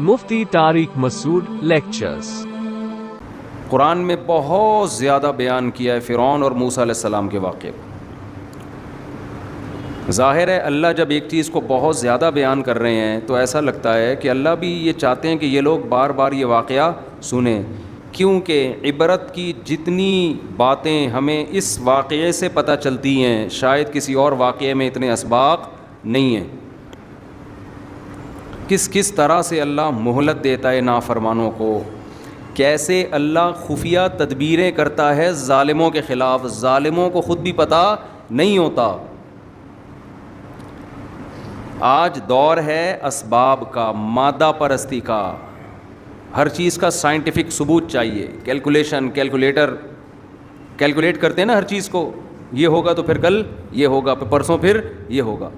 مفتی طارق مسعود lectures. قرآن میں بہت زیادہ بیان کیا ہے فرعون اور موسیٰ علیہ السلام کے واقعے کو۔ ظاہر ہے اللہ جب ایک چیز کو بہت زیادہ بیان کر رہے ہیں تو ایسا لگتا ہے کہ اللہ بھی یہ چاہتے ہیں کہ یہ لوگ بار بار یہ واقعہ سنیں، کیونکہ عبرت کی جتنی باتیں ہمیں اس واقعے سے پتہ چلتی ہیں شاید کسی اور واقعے میں اتنے اسباق نہیں ہیں۔ کس طرح سے اللہ مہلت دیتا ہے نافرمانوں کو، کیسے اللہ خفیہ تدبیریں کرتا ہے ظالموں کے خلاف، ظالموں کو خود بھی پتہ نہیں ہوتا۔ آج دور ہے اسباب کا، مادہ پرستی کا، ہر چیز کا سائنٹیفک ثبوت چاہیے، کیلکولیٹ کرتے ہیں نا ہر چیز کو، یہ ہوگا تو پھر کل یہ ہوگا، پھر پرسوں پھر یہ ہوگا۔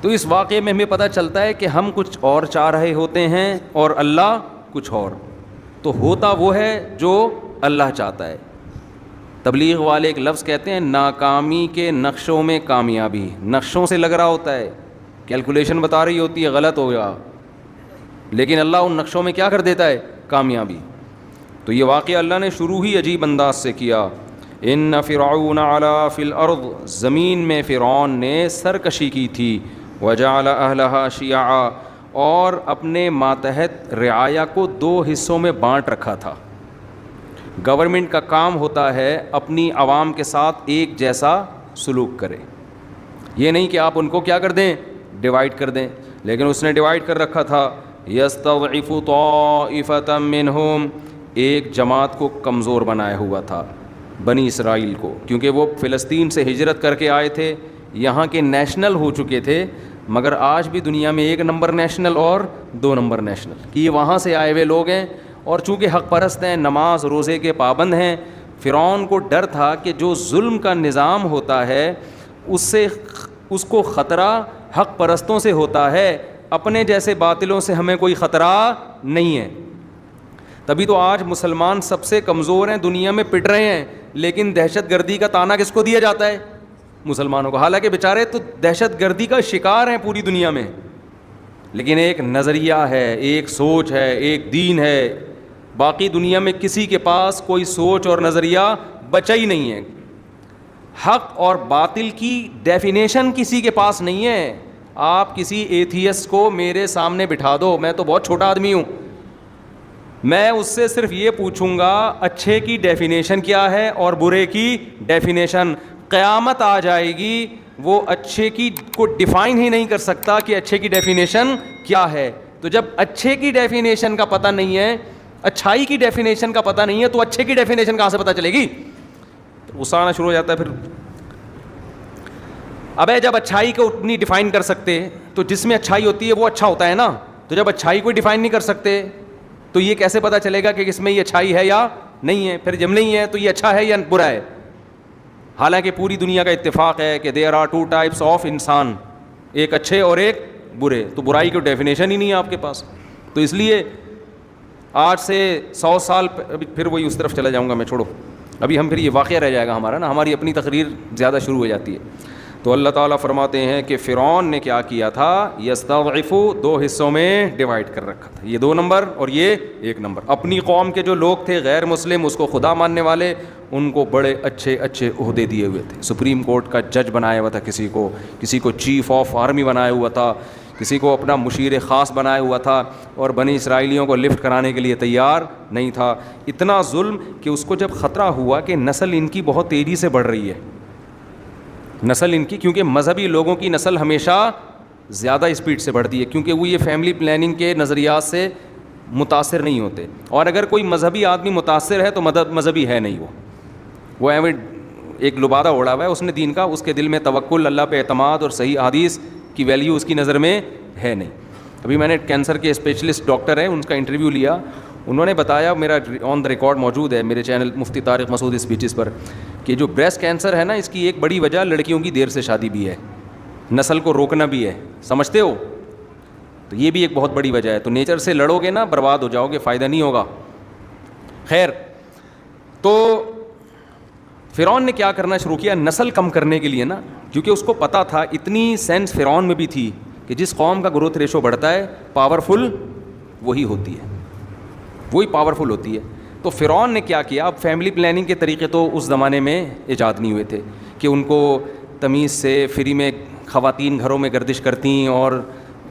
تو اس واقعے میں ہمیں پتہ چلتا ہے کہ ہم کچھ اور چاہ رہے ہوتے ہیں اور اللہ کچھ اور، تو ہوتا وہ ہے جو اللہ چاہتا ہے۔ تبلیغ والے ایک لفظ کہتے ہیں، ناکامی کے نقشوں میں کامیابی، نقشوں سے لگ رہا ہوتا ہے، کیلکولیشن بتا رہی ہوتی ہے غلط ہو گیا، لیکن اللہ ان نقشوں میں کیا کر دیتا ہے؟ کامیابی۔ تو یہ واقعہ اللہ نے شروع ہی عجیب انداز سے کیا۔ ان فرعون علا فی الارض، زمین میں فرعون نے سرکشی کی تھی، وجعل اہلہا شیعا، اور اپنے ماتحت رعایا کو دو حصوں میں بانٹ رکھا تھا۔ گورنمنٹ کا کام ہوتا ہے اپنی عوام کے ساتھ ایک جیسا سلوک کرے، یہ نہیں کہ آپ ان کو کیا کر دیں؟ ڈیوائیڈ کر دیں، لیکن اس نے ڈیوائیڈ کر رکھا تھا۔ یستضعف طائفة منہم، ایک جماعت کو کمزور بنایا ہوا تھا، بنی اسرائیل کو، کیونکہ وہ فلسطین سے ہجرت کر کے آئے تھے، یہاں کے نیشنل ہو چکے تھے، مگر آج بھی دنیا میں ایک نمبر نیشنل اور دو نمبر نیشنل، کہ یہ وہاں سے آئے ہوئے لوگ ہیں، اور چونکہ حق پرست ہیں، نماز روزے کے پابند ہیں۔ فرعون کو ڈر تھا کہ جو ظلم کا نظام ہوتا ہے اس کو خطرہ حق پرستوں سے ہوتا ہے، اپنے جیسے باطلوں سے ہمیں کوئی خطرہ نہیں ہے۔ تبھی تو آج مسلمان سب سے کمزور ہیں، دنیا میں پٹ رہے ہیں، لیکن دہشت گردی کا طعنہ کس کو دیا جاتا ہے؟ مسلمانوں کو، حالانکہ بیچارے تو دہشت گردی کا شکار ہیں پوری دنیا میں، لیکن ایک نظریہ ہے، ایک سوچ ہے، ایک دین ہے، باقی دنیا میں کسی کے پاس کوئی سوچ اور نظریہ بچا ہی نہیں ہے۔ حق اور باطل کی ڈیفینیشن کسی کے پاس نہیں ہے۔ آپ کسی ایتھیسٹ کو میرے سامنے بٹھا دو، میں تو بہت چھوٹا آدمی ہوں، میں اس سے صرف یہ پوچھوں گا اچھے کی ڈیفینیشن کیا ہے اور برے کی ڈیفینیشن۔ قیامت آ جائے گی، وہ اچھے کی کو ڈیفائن ہی نہیں کر سکتا کہ اچھے کی ڈیفینیشن کیا ہے۔ تو جب اچھے کی ڈیفینیشن کا پتہ نہیں ہے، اچھائی کی ڈیفینیشن کا پتہ نہیں ہے، تو اچھے کی ڈیفینیشن کہاں سے پتہ چلے گی؟ غصہ آنا شروع ہو جاتا ہے پھر۔ ابے جب اچھائی کو اتنی ڈیفائن کر سکتے تو جس میں اچھائی ہوتی ہے وہ اچھا ہوتا ہے نا، تو جب اچھائی کو ڈیفائن نہیں کر سکتے تو یہ کیسے پتہ چلے گا کہ اس میں یہ اچھائی ہے یا نہیں ہے؟ پھر جب نہیں ہے تو یہ اچھا ہے یا برا ہے؟ حالانکہ پوری دنیا کا اتفاق ہے کہ there are two types of انسان، ایک اچھے اور ایک برے، تو برائی کی ڈیفینیشن ہی نہیں ہے آپ کے پاس۔ تو اس لیے آج سے 100 سال پھر وہی اس طرف چلا جاؤں گا میں، چھوڑو ابھی ہم، پھر یہ واقعہ رہ جائے گا ہمارا نا، ہماری اپنی تقریر زیادہ شروع ہو جاتی ہے۔ تو اللہ تعالیٰ فرماتے ہیں کہ فرعون نے کیا کیا تھا؟ یستضعف، دو حصوں میں ڈیوائیڈ کر رکھا تھا، یہ 2 نمبر اور یہ 1 نمبر۔ اپنی قوم کے جو لوگ تھے غیر مسلم، اس کو خدا ماننے والے، ان کو بڑے اچھے اچھے عہدے دیے ہوئے تھے، سپریم کورٹ کا جج بنایا ہوا تھا، کسی کو چیف آف آرمی بنایا ہوا تھا، کسی کو اپنا مشیر خاص بنایا ہوا تھا، اور بنی اسرائیلیوں کو لفٹ کرانے کے لیے تیار نہیں تھا۔ اتنا ظلم کہ اس کو جب خطرہ ہوا کہ نسل ان کی بہت تیزی سے بڑھ رہی ہے، نسل ان کی، کیونکہ مذہبی لوگوں کی نسل ہمیشہ زیادہ اسپیڈ سے بڑھتی ہے، کیونکہ وہ یہ فیملی پلاننگ کے نظریات سے متاثر نہیں ہوتے، اور اگر کوئی مذہبی آدمی متاثر ہے تو مذہبی ہے نہیں، وہ ایک لبادہ اوڑا ہوا ہے اس نے دین کا، اس کے دل میں توکل، اللہ پہ اعتماد اور صحیح حدیث کی ویلیو اس کی نظر میں ہے نہیں۔ ابھی میں نے کینسر کے اسپیشلسٹ ڈاکٹر ہیں، ان کا انٹرویو لیا، انہوں نے بتایا، میرا آن دا ریکارڈ موجود ہے میرے چینل مفتی طارق مسعود اسپیچز پر، کہ جو بریسٹ کینسر ہے نا، اس کی ایک بڑی وجہ لڑکیوں کی دیر سے شادی بھی ہے، نسل کو روکنا بھی ہے، سمجھتے ہو؟ تو یہ بھی ایک بہت بڑی وجہ ہے۔ تو نیچر سے لڑو گے نا، برباد ہو جاؤ گے، فائدہ نہیں ہوگا۔ خیر، تو فرعون نے کیا کرنا شروع کیا, نسل کم کرنے کے لیے نا, کیونکہ اس کو پتہ تھا, اتنی سینس فرعون میں بھی تھی کہ جس قوم کا گروتھ ریشو بڑھتا ہے پاورفل وہی ہوتی ہے, وہی پاورفل ہوتی ہے. تو فرعون نے کیا کیا, اب فیملی پلاننگ کے طریقے تو اس زمانے میں ایجاد نہیں ہوئے تھے کہ ان کو تمیز سے فری میں خواتین گھروں میں گردش کرتیں اور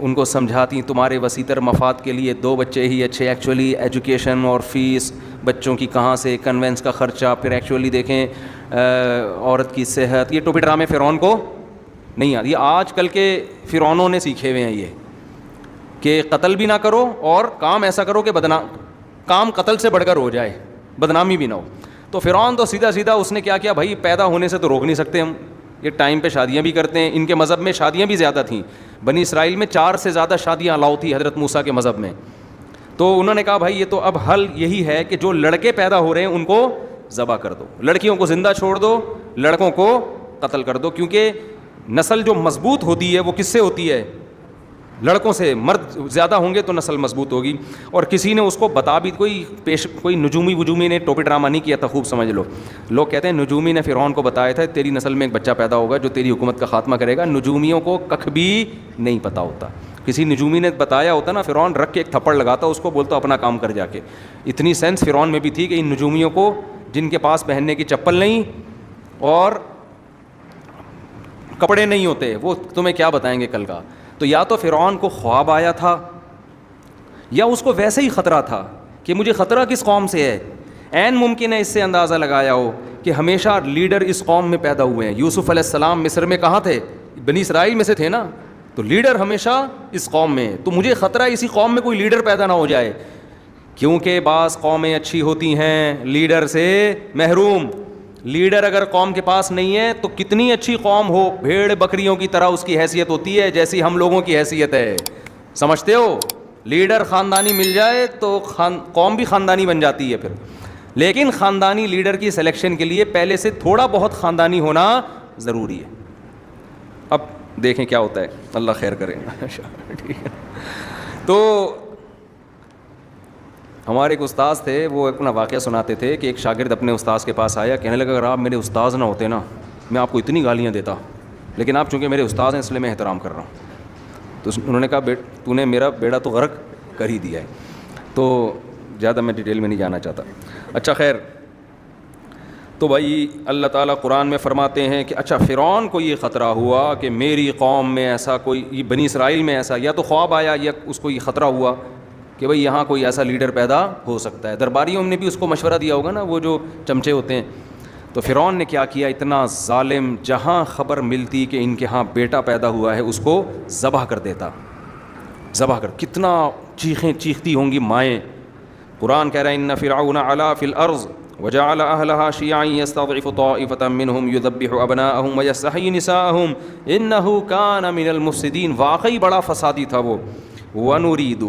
ان کو سمجھاتی تمہارے وسیع تر مفاد کے لیے 2 بچے ہی اچھے. ایکچولی ایجوکیشن اور فیس بچوں کی کہاں سے, کنوینس کا خرچہ, پھر ایکچولی دیکھیں عورت کی صحت, یہ ٹوپی ڈرامے فرعون کو نہیں آتی. یہ آج کل کے فرعونوں نے سیکھے ہوئے ہیں یہ کہ قتل بھی نہ کرو اور کام ایسا کرو کہ کام قتل سے بڑھ کر ہو جائے, بدنامی بھی نہ ہو. تو فرعون تو سیدھا سیدھا اس نے کیا کیا, بھائی پیدا ہونے سے تو روک نہیں سکتے ہم, یہ ٹائم پہ شادیاں بھی کرتے ہیں. ان کے مذہب میں شادیاں بھی زیادہ تھیں, بنی اسرائیل میں 4 سے زیادہ شادیاں الاؤ تھی حضرت موسیٰ کے مذہب میں. تو انہوں نے کہا بھائی یہ تو اب حل یہی ہے کہ جو لڑکے پیدا ہو رہے ہیں ان کو ذبح کر دو, لڑکیوں کو زندہ چھوڑ دو, لڑکوں کو قتل کر دو, کیونکہ نسل جو مضبوط ہوتی ہے وہ کس سے ہوتی ہے, لڑکوں سے. مرد زیادہ ہوں گے تو نسل مضبوط ہوگی. اور کسی نے اس کو بتا بھی, کوئی نجومی نے ٹوپی ڈرامہ نہیں کیا تھا, خوب سمجھ لو. لوگ کہتے ہیں نجومی نے فرعون کو بتایا تھا تیری نسل میں ایک بچہ پیدا ہوگا جو تیری حکومت کا خاتمہ کرے گا. نجومیوں کو ککھ بھی نہیں پتہ ہوتا. کسی نجومی نے بتایا ہوتا نا, فرعون رکھ کے ایک تھپڑ لگاتا, اس کو بولتا اپنا کام کر جا کے. اتنی سینس فرعون میں بھی تھی کہ ان نجومیوں کو, جن کے پاس پہننے کی چپل نہیں اور کپڑے نہیں ہوتے, وہ تمہیں کیا بتائیں گے کل کا. تو یا تو فرعون کو خواب آیا تھا یا اس کو ویسے ہی خطرہ تھا کہ مجھے خطرہ کس قوم سے ہے. عین ممکن ہے اس سے اندازہ لگایا ہو کہ ہمیشہ لیڈر اس قوم میں پیدا ہوئے ہیں. یوسف علیہ السلام مصر میں کہاں تھے, بنی اسرائیل میں سے تھے نا, تو لیڈر ہمیشہ اس قوم میں. تو مجھے خطرہ ہے اسی قوم میں کوئی لیڈر پیدا نہ ہو جائے, کیونکہ بعض قومیں اچھی ہوتی ہیں لیڈر سے محروم. لیڈر اگر قوم کے پاس نہیں ہے تو کتنی اچھی قوم ہو, بھیڑ بکریوں کی طرح اس کی حیثیت ہوتی ہے جیسی ہم لوگوں کی حیثیت ہے. سمجھتے ہو, لیڈر خاندانی مل جائے تو قوم بھی خاندانی بن جاتی ہے پھر. لیکن خاندانی لیڈر کی سلیکشن کے لیے پہلے سے تھوڑا بہت خاندانی ہونا ضروری ہے. اب دیکھیں کیا ہوتا ہے, اللہ خیر کرے. ٹھیک ہے, تو ہمارے ایک استاذ تھے, وہ اپنا واقعہ سناتے تھے کہ ایک شاگرد اپنے استاذ کے پاس آیا, کہنے لگا اگر آپ میرے استاذ نہ ہوتے نا میں آپ کو اتنی گالیاں دیتا, لیکن آپ چونکہ میرے استاذ ہیں اس لیے میں احترام کر رہا ہوں. تو انہوں نے کہا تو نے میرا بیڑا تو غرق کر ہی دیا ہے. تو زیادہ میں ڈیٹیل میں نہیں جانا چاہتا. اچھا خیر, تو بھائی اللہ تعالیٰ قرآن میں فرماتے ہیں کہ اچھا فرعون کو یہ خطرہ ہوا کہ میری قوم میں ایسا کوئی, بنی اسرائیل میں ایسا, یا تو خواب آیا یا اس کو یہ خطرہ ہوا کہ بھئی یہاں کوئی ایسا لیڈر پیدا ہو سکتا ہے. درباریوں نے بھی اس کو مشورہ دیا ہوگا نا, وہ جو چمچے ہوتے ہیں. تو فرعون نے کیا کیا, اتنا ظالم, جہاں خبر ملتی کہ ان کے ہاں بیٹا پیدا ہوا ہے اس کو ذبح کر دیتا. ذبح کر, کتنا چیختی ہوں گی مائیں. قرآن کہہ رہا ہے ان فرعون علا فی الارض وجعل اہلها شیعا یستضعف طائفة منهم یذبح ابناءهم ویستحیی نساءهم انه کان من المفسدین. واقعی بڑا فسادی تھا وہ. ونرید,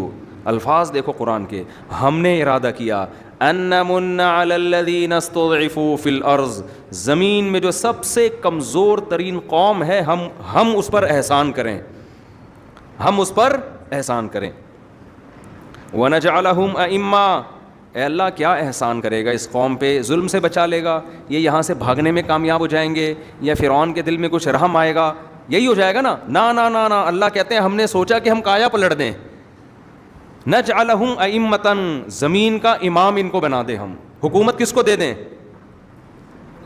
الفاظ دیکھو قرآن کے, ہم نے ارادہ کیا ان نمن علی الذین استضعفوا فی الارض, زمین میں جو سب سے کمزور ترین قوم ہے ہم اس پر احسان کریں, ہم اس پر احسان کریں. ونجعلہم ائمہ, اے اللہ کیا احسان کرے گا اس قوم پہ, ظلم سے بچا لے گا, یہ یہاں سے بھاگنے میں کامیاب ہو جائیں گے, یا فرعون کے دل میں کچھ رحم آئے گا, یہی ہو جائے گا نا. نا نا نا نا, اللہ کہتے ہیں ہم نے سوچا کہ ہم کایا پلٹ دیں. نجعلہم ائمۃ, زمین کا امام ان کو بنا دیں ہم. حکومت کس کو دے دیں,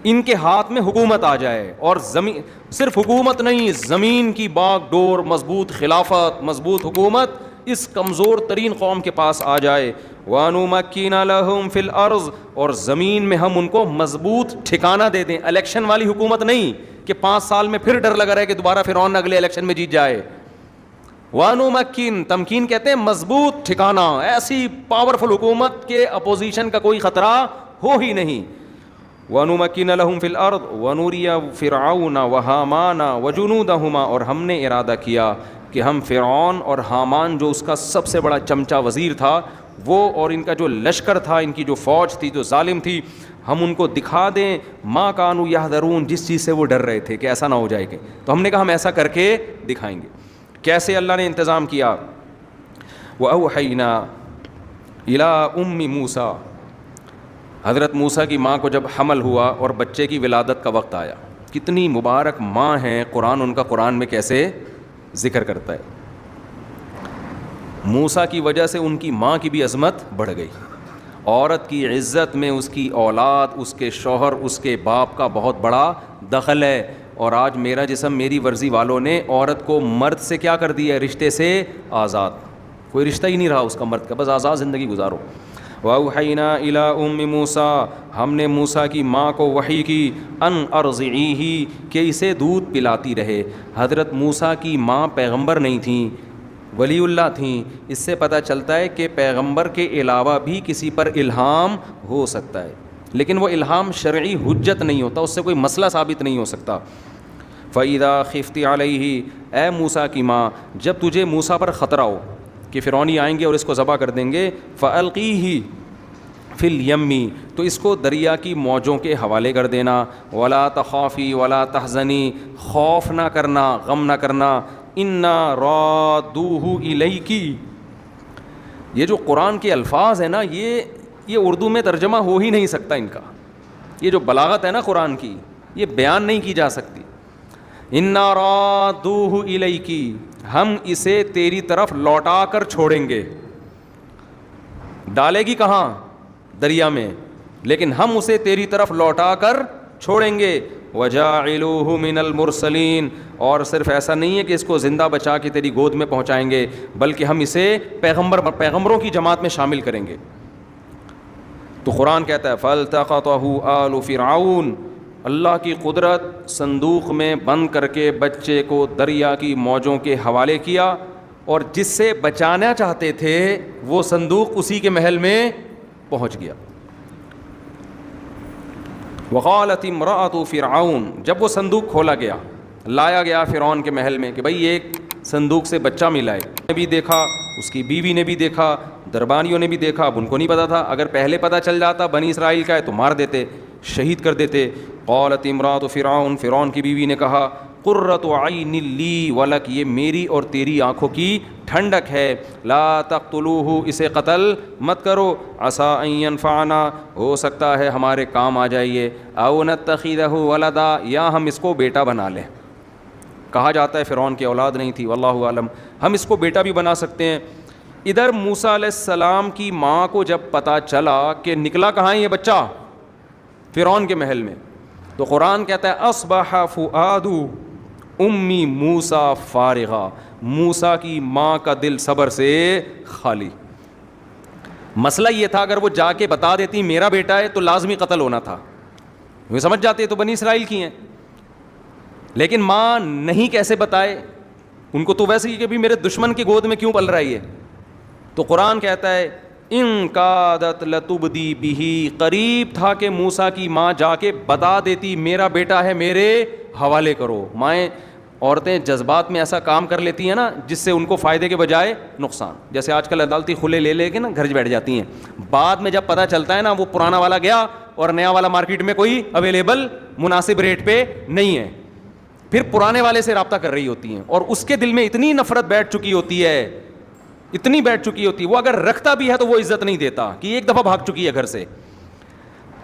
ان کے ہاتھ میں حکومت آ جائے, اور زمین, صرف حکومت نہیں, زمین کی باغ ڈور, مضبوط خلافت, مضبوط حکومت اس کمزور ترین قوم کے پاس آ جائے. وَنُمَكِّنَ لَهُمْ فِي الْأَرْضِ, اور زمین میں ہم ان کو مضبوط ٹھکانہ دے دیں. الیکشن والی حکومت نہیں کہ 5 سال میں پھر ڈر لگا رہے کہ دوبارہ فرعون اگلے الیکشن میں جیت جائے. وَنُمَكِّن, تمکین کہتے ہیں مضبوط ٹھکانہ, ایسی پاورفل حکومت کے اپوزیشن کا کوئی خطرہ ہو ہی نہیں. وَنُمَكِّنَ لَهُمْ فِي الْأَرْضِ وَنُرِيَ فِرْعَوْنَ وَهَامَانَ وَجُنُودَهُمَا, اور ہم نے ارادہ کیا کہ ہم فرعون اور حامان جو اس کا سب سے بڑا چمچا وزیر تھا وہ, اور ان کا جو لشکر تھا, ان کی جو فوج تھی جو ظالم تھی, ہم ان کو دکھا دیں ما کانوا یحذرون, جس چیز سے وہ ڈر رہے تھے کہ ایسا نہ ہو جائے گا. تو ہم نے کہا ہم ایسا کر کے دکھائیں گے. کیسے اللہ نے انتظام کیا. وَأَوْحَيْنَا إِلَىٰ أُمِّ مُوسَىٰ, حضرت موسیٰ کی ماں کو جب حمل ہوا اور بچے کی ولادت کا وقت آیا، کتنی مبارک ماں ہیں، قرآن ان کا قرآن میں کیسے ذکر کرتا ہے. موسیٰ کی وجہ سے ان کی ماں کی بھی عظمت بڑھ گئی. عورت کی عزت میں اس کی اولاد، اس کے شوہر، اس کے باپ کا بہت بڑا دخل ہے. اور آج میرا جسم میری ورزی والوں نے عورت کو مرد سے کیا کر دیا ہے؟ رشتے سے آزاد. کوئی رشتہ ہی نہیں رہا اس کا مرد کا، بس آزاد زندگی گزارو. وَأَوْحَيْنَا إِلَىٰ أُمِّ مُوسَىٰ، ہم نے موسیٰ کی ماں کو وحی کی، أَنْ أَرْضِعِيهِ، کہ اسے دودھ پلاتی رہے. حضرت موسیٰ کی ماں پیغمبر نہیں تھیں، ولی اللہ تھیں. اس سے پتہ چلتا ہے کہ پیغمبر کے علاوہ بھی کسی پر الہام ہو سکتا ہے، لیکن وہ الہام شرعی حجت نہیں ہوتا، اس سے کوئی مسئلہ ثابت نہیں ہو سکتا. فَإِذَا خِفْتِ عَلَيْهِ، اے موسیٰ کی ماں جب تجھے موسیٰ پر خطرہ ہو کہ فرعونی آئیں گے اور اس کو ذبح کر دیں گے، فَأَلْقِيهِ فِي الْيَمِّ، تو اس کو دریا کی موجوں کے حوالے کر دینا. وَلَا تَخَافِي وَلَا تَحْزَنِي، خوف نہ کرنا، غم نہ کرنا. اِنَّا رَادُوهُ إِلَيْكِ، یہ جو قرآن کے الفاظ ہیں نا، یہ اردو میں ترجمہ ہو ہی نہیں سکتا ان کا. یہ جو بلاغت ہے نا قرآن کی، یہ بیان نہیں کی جا سکتی. اِنَّا رَادُوهُ إِلَيْكِ، ہم اسے تیری طرف لوٹا کر چھوڑیں گے. ڈالے گی کہاں؟ دریا میں، لیکن ہم اسے تیری طرف لوٹا کر چھوڑیں گے. وَجَاعِلُوهُ مِنَ الْمُرْسَلِينَ، اور صرف ایسا نہیں ہے کہ اس کو زندہ بچا کے تیری گود میں پہنچائیں گے، بلکہ ہم اسے پیغمبروں کی جماعت میں شامل کریں گے. تو قرآن کہتا ہے فَالْتَقَطَهُ آلُ فِرْعَوْنَ، اللہ کی قدرت، صندوق میں بند کر کے بچے کو دریا کی موجوں کے حوالے کیا، اور جس سے بچانا چاہتے تھے وہ صندوق اسی کے محل میں پہنچ گیا. وقالت امرأۃ فرعون، جب وہ صندوق کھولا گیا، لایا گیا فرعون کے محل میں کہ بھائی ایک صندوق سے بچہ ملا ہے، نے بھی دیکھا، اس کی بیوی نے بھی دیکھا، دربانیوں نے بھی دیکھا. اب ان کو نہیں پتا تھا، اگر پہلے پتا چل جاتا بنی اسرائیل کا ہے تو مار دیتے، شہید کر دیتے. قالت امرأۃ فرعون، فرعون کی بیوی نے کہا قرۃ عین لی ولک، یہ میری اور تیری آنکھوں کی ٹھنڈک ہے. لا تقتلوہ، اسے قتل مت کرو. عسیٰ ان ینفعنا، ہو سکتا ہے ہمارے کام آ جائیے. او نتخذہ ولدا، یا ہم اس کو بیٹا بنا لیں. کہا جاتا ہے فرعون کی اولاد نہیں تھی، واللہ عالم، ہم اس کو بیٹا بھی بنا سکتے ہیں. ادھر موسیٰ علیہ السلام کی ماں کو جب پتہ چلا کہ نکلا کہاں ہے یہ بچہ؟ فرعون کے محل میں. تو قرآن کہتا ہے اصبح فؤاد امی موسیٰ فارغا، موسیٰ کی ماں کا دل صبر سے خالی. مسئلہ یہ تھا اگر وہ جا کے بتا دیتی میرا بیٹا ہے تو لازمی قتل ہونا تھا، وہ سمجھ جاتے تو بنی اسرائیل کی ہیں. لیکن ماں نہیں کیسے بتائے ان کو، تو ویسے ہی کہ بھی میرے دشمن کی گود میں کیوں پل رہی ہے. تو قرآن کہتا ہے ان کادت لتبدی بہی، قریب تھا کہ موسیٰ کی ماں جا کے بتا دیتی میرا بیٹا ہے میرے حوالے کرو. مائیں عورتیں جذبات میں ایسا کام کر لیتی ہیں نا جس سے ان کو فائدے کے بجائے نقصان. جیسے آج کل عدالتی کھلے لے کے نا گھر بیٹھ جاتی ہیں، بعد میں جب پتہ چلتا ہے نا وہ پرانا والا گیا اور نیا والا مارکیٹ میں کوئی اویلیبل مناسب ریٹ پہ نہیں ہے، پھر پرانے والے سے رابطہ کر رہی ہوتی ہیں. اور اس کے دل میں اتنی نفرت بیٹھ چکی ہوتی ہے، اتنی بیٹھ چکی ہوتی ہے، وہ اگر رکھتا بھی ہے تو وہ عزت نہیں دیتا کہ ایک دفعہ بھاگ چکی ہے گھر سے.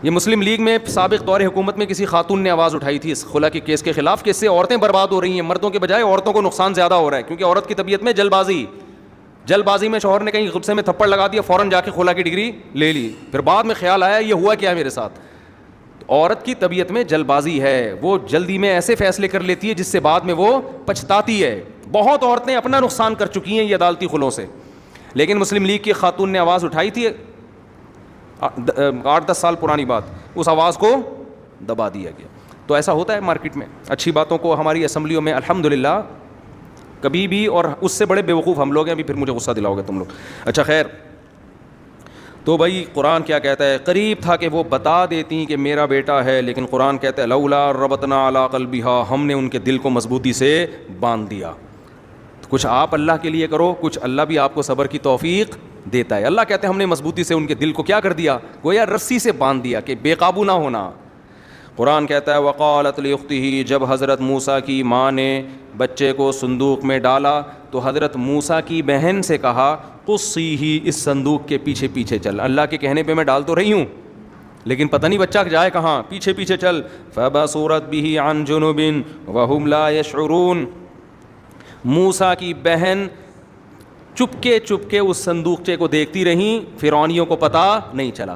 یہ مسلم لیگ میں سابق دور حکومت میں کسی خاتون نے آواز اٹھائی تھی اس خلا کے کیس کے خلاف کہ اس سے عورتیں برباد ہو رہی ہیں، مردوں کے بجائے عورتوں کو نقصان زیادہ ہو رہا ہے، کیونکہ عورت کی طبیعت میں جلد بازی میں شوہر نے کہیں غصے میں تھپڑ لگا دیا، فوراً جا کے خلا کی ڈگری لے لی، پھر بعد میں خیال آیا یہ ہوا کیا میرے ساتھ. عورت کی طبیعت میں جلد بازی ہے، وہ جلدی میں ایسے فیصلے کر لیتی ہے جس سے بعد میں وہ پچھتاتی ہے. بہت عورتیں اپنا نقصان کر چکی ہیں یہ عدالتی خلوں سے. لیکن مسلم لیگ کی خاتون نے آواز اٹھائی تھی 8-10 سال پرانی بات، اس آواز کو دبا دیا گیا. تو ایسا ہوتا ہے مارکیٹ میں، اچھی باتوں کو ہماری اسمبلیوں میں الحمدللہ کبھی بھی، اور اس سے بڑے بیوقوف ہم لوگ ہیں. ابھی پھر مجھے غصہ دلاؤ گے تم لوگ. اچھا خیر، تو بھائی قرآن کیا کہتا ہے؟ قریب تھا کہ وہ بتا دیتی کہ میرا بیٹا ہے، لیکن قرآن کہتا ہے لولا ربطنا علی قلبہا، ہم نے ان کے دل کو مضبوطی سے باندھ دیا. کچھ آپ اللہ کے لیے کرو، کچھ اللہ بھی آپ کو صبر کی توفیق دیتا ہے. اللہ کہتے ہیں ہم نے مضبوطی سے ان کے دل کو کیا کر دیا؟ گویا رسی سے باندھ دیا کہ بے قابو نہ ہونا. قرآن کہتا ہے وقالت لاختہ، جب حضرت موسیٰ کی ماں نے بچے کو صندوق میں ڈالا تو حضرت موسیٰ کی بہن سے کہا قصیہ، اس صندوق کے پیچھے پیچھے چل. اللہ کے کہنے پہ میں ڈال تو رہی ہوں، لیکن پتہ نہیں بچہ جائے کہاں, پیچھے پیچھے چل. فَبَصُرَتْ بِهِ عَنْ جُنُبٍ وَهُمْ لَا يَشْعُرُونَ. موسیٰ کی بہن چپکے چپکے اس صندوقچے کو دیکھتی رہیں, فرعونیوں کو پتہ نہیں چلا.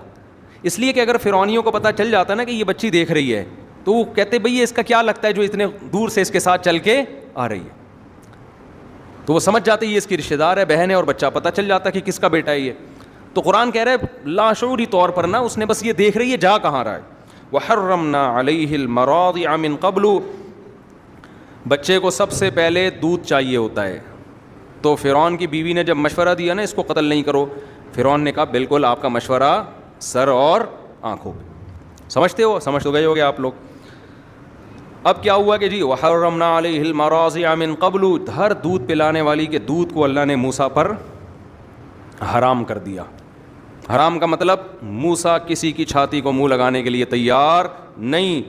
اس لیے کہ اگر فرعونیوں کو پتہ چل جاتا نا کہ یہ بچی دیکھ رہی ہے تو وہ کہتے بھئی اس کا کیا لگتا ہے جو اتنے دور سے اس کے ساتھ چل کے آ رہی ہے, تو وہ سمجھ جاتے یہ اس کی رشتہ دار ہے, بہن ہے, اور بچہ پتہ چل جاتا کہ کس کا بیٹا ہے یہ. تو قرآن کہہ رہا ہے لاشعوری طور پر نا اس نے بس یہ دیکھ رہی ہے جا کہاں رہا ہے. وَحَرَّمْنَا عَلَيْهِ الْمَرَاضِعَ مِن قَبْلُ. بچے کو سب سے پہلے دودھ چاہیے ہوتا ہے. تو فرعون کی بیوی نے جب مشورہ دیا نا اس کو قتل نہیں کرو, فرعون نے کہا بالکل آپ کا مشورہ سر اور آنکھوں پہ. سمجھتے ہو, سمجھ تو گئے ہو گے آپ لوگ. اب کیا ہوا کہ جی وَحَرَّمْنَا عَلَيْهِ الْمَرَاضِعَ مِن قَبْلُ, ہر دودھ پلانے والی کے دودھ کو اللہ نے موسیٰ پر حرام کر دیا. حرام کا مطلب موسیٰ کسی کی چھاتی کو منہ لگانے کے لیے تیار نہیں.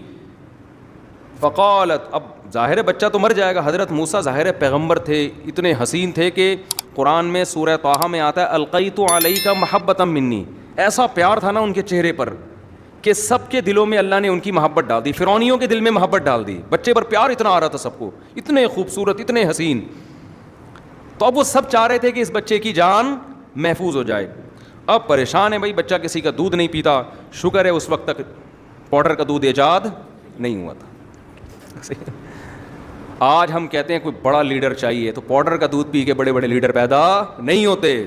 فقالت, اب ظاہر ہے بچہ تو مر جائے گا. حضرت موسیٰ ظاہر ہے پیغمبر تھے, اتنے حسین تھے کہ قرآن میں سورہ طٰہٰ میں آتا ہے القیت علیک محبۃ منی. ایسا پیار تھا نا ان کے چہرے پر کہ سب کے دلوں میں اللہ نے ان کی محبت ڈال دی, فرعونیوں کے دل میں محبت ڈال دی. بچے پر پیار اتنا آ رہا تھا سب کو, اتنے خوبصورت, اتنے حسین. تو اب وہ سب چاہ رہے تھے کہ اس بچے کی جان محفوظ ہو جائے. اب پریشان ہے بھائی, بچہ کسی کا دودھ نہیں پیتا. شکر ہے اس وقت تک پاؤڈر کا دودھ ایجاد نہیں ہوا تھا. آج ہم کہتے ہیں کوئی بڑا لیڈر چاہیے تو پاؤڈر کا دودھ پی کے بڑے بڑے لیڈر پیدا نہیں ہوتے.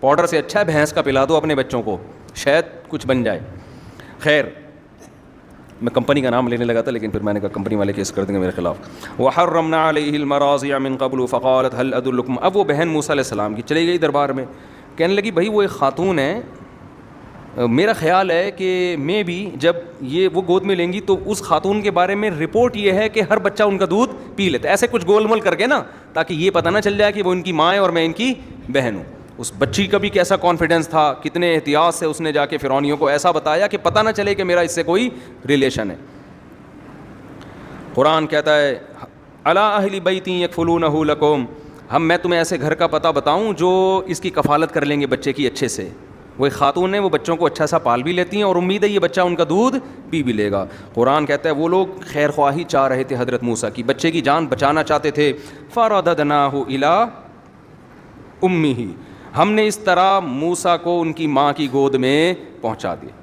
پاؤڈر سے اچھا ہے بھینس کا پلا دو اپنے بچوں کو, شاید کچھ بن جائے. خیر, میں کمپنی کا نام لینے لگا تھا لیکن پھر میں نے کہا کمپنی والے کیس کر دیں گے میرے خلاف. وَحَرَّمْنَا عَلَيْهِ الْمَرَاضِعَ مِن قَبْلُ فَقَالَتْ هَلْ أَدُلُّكُمْ. اب وہ بہن موسیٰ علیہ السلام کی چلی گئی دربار میں, کہنے لگی بھائی وہ ایک خاتون ہے, میرا خیال ہے کہ میں بھی جب یہ وہ گود میں لیں گی تو اس خاتون کے بارے میں رپورٹ یہ ہے کہ ہر بچہ ان کا دودھ پی لیتا ہے. ایسے کچھ گول مول کر کے نا, تاکہ یہ پتہ نہ چل جائے کہ وہ ان کی ماں ہے اور میں ان کی بہن ہوں. اس بچی کا بھی کیسا کانفیڈنس تھا, کتنے احتیاط سے اس نے جا کے فرعونیوں کو ایسا بتایا کہ پتہ نہ چلے کہ میرا اس سے کوئی ریلیشن ہے. قرآن کہتا ہے الا اہل بیت یکفلونہ لکم, میں تمہیں ایسے گھر کا پتہ بتاؤں جو اس کی کفالت کر لیں گے بچے کی اچھے سے. وہ ایک خاتون ہے, وہ بچوں کو اچھا سا پال بھی لیتی ہیں اور امید ہے یہ بچہ ان کا دودھ پی بھی لے گا. قرآن کہتا ہے وہ لوگ خیر خواہی چاہ رہے تھے حضرت موسیٰ کی, بچے کی جان بچانا چاہتے تھے. فَرَدَدْنَاهُ إِلَىٰ أُمِّهِ, ہم نے اس طرح موسیٰ کو ان کی ماں کی گود میں پہنچا دیا.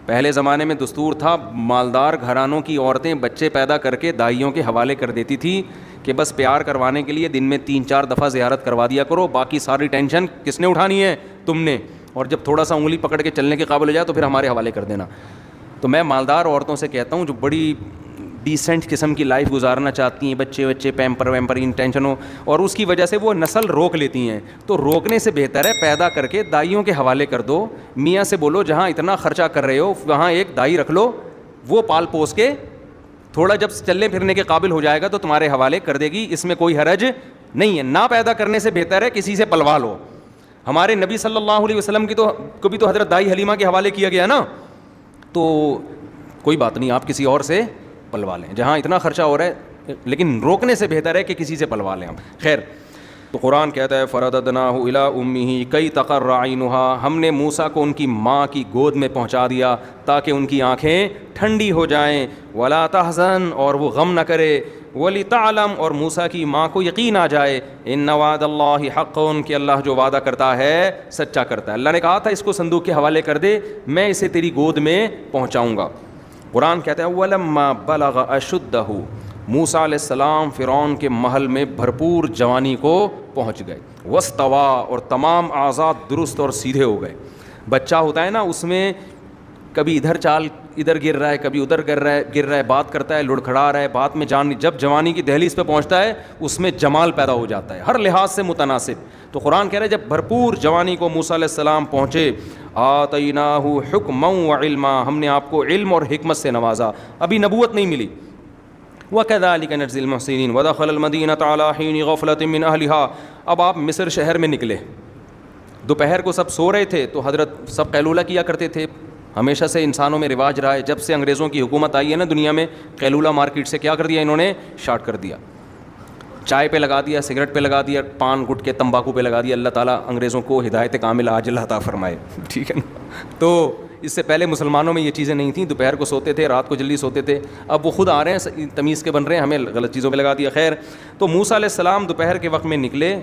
پہلے زمانے میں دستور تھا, مالدار گھرانوں کی عورتیں بچے پیدا کر کے دائیوں کے حوالے کر دیتی تھی کہ بس پیار کروانے کے لیے دن میں 3-4 دفعہ زیارت کروا دیا کرو, باقی ساری ٹینشن کس نے اٹھانی ہے, تم نے, اور جب تھوڑا سا انگلی پکڑ کے چلنے کے قابل ہو جائے تو پھر ہمارے حوالے کر دینا. تو میں مالدار عورتوں سے کہتا ہوں جو بڑی ڈیسنٹ قسم کی لائف گزارنا چاہتی ہیں, بچے پیمپر ان ٹینشنوں, اور اس کی وجہ سے وہ نسل روک لیتی ہیں, تو روکنے سے بہتر ہے پیدا کر کے دائیوں کے حوالے کر دو. میاں سے بولو جہاں اتنا خرچہ کر رہے ہو وہاں ایک دائی رکھ لو, وہ پال پوس کے تھوڑا جب چلنے پھرنے کے قابل ہو جائے گا تو تمہارے حوالے کر دے گی, اس میں کوئی حرج نہیں ہے. نہ پیدا کرنے سے بہتر ہے کسی سے پلوا لو. ہمارے نبی صلی اللہ علیہ وسلم کی کو بھی تو حضرت دائی حلیمہ کے حوالے کیا گیا نا, تو کوئی بات نہیں, آپ کسی اور سے پلوا لیں جہاں اتنا خرچہ ہو رہا ہے, لیکن روکنے سے بہتر ہے کہ کسی سے پلوا لیں ہم. خیر, تو قرآن کہتا ہے فَرَدَدْنَاهُ إِلَىٰ أُمِّهِ كَيْ تَقَرَّ عَيْنُهَا, ہم نے موسیٰ کو ان کی ماں کی گود میں پہنچا دیا تاکہ ان کی آنکھیں ٹھنڈی ہو جائیں. وَلَا تَحْزَنْ, اور وہ غم نہ کرے. وَلِتَعْلَمْ, اور موسیٰ کی ماں کو یقین آ جائے. إِنَّ وَعْدَ اللَّهِ حَقٌّ, کہ اللہ جو وعدہ کرتا ہے سچا کرتا ہے. اللہ نے کہا تھا اس کو صندوق کے حوالے کر دے, میں اسے تیری گود میں پہنچاؤں گا. قرآن کہتا ہے وَلَمَّا بَلَغَ أَشُدَّهُ, موسیٰ علیہ السلام فرعون کے محل میں بھرپور جوانی کو پہنچ گئے. وَاسْتَوَىٰ, اور تمام اعضاء درست اور سیدھے ہو گئے. بچہ ہوتا ہے نا, اس میں کبھی ادھر چال ادھر گر رہا ہے, کبھی ادھر گر رہا ہے, بات کرتا ہے, لڑکھڑا رہا ہے, بات میں جان, جب جوانی کی دہلیز پہ پہنچتا ہے اس میں جمال پیدا ہو جاتا ہے ہر لحاظ سے متناسب. تو قرآن کہہ رہا ہے جب بھرپور جوانی کو موسیٰ علیہ السلام پہنچے, آتَيْنَاهُ حُكْمًا وَعِلْمًا, ہم نے آپ کو علم اور حکمت سے نوازا, ابھی نبوت نہیں ملی. وَكَذَلِكَ نَجْزِي الْمُحْسِنِينَ وَدَخَلَ الْمَدِينَةَ عَلَىٰ حِينِ غَفْلَةٍ مِّنْ أَهْلِهَا. اب آپ مصر شہر میں نکلے, دوپہر کو سب سو رہے تھے, تو حضرت سب قیلولہ کیا کرتے تھے. ہمیشہ سے انسانوں میں رواج رہا ہے, جب سے انگریزوں کی حکومت آئی ہے نا دنیا میں, قیلولہ مارکیٹ سے کیا کر دیا انہوں نے, شارٹ کر دیا. چائے پہ لگا دیا, سگریٹ پہ لگا دیا, پان گٹکے تمباکو پہ لگا دیا. اللہ تعالیٰ انگریزوں کو ہدایت کامل عاجلہ عطا فرمائے, ٹھیک ہے نا. تو اس سے پہلے مسلمانوں میں یہ چیزیں نہیں تھیں, دوپہر کو سوتے تھے, رات کو جلدی سوتے تھے. اب وہ خود آ رہے ہیں, تمیز کے بن رہے ہیں, ہمیں غلط چیزوں پہ لگا دیا. خیر, تو موسیٰ علیہ السلام دوپہر کے وقت میں نکلے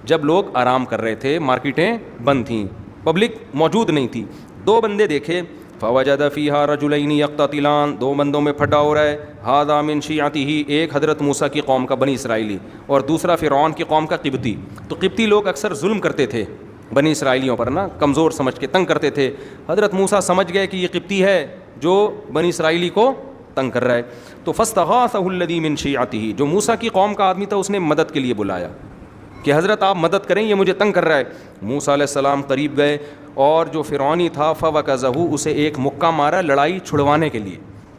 جب لوگ آرام کر رہے تھے, مارکیٹیں بند تھیں, پبلک موجود نہیں تھی. 2 بندے دیکھے, فوجد فیہا رجلین یقتتلان, 2 بندوں میں پھٹا ہو رہا ہے. ھذا من شیعتہ, ایک حضرت موسیٰ کی قوم کا بنی اسرائیلی اور دوسرا فرعون کی قوم کا قبطی. تو قبطی لوگ اکثر ظلم کرتے تھے بنی اسرائیلیوں پر نا, کمزور سمجھ کے تنگ کرتے تھے. حضرت موسیٰ سمجھ گئے کہ یہ قبطی ہے جو بنی اسرائیلی کو تنگ کر رہا ہے. تو فاستغاثہ الذی من شیعتہ, جو موسیٰ کی قوم کا آدمی تھا اس نے مدد کے لیے بلایا کہ حضرت آپ مدد کریں, یہ مجھے تنگ کر رہا ہے. موسیٰ علیہ السلام قریب گئے اور جو فرعونی تھا فوکزہ, اسے ایک مکہ مارا لڑائی چھڑوانے کے لیے.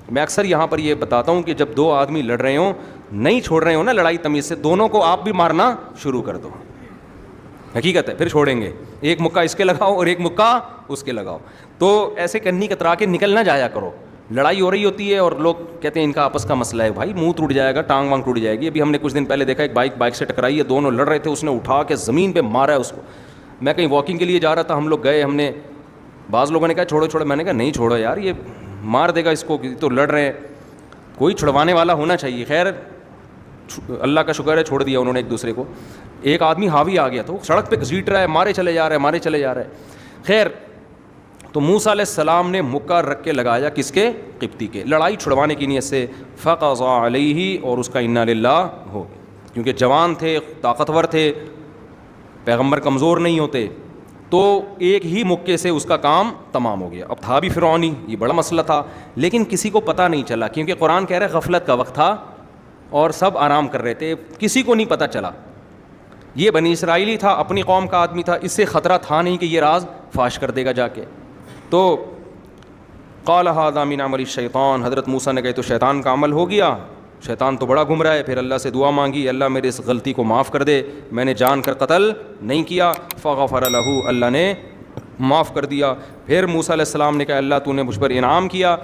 میں اکثر یہاں پر یہ بتاتا ہوں کہ جب 2 آدمی لڑ رہے ہوں, نہیں چھوڑ رہے ہوں نا لڑائی تمیز سے, دونوں کو آپ بھی مارنا شروع کر دو. حقیقت ہے, پھر چھوڑیں گے. ایک مکہ اس کے لگاؤ اور ایک مکہ اس کے لگاؤ. تو ایسے کنی کترا کے نکل نہ جایا کرو. لڑائی ہو رہی ہوتی ہے اور لوگ کہتے ہیں ان کا آپس کا مسئلہ ہے, بھائی منہ ٹوٹ جائے گا, ٹانگ وانگ ٹوٹ جائے گی. ابھی ہم نے کچھ دن پہلے دیکھا, ایک بائک سے ٹکرائی ہے, دونوں لڑ رہے تھے, اس نے اٹھا کے زمین پہ مارا ہے اس کو. میں کہیں واکنگ کے لیے جا رہا تھا, ہم لوگ گئے, ہم نے, بعض لوگوں نے کہا چھوڑو چھوڑو, میں نے کہا نہیں چھوڑو یار, یہ مار دے گا اس کو, تو لڑ رہے ہیں, کوئی چھڑوانے والا ہونا چاہیے. خیر اللہ کا شکر ہے چھوڑ دیا انہوں نے ایک دوسرے کو. ایک آدمی حاوی آ گیا تو سڑک پہ گھسیٹ رہا ہے, مارے چلے جا رہا ہے. خیر, تو موسیٰ علیہ السلام نے مکہ رکھ کے لگایا کس کے, قبطی کے, لڑائی چھڑوانے کی نیت سے. فقضى علیہ, اور اس کا انا للہ ہو گیا, کیونکہ جوان تھے, طاقتور تھے, پیغمبر کمزور نہیں ہوتے, تو ایک ہی مکے سے اس کا کام تمام ہو گیا. اب تھا بھی فرعونی, یہ بڑا مسئلہ تھا, لیکن کسی کو پتہ نہیں چلا, کیونکہ قرآن کہہ رہا ہے غفلت کا وقت تھا اور سب آرام کر رہے تھے, کسی کو نہیں پتہ چلا. یہ بنی اسرائیلی تھا, اپنی قوم کا آدمی تھا, اس سے خطرہ تھا نہیں کہ یہ راز فاش کر دے گا جا کے. تو قال ھذا من عمل الشیطان, حضرت موسیٰ نے کہا تو شیطان کا عمل ہو گیا, شیطان تو بڑا گم رہا ہے. پھر اللہ سے دعا مانگی, اللہ میرے اس غلطی کو معاف کر دے, میں نے جان کر قتل نہیں کیا. فغفر لہ, اللہ نے معاف کر دیا. پھر موسیٰ علیہ السلام نے کہا اللہ تو نے مجھ پر انعام کیا,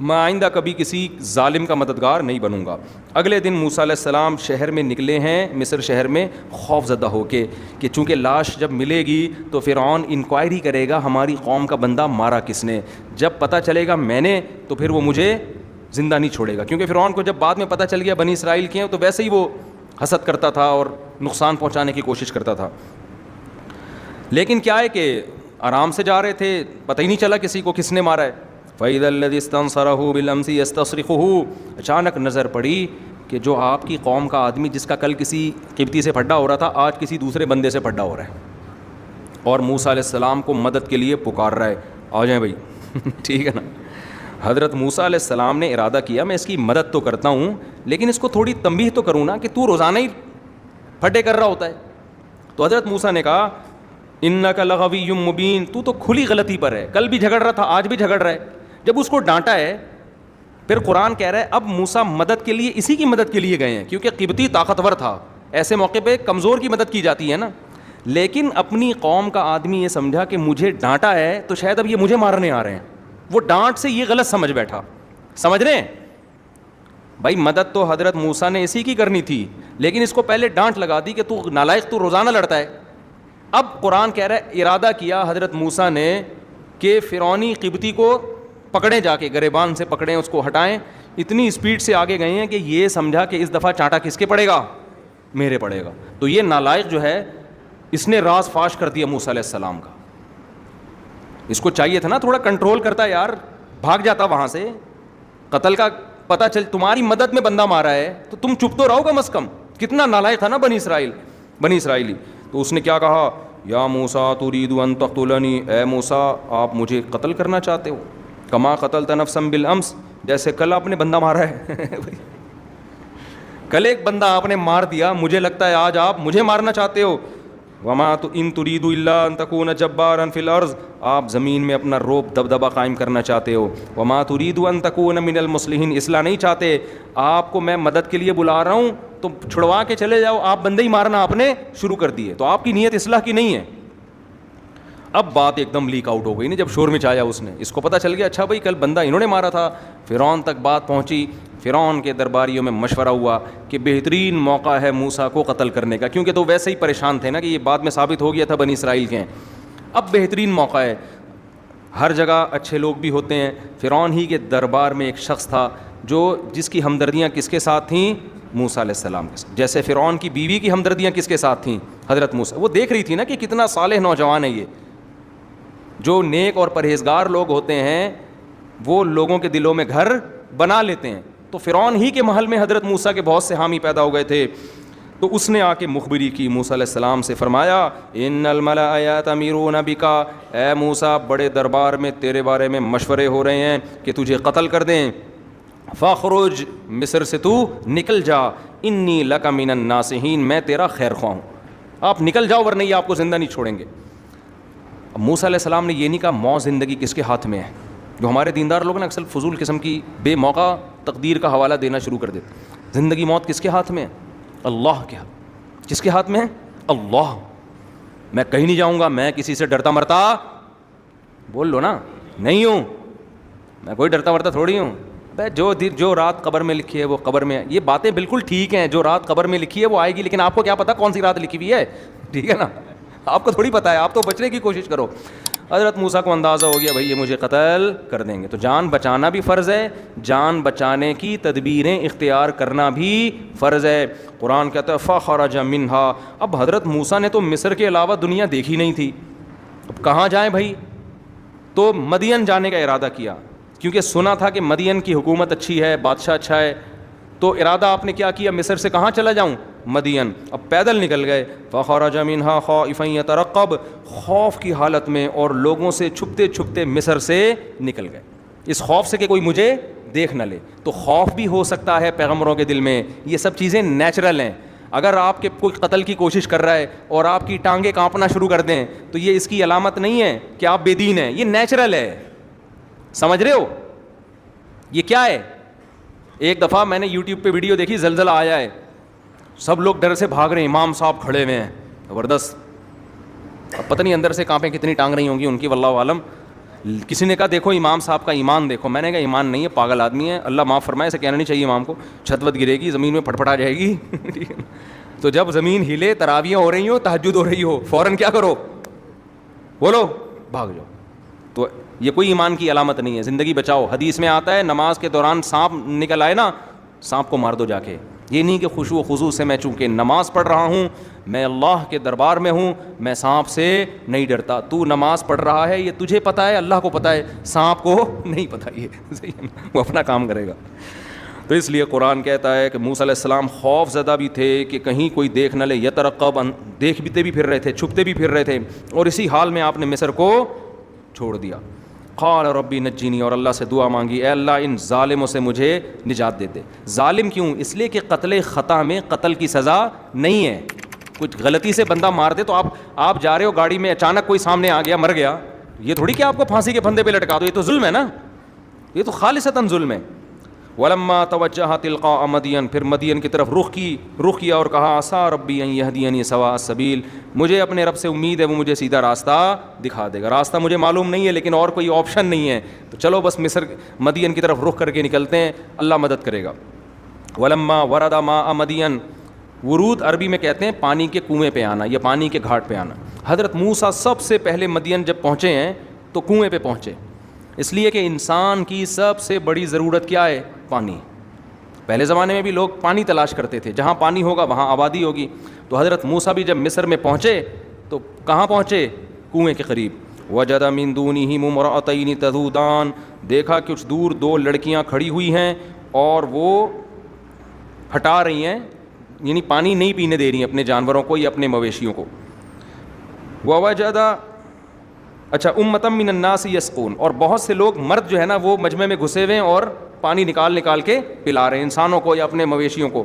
میں آئندہ کبھی کسی ظالم کا مددگار نہیں بنوں گا. اگلے دن موسیٰ علیہ السلام شہر میں نکلے ہیں, مصر شہر میں, خوف زدہ ہو کے کہ چونکہ لاش جب ملے گی تو فرعون انکوائری کرے گا ہماری قوم کا بندہ مارا کس نے. جب پتہ چلے گا میں نے تو پھر وہ مجھے زندہ نہیں چھوڑے گا, کیونکہ فرعون کو جب بعد میں پتہ چل گیا بنی اسرائیل کے ہیں تو ویسے ہی وہ حسد کرتا تھا اور نقصان پہنچانے کی کوشش کرتا تھا. لیکن کیا ہے کہ آرام سے جا رہے تھے, پتہ ہی نہیں چلا کسی کو کس نے مارا ہے. فَإِذَا الَّذِي اسْتَنصَرَهُ بِالْأَمْسِ يَسْتَصْرِخُهُ, اچانک نظر پڑی کہ جو آپ کی قوم کا آدمی جس کا کل کسی قبطی سے پھڈا ہو رہا تھا, آج کسی دوسرے بندے سے پھڈا ہو رہا ہے اور موسیٰ علیہ السلام کو مدد کے لیے پکار رہا ہے, آ جائیں بھائی. ٹھیک ہے نا. حضرت موسیٰ علیہ السلام نے ارادہ کیا میں اس کی مدد تو کرتا ہوں, لیکن اس کو تھوڑی تنبیہ تو کروں نا کہ تو روزانہ ہی پھڈے کر رہا ہوتا ہے. تو حضرت موسیٰ نے کہا اِنَّكَ لَغَوِيٌّ مُبِينٌ, تو تو کھلی غلطی پر ہے, کل بھی جھگڑ رہا تھا, آج بھی جھگڑ رہا ہے. جب اس کو ڈانٹا ہے, پھر قرآن کہہ رہا ہے اب موسیٰ مدد کے لیے اسی کی مدد کے لیے گئے ہیں, کیونکہ قبطی طاقتور تھا, ایسے موقع پہ کمزور کی مدد کی جاتی ہے نا. لیکن اپنی قوم کا آدمی یہ سمجھا کہ مجھے ڈانٹا ہے تو شاید اب یہ مجھے مارنے آ رہے ہیں, وہ ڈانٹ سے یہ غلط سمجھ بیٹھا. سمجھ رہے ہیں بھائی, مدد تو حضرت موسیٰ نے اسی کی کرنی تھی, لیکن اس کو پہلے ڈانٹ لگا دی کہ تو نالائق, تو روزانہ لڑتا ہے. اب قرآن کہہ رہا ہے ارادہ کیا حضرت موسیٰ نے کہ فرعونی قبطی کو پکڑیں, جا کے گریبان سے پکڑیں, اس کو ہٹائیں. اتنی اسپیڈ سے آگے گئے ہیں کہ یہ سمجھا کہ اس دفعہ چانٹا کس کے پڑے گا, میرے پڑے گا. تو یہ نالائق جو ہے اس نے راز فاش کر دیا موسیٰ علیہ السلام کا. اس کو چاہیے تھا نا تھوڑا کنٹرول کرتا یار, بھاگ جاتا وہاں سے. قتل کا پتہ چل, تمہاری مدد میں بندہ مارا ہے تو تم چپ تو رہو کم از کم. کتنا نالائق تھا نا بنی اسرائیلی. تو اس نے کیا کہا, یا موسیٰ ترید ان تقتلنی, اے موسیٰ آپ مجھے قتل کرنا چاہتے ہو, کما قتلت نفسا بالامس, جیسے کل آپ نے بندہ مارا ہے. کل ایک بندہ آپ نے مار دیا, مجھے لگتا ہے آج آپ مجھے مارنا چاہتے ہو. وما ان ترید الا ان تکون جبارا فی الارض, آپ زمین میں اپنا روب دبدبہ قائم کرنا چاہتے ہو. وما ترید ان تکون من المصلحین, اصلاح نہیں چاہتے. آپ کو میں مدد کے لیے بلا رہا ہوں تو چھڑوا کے چلے جاؤ, آپ بندے ہی مارنا آپ نے شروع کر دیے. تو آپ کی نیت اصلاح کی نہیں ہے. اب بات ایک دم لیک آؤٹ ہو گئی نا, جب شور مچایا اس نے, اس کو پتہ چل گیا اچھا بھائی کل بندہ انہوں نے مارا تھا. فرعون تک بات پہنچی, فرعون کے درباریوں میں مشورہ ہوا کہ بہترین موقع ہے موسیٰ کو قتل کرنے کا, کیونکہ تو ویسے ہی پریشان تھے نا کہ یہ بعد میں ثابت ہو گیا تھا بنی اسرائیل کے ہیں. اب بہترین موقع ہے. ہر جگہ اچھے لوگ بھی ہوتے ہیں. فرعون ہی کے دربار میں ایک شخص تھا جس کی ہمدردیاں کس کے ساتھ تھیں؟ موسیٰ علیہ السلام کے ساتھ. جیسے فرعون کی بیوی کی ہمدردیاں کس کے ساتھ تھیں؟ حضرت موسیٰ. وہ دیکھ رہی تھی نا کہ کتنا صالح نوجوان ہے یہ. جو نیک اور پرہیزگار لوگ ہوتے ہیں وہ لوگوں کے دلوں میں گھر بنا لیتے ہیں. تو فرعون ہی کے محل میں حضرت موسیٰ کے بہت سے حامی پیدا ہو گئے تھے. تو اس نے آ کے مخبری کی موسیٰ علیہ السلام سے, فرمایا ان الملأ یأتمرون بک, اے موسیٰ بڑے دربار میں تیرے بارے میں مشورے ہو رہے ہیں کہ تجھے قتل کر دیں. فاخرج, مصر سے تو نکل جا, انی لک من الناصحین, میں تیرا خیر خواہ ہوں, آپ نکل جاؤ ورنہ یہ آپ کو زندہ نہیں چھوڑیں گے. اب موسیٰ علیہ السلام نے یہ نہیں کہا موت زندگی کس کے ہاتھ میں ہے. جو ہمارے دیندار لوگ نا اکثر فضول قسم کی بے موقع تقدیر کا حوالہ دینا شروع کر دیتے. زندگی موت کس کے ہاتھ میں ہے؟ اللہ کے ہاتھ. کس کے ہاتھ میں ہے؟ اللہ. میں کہیں نہیں جاؤں گا, میں کسی سے ڈرتا مرتا بول لو نا نہیں ہوں, میں کوئی ڈرتا مرتا تھوڑی ہوں. جو رات قبر میں لکھی ہے وہ قبر میں ہے. یہ باتیں بالکل ٹھیک ہیں, جو رات قبر میں لکھی ہے وہ آئے گی, لیکن آپ کو کیا پتا کون سی رات لکھی ہوئی ہے؟ ٹھیک ہے نا, آپ کو تھوڑی پتا ہے, آپ تو بچنے کی کوشش کرو. حضرت موسیٰ کو اندازہ ہو گیا بھائی یہ مجھے قتل کر دیں گے, تو جان بچانا بھی فرض ہے, جان بچانے کی تدبیریں اختیار کرنا بھی فرض ہے. قرآن کہتا ہے فخرج منہا. اب حضرت موسیٰ نے تو مصر کے علاوہ دنیا دیکھی نہیں تھی, اب کہاں جائیں بھائی؟ تو مدین جانے کا ارادہ کیا, کیونکہ سنا تھا کہ مدین کی حکومت اچھی ہے, بادشاہ اچھا ہے. تو ارادہ آپ نے کیا کیا؟ مصر سے کہاں چلا جاؤں؟ مدین. اب پیدل نکل گئے. فخرج منہا خائفا یترقب, خوف کی حالت میں اور لوگوں سے چھپتے چھپتے مصر سے نکل گئے, اس خوف سے کہ کوئی مجھے دیکھ نہ لے. تو خوف بھی ہو سکتا ہے پیغمبروں کے دل میں, یہ سب چیزیں نیچرل ہیں. اگر آپ کے کوئی قتل کی کوشش کر رہا ہے اور آپ کی ٹانگیں کانپنا شروع کر دیں تو یہ اس کی علامت نہیں ہے کہ آپ بے دین ہیں, یہ نیچرل ہے. سمجھ رہے ہو یہ کیا ہے؟ ایک دفعہ میں نے یوٹیوب پہ ویڈیو دیکھی, زلزلہ آیا ہے, سب لوگ ڈر سے بھاگ رہے ہیں, امام صاحب کھڑے ہوئے ہیں, زبردست. اب پتہ نہیں اندر سے کانپیں کتنی ٹانگ رہی ہوں گی ان کی, واللہ عالم. کسی نے کہا دیکھو امام صاحب کا ایمان دیکھو. میں نے کہا ایمان نہیں ہے, پاگل آدمی ہے, اللہ معاف فرمائے, اسے کہنا نہیں چاہیے امام کو. چھت وت گرے گی, زمین میں پھٹ پھٹا جائے گی. تو جب زمین ہلے, تراویاں ہو رہی ہو, تہجد ہو رہی ہو, فوراً کیا کرو؟ بولو بھاگ جاؤ. تو یہ کوئی ایمان کی علامت نہیں ہے. زندگی بچاؤ. حدیث میں آتا ہے نماز کے دوران سانپ نکل آئے نا, سانپ کو مار دو جا کے. یہ نہیں کہ خشوع و خضوع سے میں چونکہ نماز پڑھ رہا ہوں, میں اللہ کے دربار میں ہوں, میں سانپ سے نہیں ڈرتا. تو نماز پڑھ رہا ہے یہ تجھے پتہ ہے, اللہ کو پتہ ہے, سانپ کو نہیں پتہ, یہ وہ اپنا کام کرے گا. تو اس لیے قرآن کہتا ہے کہ موسیٰ علیہ السلام خوف زدہ بھی تھے کہ کہیں کوئی دیکھ نہ لے. یترقب, دیکھتے بھی پھر رہے تھے, چھپتے بھی پھر رہے تھے, اور اسی حال میں آپ نے مصر کو چھوڑ دیا. قال ربی نجینی, اور اللہ سے دعا مانگی اے اللہ ان ظالموں سے مجھے نجات دے دے. ظالم کیوں؟ اس لیے کہ قتل خطا میں قتل کی سزا نہیں ہے. کچھ غلطی سے بندہ مار دے تو آپ جا رہے ہو گاڑی میں, اچانک کوئی سامنے آ گیا مر گیا, یہ تھوڑی کہ آپ کو پھانسی کے پھندے پہ لٹکا دو, یہ تو ظلم ہے نا, یہ تو خالصتاً ظلم ہے. ولما توجہ تلقاء مدین, پھر مدین کی طرف رخ کیا اور کہا عسیٰ ربی ان یہدینی سواء السبیل, مجھے اپنے رب سے امید ہے وہ مجھے سیدھا راستہ دکھا دے گا. راستہ مجھے معلوم نہیں ہے لیکن اور کوئی آپشن نہیں ہے, تو چلو بس مدین کی طرف رخ کر کے نکلتے ہیں, اللہ مدد کرے گا. ولما ورد ماء مدین, ورود عربی میں کہتے ہیں پانی کے کنویں پہ آنا یا پانی کے گھاٹ پہ آنا. حضرت موسیٰ سب سے پہلے مدین جب پہنچے ہیں تو کنویں پہ پہنچے, اس لیے کہ انسان کی سب سے بڑی ضرورت کیا ہے؟ پانی. پہلے زمانے میں بھی لوگ پانی تلاش کرتے تھے, جہاں پانی ہوگا وہاں آبادی ہوگی. تو حضرت موسیٰ بھی جب مصر میں پہنچے تو کہاں پہنچے؟ کنویں کے قریب. وجد من دونہم امرأتین تذودان, دیکھا کچھ دور دو لڑکیاں کھڑی ہوئی ہیں اور وہ ہٹا رہی ہیں, یعنی پانی نہیں پینے دے رہی ہیں اپنے جانوروں کو یا اپنے مویشیوں کو. ووجد امۃ من الناس یسقون, اور بہت سے لوگ مرد جو ہے نا وہ مجمع میں گھسے ہوئے ہیں اور پانی نکال کے پلا رہے ہیں انسانوں کو یا اپنے مویشیوں کو,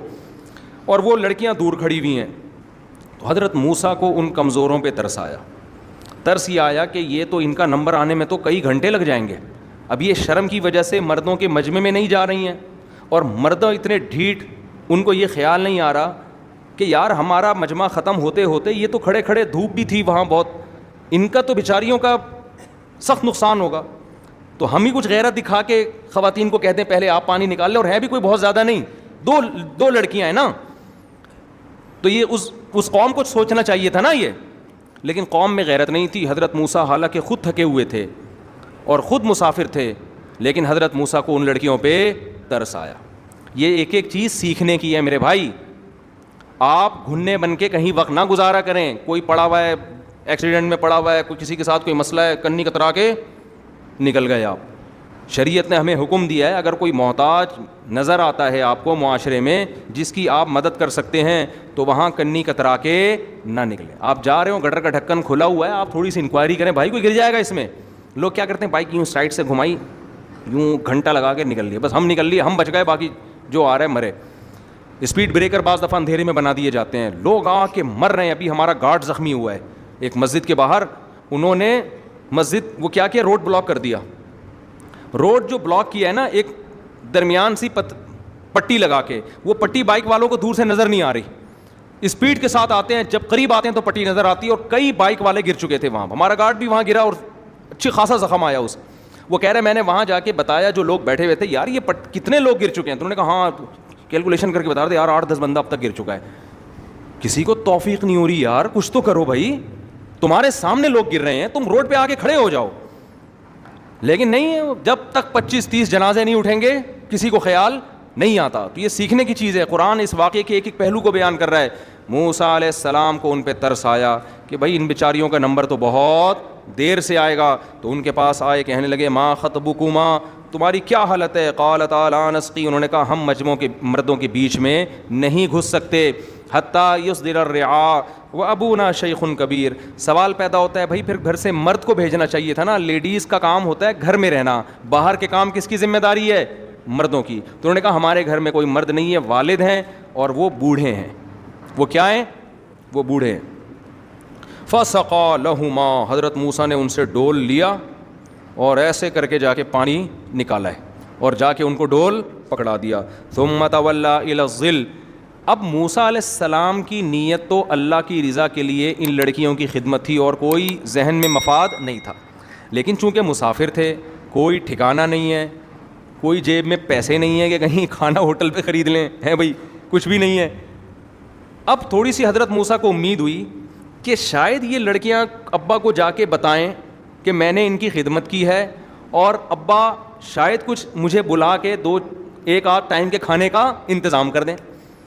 اور وہ لڑکیاں دور کھڑی ہوئی ہیں. تو حضرت موسیٰ کو ان کمزوروں پہ ترس یہ آیا کہ یہ تو ان کا نمبر آنے میں تو کئی گھنٹے لگ جائیں گے. اب یہ شرم کی وجہ سے مردوں کے مجمع میں نہیں جا رہی ہیں, اور مرد اتنے ڈھیٹ, ان کو یہ خیال نہیں آ رہا کہ یار ہمارا مجمع ختم ہوتے ہوتے یہ تو کھڑے کھڑے, دھوپ بھی تھی وہاں بہت, ان کا تو بیچاریوں کا سخت نقصان ہوگا, تو ہم ہی کچھ غیرت دکھا کے خواتین کو کہتے ہیں پہلے آپ پانی نکال لیں, اور ہے بھی کوئی بہت زیادہ نہیں, دو لڑکیاں ہیں نا. تو یہ اس قوم کو سوچنا چاہیے تھا نا یہ, لیکن قوم میں غیرت نہیں تھی. حضرت موسیٰ حالانکہ خود تھکے ہوئے تھے, اور خود مسافر تھے، لیکن حضرت موسیٰ کو ان لڑکیوں پہ ترس آیا. یہ ایک ایک چیز سیکھنے کی ہے میرے بھائی. آپ گھننے بن کے کہیں وقت نہ گزارا کریں. کوئی پڑا ہوا ہے ایکسیڈنٹ میں پڑا ہوا ہے, کوئی کسی کے ساتھ کوئی مسئلہ ہے, کنی کترا کے نکل گئے آپ. شریعت نے ہمیں حکم دیا ہے اگر کوئی محتاج نظر آتا ہے آپ کو معاشرے میں جس کی آپ مدد کر سکتے ہیں تو وہاں کنی کترا کے نہ نکلیں. آپ جا رہے ہو, گٹر کا ڈھکن کھلا ہوا ہے, آپ تھوڑی سی انکوائری کریں, بھائی کوئی گر جائے گا اس میں. لوگ کیا کرتے ہیں, بائک یوں سائڈ سے گھمائی, یوں گھنٹہ لگا کے نکل لیے, بس ہم نکل لیے, ہم بچ گئے, باقی جو آ رہا ہے مرے. اسپیڈ بریکر بعض دفعہ اندھیرے میں بنا دیے جاتے ہیں, لوگ آ کے مر رہے ہیں. ابھی ہمارا گارڈ زخمی ہوا ہے ایک مسجد کے باہر, انہوں نے مسجد وہ کیا کیا, روڈ بلاک کر دیا. روڈ جو بلاک کیا ہے نا, ایک درمیان سی پٹی لگا کے, وہ پٹی بائک والوں کو دور سے نظر نہیں آ رہی, اسپیڈ کے ساتھ آتے ہیں, جب قریب آتے ہیں تو پٹی نظر آتی ہے, اور کئی بائک والے گر چکے تھے وہاں. ہمارا گارڈ بھی وہاں گرا اور اچھی خاصا زخم آیا اس. وہ کہہ رہے میں نے وہاں جا کے بتایا جو لوگ بیٹھے ہوئے تھے, یار یہ کتنے لوگ گر چکے ہیں. تو انہوں نے کہا ہاں کیلکولیشن کر کے بتا رہے تھے, یار 8-10 بندہ اب تک گر چکا ہے. کسی کو توفیق نہیں ہو رہی, یار کچھ تو کرو بھائی, تمہارے سامنے لوگ گر رہے ہیں, تم روڈ پہ آ کے کھڑے ہو جاؤ. لیکن نہیں, جب تک 25-30 جنازے نہیں اٹھیں گے کسی کو خیال نہیں آتا. تو یہ سیکھنے کی چیز ہے. قرآن اس واقعے کے ایک ایک پہلو کو بیان کر رہا ہے. موسیٰ علیہ السلام کو ان پہ ترس آیا کہ بھائی ان بیچاریوں کا نمبر تو بہت دیر سے آئے گا. تو ان کے پاس آئے, کہنے لگے ما خطبکما, تمہاری کیا حالت ہے. قالتا لا نسقی, انہوں نے کہا ہم مجموعوں کے مردوں کے بیچ میں نہیں گھس سکتے. حتیٰ یصدر الرعاء وابونا شیخ کبیر. سوال پیدا ہوتا ہے بھائی پھر گھر سے مرد کو بھیجنا چاہیے تھا نا, لیڈیز کا کام ہوتا ہے گھر میں رہنا, باہر کے کام کس کی ذمہ داری ہے, مردوں کی. تو انہوں نے کہا ہمارے گھر میں کوئی مرد نہیں ہے, والد ہیں اور وہ بوڑھے ہیں. وہ کیا ہیں, وہ بوڑھے ہیں. فسقا لہما, حضرت موسیٰ نے ان سے ڈول لیا اور ایسے کر کے جا کے پانی نکالا ہے اور جا کے ان کو ڈول پکڑا دیا. ثم تولی الی الظل. اب موسیٰ علیہ السلام کی نیت تو اللہ کی رضا کے لیے ان لڑکیوں کی خدمت تھی اور کوئی ذہن میں مفاد نہیں تھا. لیکن چونکہ مسافر تھے, کوئی ٹھکانہ نہیں ہے, کوئی جیب میں پیسے نہیں ہے کہ کہیں کھانا ہوٹل پہ خرید لیں, ہے بھائی کچھ بھی نہیں ہے. اب تھوڑی سی حضرت موسیٰ کو امید ہوئی کہ شاید یہ لڑکیاں ابا کو جا کے بتائیں کہ میں نے ان کی خدمت کی ہے, اور ابا شاید کچھ مجھے بلا کے 1 آدھ ٹائم کے کھانے کا انتظام کر دیں.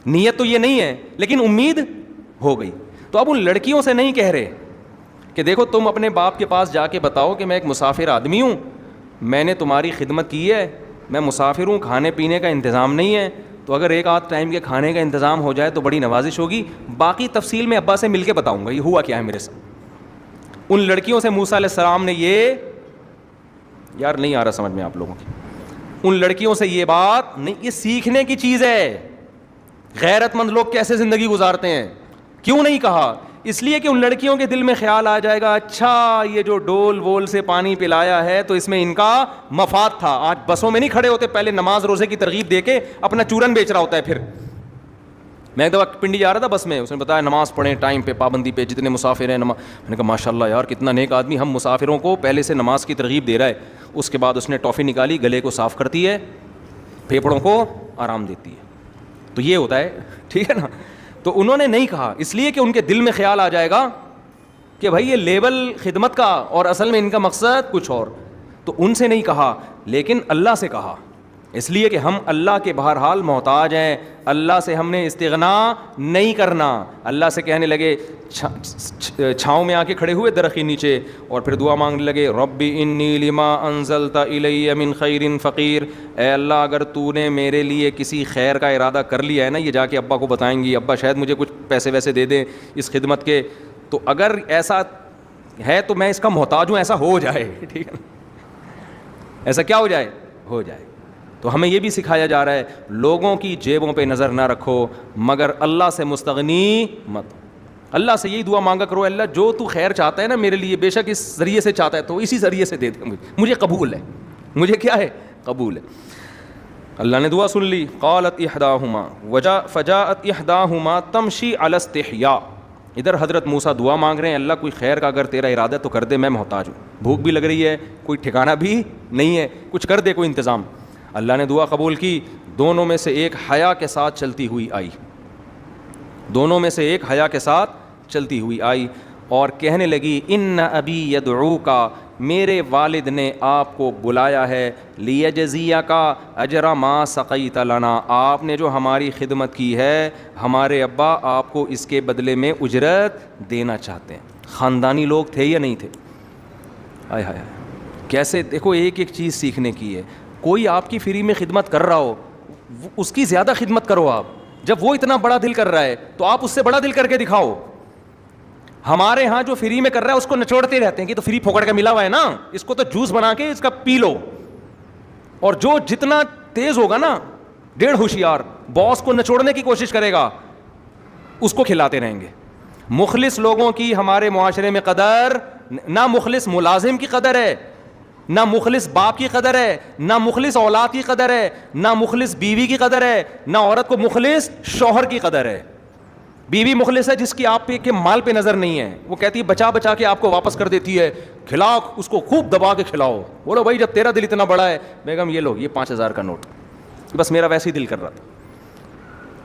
نیت تو یہ نہیں ہے لیکن امید ہو گئی. تو اب ان لڑکیوں سے نہیں کہہ رہے کہ دیکھو تم اپنے باپ کے پاس جا کے بتاؤ کہ میں ایک مسافر آدمی ہوں, میں نے تمہاری خدمت کی ہے, میں مسافر ہوں, کھانے پینے کا انتظام نہیں ہے, تو اگر 1 آدھ ٹائم کے کھانے کا انتظام ہو جائے تو بڑی نوازش ہوگی. باقی تفصیل میں ابا سے مل کے بتاؤں گا یہ ہوا کیا ہے میرے ساتھ. ان لڑکیوں سے موسیٰ علیہ السلام نے یہ, یار نہیں آ رہا سمجھ میں آپ لوگوں کی, ان لڑکیوں سے یہ بات نہیں, یہ سیکھنے کی چیز ہے. غیرت مند لوگ کیسے زندگی گزارتے ہیں, کیوں نہیں کہا, اس لیے کہ ان لڑکیوں کے دل میں خیال آ جائے گا اچھا یہ جو ڈول وول سے پانی پلایا ہے تو اس میں ان کا مفاد تھا. آج بسوں میں نہیں کھڑے ہوتے, پہلے نماز روزے کی ترغیب دے کے اپنا چورن بیچ رہا ہوتا ہے. پھر میں ایک دفعہ پنڈی جا رہا تھا بس میں, اس نے بتایا نماز پڑھیں ٹائم پہ, پابندی پہ, جتنے مسافر ہیں میں نے کہا ماشاء اللہ یار کتنا نیک آدمی, ہم مسافروں کو پہلے سے نماز کی ترغیب دے رہا ہے. اس کے بعد اس نے ٹافی نکالی, گلے کو صاف کرتی ہے, پھیپھڑوں کو آرام دیتی ہے. تو یہ ہوتا ہے, ٹھیک ہے نا. تو انہوں نے نہیں کہا اس لیے کہ ان کے دل میں خیال آ جائے گا کہ بھائی یہ لیبل خدمت کا اور اصل میں ان کا مقصد کچھ اور. تو ان سے نہیں کہا لیکن اللہ سے کہا, اس لیے کہ ہم اللہ کے بہرحال محتاج ہیں, اللہ سے ہم نے استغنا نہیں کرنا. اللہ سے کہنے لگے, چھاؤں میں آ کے کھڑے ہوئے درخت کے نیچے, اور پھر دعا مانگنے لگے ربی انی لما انزلت الی من خیر فقیر, اے اللہ اگر تو نے میرے لیے کسی خیر کا ارادہ کر لیا ہے نا, یہ جا کے ابا کو بتائیں گی, ابا شاید مجھے کچھ پیسے ویسے دے دیں اس خدمت کے, تو اگر ایسا ہے تو میں اس کا محتاج ہوں, ایسا ہو جائے, ٹھیک ہے, ایسا کیا ہو جائے, ہو جائے. تو ہمیں یہ بھی سکھایا جا رہا ہے لوگوں کی جیبوں پہ نظر نہ رکھو, مگر اللہ سے مستغنی مت. اللہ سے یہی دعا مانگا کرو, اللہ جو تو خیر چاہتا ہے نا میرے لیے, بے شک اس ذریعے سے چاہتا ہے تو اسی ذریعے سے دے دے, مجھے قبول ہے, مجھے کیا ہے, قبول ہے. اللہ نے دعا سن لی. قالت احداہما فجاءت احداہما تمشی علی استحیاء. ادھر حضرت موسیٰ دعا مانگ رہے ہیں, اللہ کوئی خیر کا اگر تیرا ارادہ تو کر دے, میں محتاج ہوں, بھوک بھی لگ رہی ہے, کوئی ٹھکانہ بھی نہیں ہے, کچھ کر دے کوئی انتظام. اللہ نے دعا قبول کی. دونوں میں سے ایک حیا کے ساتھ چلتی ہوئی آئی, دونوں میں سے ایک حیا کے ساتھ چلتی ہوئی آئی اور کہنے لگی ان ابی یدعوکا, میرے والد نے آپ کو بلایا ہے، لیجزیک اجر ما سقیت لنا، آپ نے جو ہماری خدمت کی ہے، ہمارے ابا آپ کو اس کے بدلے میں اجرت دینا چاہتے ہیں۔ خاندانی لوگ تھے یا نہیں تھے؟ ہائے ہائے، کیسے دیکھو ایک ایک چیز سیکھنے کی ہے۔ کوئی آپ کی فری میں خدمت کر رہا ہو، اس کی زیادہ خدمت کرو آپ۔ جب وہ اتنا بڑا دل کر رہا ہے تو آپ اس سے بڑا دل کر کے دکھاؤ۔ ہمارے ہاں جو فری میں کر رہا ہے اس کو نچوڑتے رہتے ہیں کہ تو فری پھوکڑ کا ملا ہوا ہے نا، اس کو تو جوس بنا کے اس کا پی لو۔ اور جو جتنا تیز ہوگا نا، 1.5 ہوشیار، باس کو نچوڑنے کی کوشش کرے گا، اس کو کھلاتے رہیں گے۔ مخلص لوگوں کی ہمارے معاشرے میں قدر، نہ مخلص ملازم کی قدر ہے، نہ مخلص باپ کی قدر ہے، نہ مخلص اولاد کی قدر ہے، نہ مخلص بیوی کی قدر ہے، نہ عورت کو مخلص شوہر کی قدر ہے۔ بیوی مخلص ہے جس کی آپ کے مال پہ نظر نہیں ہے، وہ کہتی ہے بچا بچا کے آپ کو واپس کر دیتی ہے، کھلاؤ اس کو، خوب دبا کے کھلاؤ۔ بولو بھائی جب تیرا دل اتنا بڑا ہے، بیگم یہ لو، یہ 5000 کا نوٹ، بس میرا ویسے ہی دل کر رہا تھا۔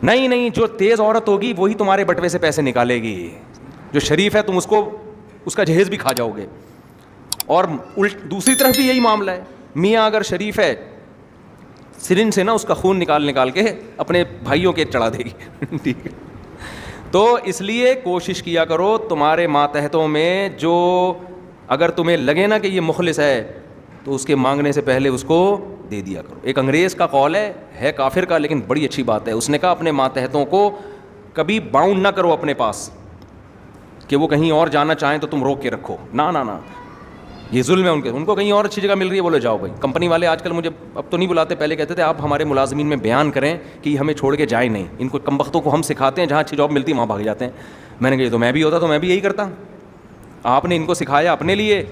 نہیں نہیں، جو تیز عورت ہوگی وہی تمہارے بٹوے سے پیسے نکالے گی، جو شریف ہے تم اس کو، اس کا جہیز بھی کھا جاؤ گے۔ اور دوسری طرف بھی یہی معاملہ ہے، میاں اگر شریف ہے، سرنج سے نا اس کا خون نکال کے اپنے بھائیوں کے چڑھا دے گی، ٹھیک ہے۔ تو اس لیے کوشش کیا کرو تمہارے ماتحتوں میں جو، اگر تمہیں لگے نا کہ یہ مخلص ہے تو اس کے مانگنے سے پہلے اس کو دے دیا کرو۔ ایک انگریز کا قول ہے کافر کا لیکن بڑی اچھی بات ہے، اس نے کہا اپنے ماتحتوں کو کبھی باؤنڈ نہ کرو اپنے پاس کہ وہ کہیں اور جانا چاہیں تو تم روک کے رکھو، نہ نہ نہ، یہ ظلم ہے ان کو کہیں اور اچھی جگہ مل رہی ہے، بولو جاؤ بھائی۔ کمپنی والے آج کل مجھے اب تو نہیں بلاتے، پہلے کہتے تھے آپ ہمارے ملازمین میں بیان کریں کہ ہمیں چھوڑ کے جائیں نہیں، ان کو کم بختوں کو ہم سکھاتے ہیں، جہاں اچھی جاب ملتی ہے وہاں بھاگ جاتے ہیں۔ میں نے کہا یہ تو میں بھی ہوتا تو میں بھی یہی کرتا۔ آپ نے ان کو سکھایا اپنے لیے،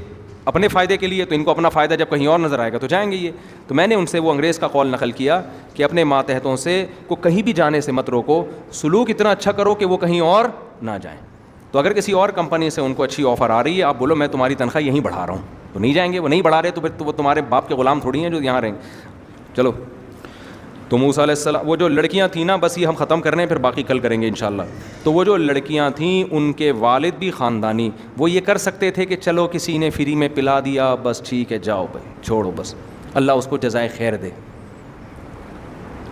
اپنے فائدے کے لیے، تو ان کو اپنا فائدہ جب کہیں اور نظر آئے گا تو جائیں گے یہ۔ تو میں نے ان سے وہ انگریز کا قول نقل کیا کہ اپنے ماتحتوں سے کو کہیں بھی جانے سے مت روکو، سلوک اتنا اچھا کرو کہ وہ کہیں اور نہ جائیں۔ تو اگر کسی اور کمپنی سے ان کو اچھی آفر آ رہی ہے، آپ بولو میں تمہاری تنخواہ یہیں بڑھا رہا ہوں، تو نہیں جائیں گے۔ وہ نہیں بڑھا رہے تو پھر وہ تمہارے باپ کے غلام تھوڑی ہیں جو یہاں رہیں گے۔ چلو، تو موسیٰ علیہ السلام، وہ جو لڑکیاں تھیں نا، بس یہ ہم ختم کر رہے ہیں، پھر باقی کل کریں گے انشاءاللہ۔ تو وہ جو لڑکیاں تھیں ان کے والد بھی خاندانی، وہ یہ کر سکتے تھے کہ چلو کسی نے فری میں پلا دیا، بس ٹھیک ہے جاؤ بھائی چھوڑو، بس اللہ اس کو جزائے خیر دے۔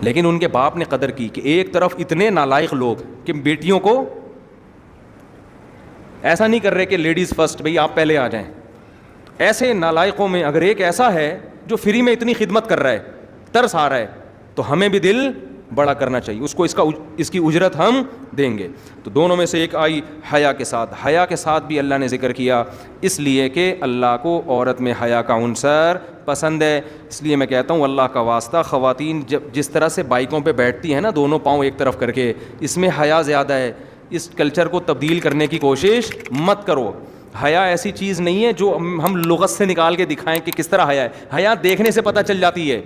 لیکن ان کے باپ نے قدر کی کہ ایک طرف اتنے نالائق لوگ کہ بیٹیوں کو ایسا نہیں کر رہے کہ لیڈیز فرسٹ، بھئی آپ پہلے آ جائیں۔ ایسے نالائقوں میں اگر ایک ایسا ہے جو فری میں اتنی خدمت کر رہا ہے، ترس آ رہا ہے، تو ہمیں بھی دل بڑا کرنا چاہیے، اس کو اس کی اجرت ہم دیں گے۔ تو دونوں میں سے ایک آئی حیا کے ساتھ۔ حیا کے ساتھ بھی اللہ نے ذکر کیا اس لیے کہ اللہ کو عورت میں حیا کا عنصر پسند ہے۔ اس لیے میں کہتا ہوں اللہ کا واسطہ، خواتین جس طرح سے بائکوں پہ بیٹھتی ہیں نا دونوں پاؤں ایک طرف کر کے، اس میں حیا زیادہ ہے۔ اس کلچر کو تبدیل کرنے کی کوشش مت کرو۔ حیا ایسی چیز نہیں ہے جو ہم لغت سے نکال کے دکھائیں کہ کس طرح حیا ہے۔ حیا دیکھنے سے پتہ چل جاتی ہے،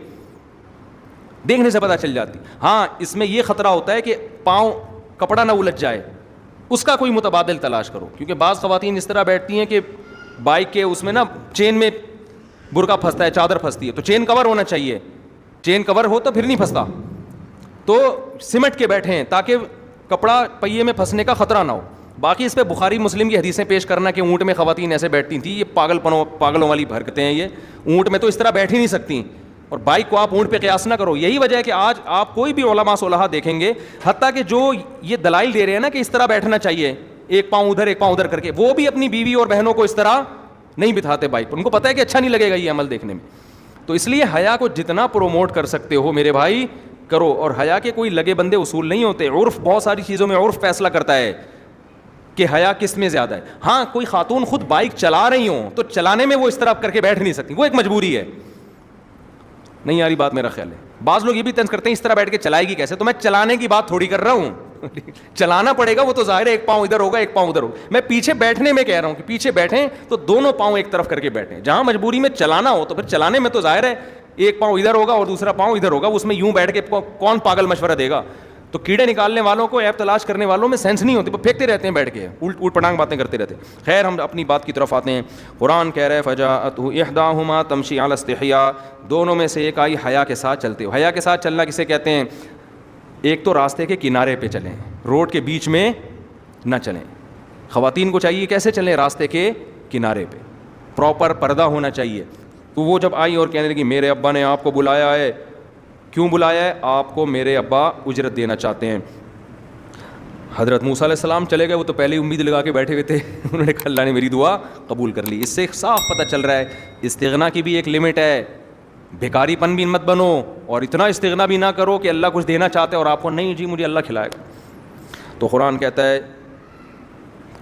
دیکھنے سے پتہ چل جاتی۔ ہاں اس میں یہ خطرہ ہوتا ہے کہ پاؤں کپڑا نہ الجھ جائے، اس کا کوئی متبادل تلاش کرو، کیونکہ بعض خواتین اس طرح بیٹھتی ہیں کہ بائک کے اس میں نا چین میں برقع پھنستا ہے، چادر پھنستی ہے، تو چین کور ہونا چاہیے، چین کور ہو تو پھر نہیں پھنستا، تو سمٹ کے بیٹھیں تاکہ کپڑا پہیے میں پھنسنے کا خطرہ نہ ہو۔ باقی اس پہ بخاری مسلم کی حدیثیں پیش کرنا کہ اونٹ میں خواتین ایسے بیٹھتی تھیں، یہ پاگلوں والی حرکتیں ہیں، یہ اونٹ میں تو اس طرح بیٹھ ہی نہیں سکتی، اور بائک کو آپ اونٹ پہ قیاس نہ کرو۔ یہی وجہ ہے کہ آج آپ کوئی بھی علماء صلحاء دیکھیں گے، حتیٰ کہ جو یہ دلائل دے رہے ہیں نا کہ اس طرح بیٹھنا چاہیے، ایک پاؤں ادھر ایک پاؤں ادھر کر کے، وہ بھی اپنی بیوی اور بہنوں کو اس طرح نہیں بٹھاتے بائک پر، ان کو پتہ ہے کہ اچھا نہیں لگے گا یہ عمل دیکھنے میں۔ تو اس لیے حیا کو جتنا پروموٹ کر سکتے ہو میرے بھائی کرو، اور حیا کے کوئی لگے بندے اصول نہیں ہوتے، عرف بہت ساری چیزوں میں عرف فیصلہ کرتا ہے کہ حیا کس میں زیادہ ہے۔ ہاں کوئی خاتون خود بائک چلا رہی ہوں تو چلانے میں وہ اس طرح کر کے بیٹھ نہیں سکتی، وہ ایک مجبوری ہے۔ نہیں یاری بات میرا خیال ہے، بعض لوگ یہ بھی طنز کرتے ہیں اس طرح بیٹھ کے چلائے گی کیسے، تو میں چلانے کی بات تھوڑی کر رہا ہوں، چلانا پڑے گا وہ تو ظاہر ہے، ایک پاؤں ادھر ہوگا ایک پاؤں ادھر ہوگا، میں پیچھے بیٹھنے میں کہہ رہا ہوں کہ پیچھے بیٹھیں تو دونوں پاؤں ایک طرف کر کے بیٹھیں، جہاں مجبوری میں چلانا ہو تو پھر چلانے میں تو ظاہر ہے ایک پاؤں ادھر ہوگا اور دوسرا پاؤں ادھر ہوگا، اس میں یوں بیٹھ کے کون پاگل مشورہ دے گا۔ تو کیڑے نکالنے والوں کو، ایپ تلاش کرنے والوں میں سینس نہیں ہوتی، وہ پھینکتے رہتے ہیں بیٹھ کے، الٹ پٹانگ باتیں کرتے رہتے ہیں۔ خیر ہم اپنی بات کی طرف آتے ہیں۔ قرآن کہہ رہے ہیں فجاءته احداهما تمشي على استحياء، دونوں میں سے ایک آئی حیا کے ساتھ چلتے ہو۔ حیا کے ساتھ چلنا کسے کہتے ہیں؟ ایک تو راستے کے کنارے پہ چلیں، روڈ کے بیچ میں نہ چلیں۔ خواتین کو چاہیے کیسے چلیں؟ راستے کے کنارے پہ، پراپر پردہ ہونا چاہیے. تو وہ جب آئی اور کہنے لگی میرے ابا نے آپ کو بلایا ہے. کیوں بلایا ہے؟ آپ کو میرے ابا اجرت دینا چاہتے ہیں. حضرت موسیٰ علیہ السلام چلے گئے. وہ تو پہلے امید لگا کے بیٹھے ہوئے تھے. انہوں نے کہا اللہ نے میری دعا قبول کر لی. اس سے صاف پتہ چل رہا ہے استغنا کی بھی ایک لمٹ ہے. بھیکاری پن بھی مت بنو اور اتنا استغنا بھی نہ کرو کہ اللہ کچھ دینا چاہتے اور آپ کو نہیں جی مجھے اللہ کھلائے گا. تو قرآن کہتا ہے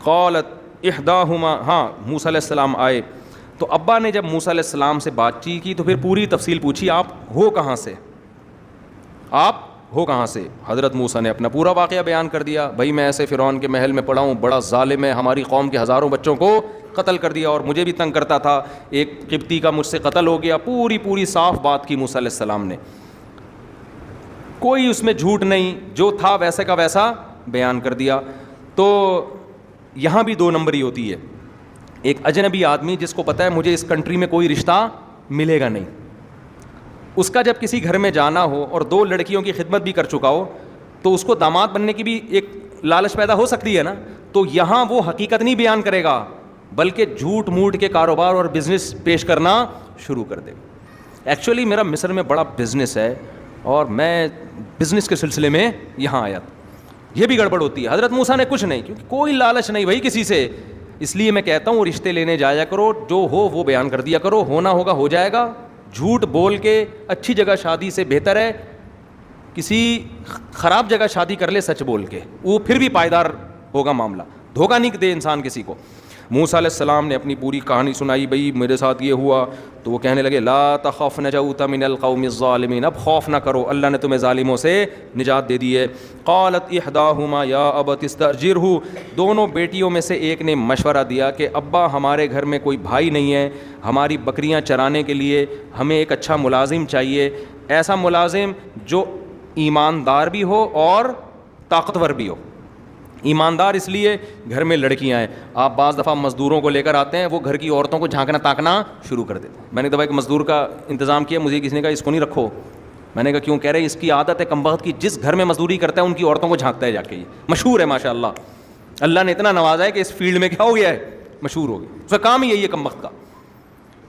قالت احداہما, ہاں موسیٰ علیہ السلام آئے تو ابا نے جب موسیٰ علیہ السلام سے بات چیت کی تو پھر پوری تفصیل پوچھی آپ ہو کہاں سے, آپ ہو کہاں سے. حضرت موسیٰ نے اپنا پورا واقعہ بیان کر دیا. بھائی میں ایسے فرعون کے محل میں پڑا ہوں, بڑا ظالم ہے, ہماری قوم کے ہزاروں بچوں کو قتل کر دیا اور مجھے بھی تنگ کرتا تھا, ایک قبطی کا مجھ سے قتل ہو گیا. پوری صاف بات کی موسیٰ علیہ السلام نے, کوئی اس میں جھوٹ نہیں, جو تھا ویسے کا ویسا بیان کر دیا. تو یہاں بھی 2 نمبری ہوتی ہے. ایک اجنبی آدمی جس کو پتہ ہے مجھے اس کنٹری میں کوئی رشتہ ملے گا نہیں, اس کا جب کسی گھر میں جانا ہو اور 2 لڑکیوں کی خدمت بھی کر چکا ہو تو اس کو داماد بننے کی بھی ایک لالچ پیدا ہو سکتی ہے نا. تو یہاں وہ حقیقت نہیں بیان کرے گا بلکہ جھوٹ موٹ کے کاروبار اور بزنس پیش کرنا شروع کر دے. ایکچولی میرا مصر میں بڑا بزنس ہے اور میں بزنس کے سلسلے میں یہاں آیا. یہ بھی گڑبڑ ہوتی ہے. حضرت موسیٰ نے کچھ نہیں, کیونکہ کوئی لالچ نہیں بھائی کسی سے. اس لیے میں کہتا ہوں رشتے لینے جایا کرو, جو ہو وہ بیان کر دیا کرو, ہونا ہوگا ہو جائے گا. جھوٹ بول کے اچھی جگہ شادی سے بہتر ہے کسی خراب جگہ شادی کر لے سچ بول کے, وہ پھر بھی پائیدار ہوگا معاملہ. دھوکہ نہیں دے انسان کسی کو. موسیٰ علیہ السلام نے اپنی پوری کہانی سنائی, بھئی میرے ساتھ یہ ہوا. تو وہ کہنے لگے لا تخف نجوت من القوم الظالمین, اب خوف نہ کرو, اللہ نے تمہیں ظالموں سے نجات دے دی ہے. قالت احداہما یا ابت استاجرہ, دونوں بیٹیوں میں سے ایک نے مشورہ دیا کہ ابا ہمارے گھر میں کوئی بھائی نہیں ہے, ہماری بکریاں چرانے کے لیے ہمیں ایک اچھا ملازم چاہیے, ایسا ملازم جو ایماندار بھی ہو اور طاقتور بھی ہو. ایماندار اس لیے گھر میں لڑکیاں ہیں. آپ بعض دفعہ مزدوروں کو لے کر آتے ہیں, وہ گھر کی عورتوں کو جھانکنا تاکنا شروع کر دیتے ہیں. میں نے دفعہ ایک مزدور کا انتظام کیا, مجھے کسی نے کہا اس کو نہیں رکھو. میں نے کہا کیوں؟ کہہ رہے اس کی عادت ہے کمبخت کی, جس گھر میں مزدوری کرتا ہے ان کی عورتوں کو جھانکتا ہے جا کے. یہ مشہور ہے ماشاء اللہ, اللہ نے اتنا نوازا ہے کہ اس فیلڈ میں کیا ہو گیا ہے, مشہور ہو گیا. اس کا کام ہی یہی ہے کمبخت کا.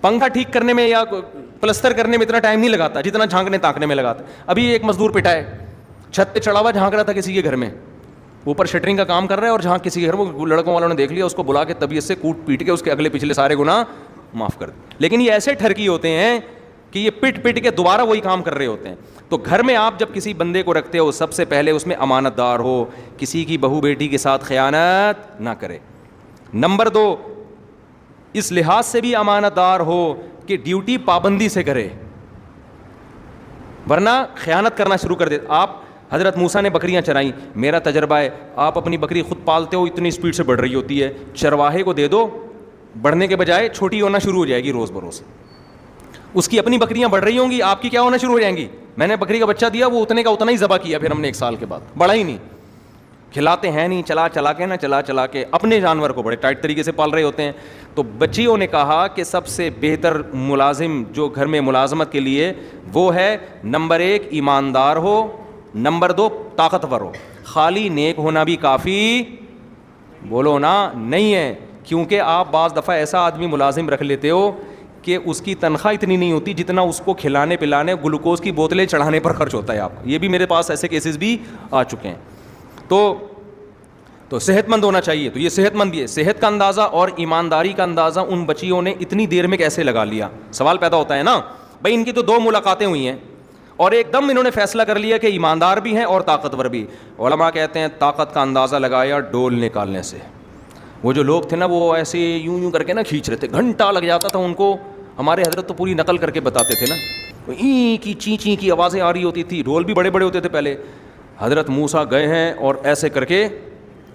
پنکھا ٹھیک کرنے میں یا پلستر کرنے میں اتنا ٹائم نہیں لگاتا جتنا جھانکنے تاکنے میں لگاتا. ابھی ایک مزدور پٹا ہے, چھت پہ چڑھا ہوا جھانک رہا تھا کسی کے گھر میں, اوپر شٹرنگ کا کام کر رہا ہے اور جہاں کسی کے گھر میں لڑکوں والوں نے دیکھ لیا, اس کو بلا کے طبیعت سے کوٹ پیٹ کے اس کے اگلے پچھلے سارے گناہ معاف کر دیں. لیکن یہ ایسے ٹھرکی ہوتے ہیں کہ یہ پٹ کے دوبارہ وہی کام کر رہے ہوتے ہیں. تو گھر میں آپ جب کسی بندے کو رکھتے ہو سب سے پہلے اس میں امانت دار ہو, کسی کی بہو بیٹی کے ساتھ خیانت نہ کرے. نمبر 2, اس لحاظ سے بھی امانت دار ہو کہ ڈیوٹی پابندی سے کرے, ورنہ خیانت کرنا شروع کر دے. آپ حضرت موسیٰ نے بکریاں چرائیں, میرا تجربہ ہے, آپ اپنی بکری خود پالتے ہو, اتنی اسپیڈ سے بڑھ رہی ہوتی ہے, چرواہے کو دے دو, بڑھنے کے بجائے چھوٹی ہونا شروع ہو جائے گی روز بروز. اس کی اپنی بکریاں بڑھ رہی ہوں گی, آپ کی کیا ہونا شروع ہو جائیں گی. میں نے بکری کا بچہ دیا, وہ اتنے کا اتنا ہی ذبح کیا, پھر ہم نے 1 سال کے بعد, بڑھا ہی نہیں. کھلاتے ہیں نہیں, چلا کے اپنے جانور کو بڑے ٹائٹ طریقے سے پال رہے ہوتے ہیں. تو بچیوں نے کہا کہ سب سے بہتر ملازم جو گھر میں ملازمت کے لیے وہ ہے نمبر 1 ایماندار ہو, نمبر 2 طاقتور ہو. خالی نیک ہونا بھی کافی بولو نا نہیں ہے, کیونکہ آپ بعض دفعہ ایسا آدمی ملازم رکھ لیتے ہو کہ اس کی تنخواہ اتنی نہیں ہوتی جتنا اس کو کھلانے پلانے گلوکوز کی بوتلیں چڑھانے پر خرچ ہوتا ہے آپ. یہ بھی میرے پاس ایسے کیسز بھی آ چکے ہیں. تو صحت مند ہونا چاہیے. تو یہ صحت مند بھی ہے. صحت کا اندازہ اور ایمانداری کا اندازہ ان بچیوں نے اتنی دیر میں کیسے لگا لیا؟ سوال پیدا ہوتا ہے نا بھائی. ان کی تو 2 ملاقاتیں ہوئی ہیں اور ایک دم انہوں نے فیصلہ کر لیا کہ ایماندار بھی ہیں اور طاقتور بھی. علماء کہتے ہیں طاقت کا اندازہ لگایا ڈول نکالنے سے. وہ جو لوگ تھے نا وہ ایسے یوں کر کے نا کھینچ رہے تھے, گھنٹہ لگ جاتا تھا ان کو. ہمارے حضرت تو پوری نقل کر کے بتاتے تھے نا, ای کی چی کی آوازیں آ رہی ہوتی تھی, ڈول بھی بڑے بڑے ہوتے تھے پہلے. حضرت موسیٰ گئے ہیں اور ایسے کر کے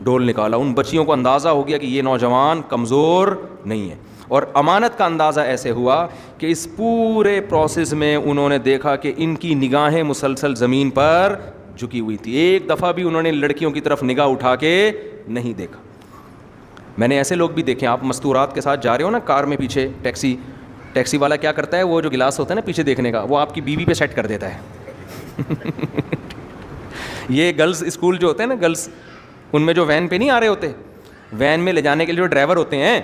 ڈول نکالا. ان بچیوں کو اندازہ ہو گیا کہ یہ نوجوان کمزور نہیں ہے. اور امانت کا اندازہ ایسے ہوا کہ اس پورے پروسیس میں انہوں نے دیکھا کہ ان کی نگاہیں مسلسل زمین پر جھکی ہوئی تھی. ایک دفعہ بھی انہوں نے لڑکیوں کی طرف نگاہ اٹھا کے نہیں دیکھا. میں نے ایسے لوگ بھی دیکھے, آپ مستورات کے ساتھ جا رہے ہو نا کار میں, پیچھے ٹیکسی والا کیا کرتا ہے, وہ جو گلاس ہوتا ہے نا پیچھے دیکھنے کا, وہ آپ کی بیوی پہ سیٹ کر دیتا ہے. یہ گرلز اسکول جو ہوتے ہیں نا, گرلز ان میں جو وین پہ نہیں آ رہے ہوتے, وین میں لے جانے کے لیے جو ڈرائیور ہوتے ہیں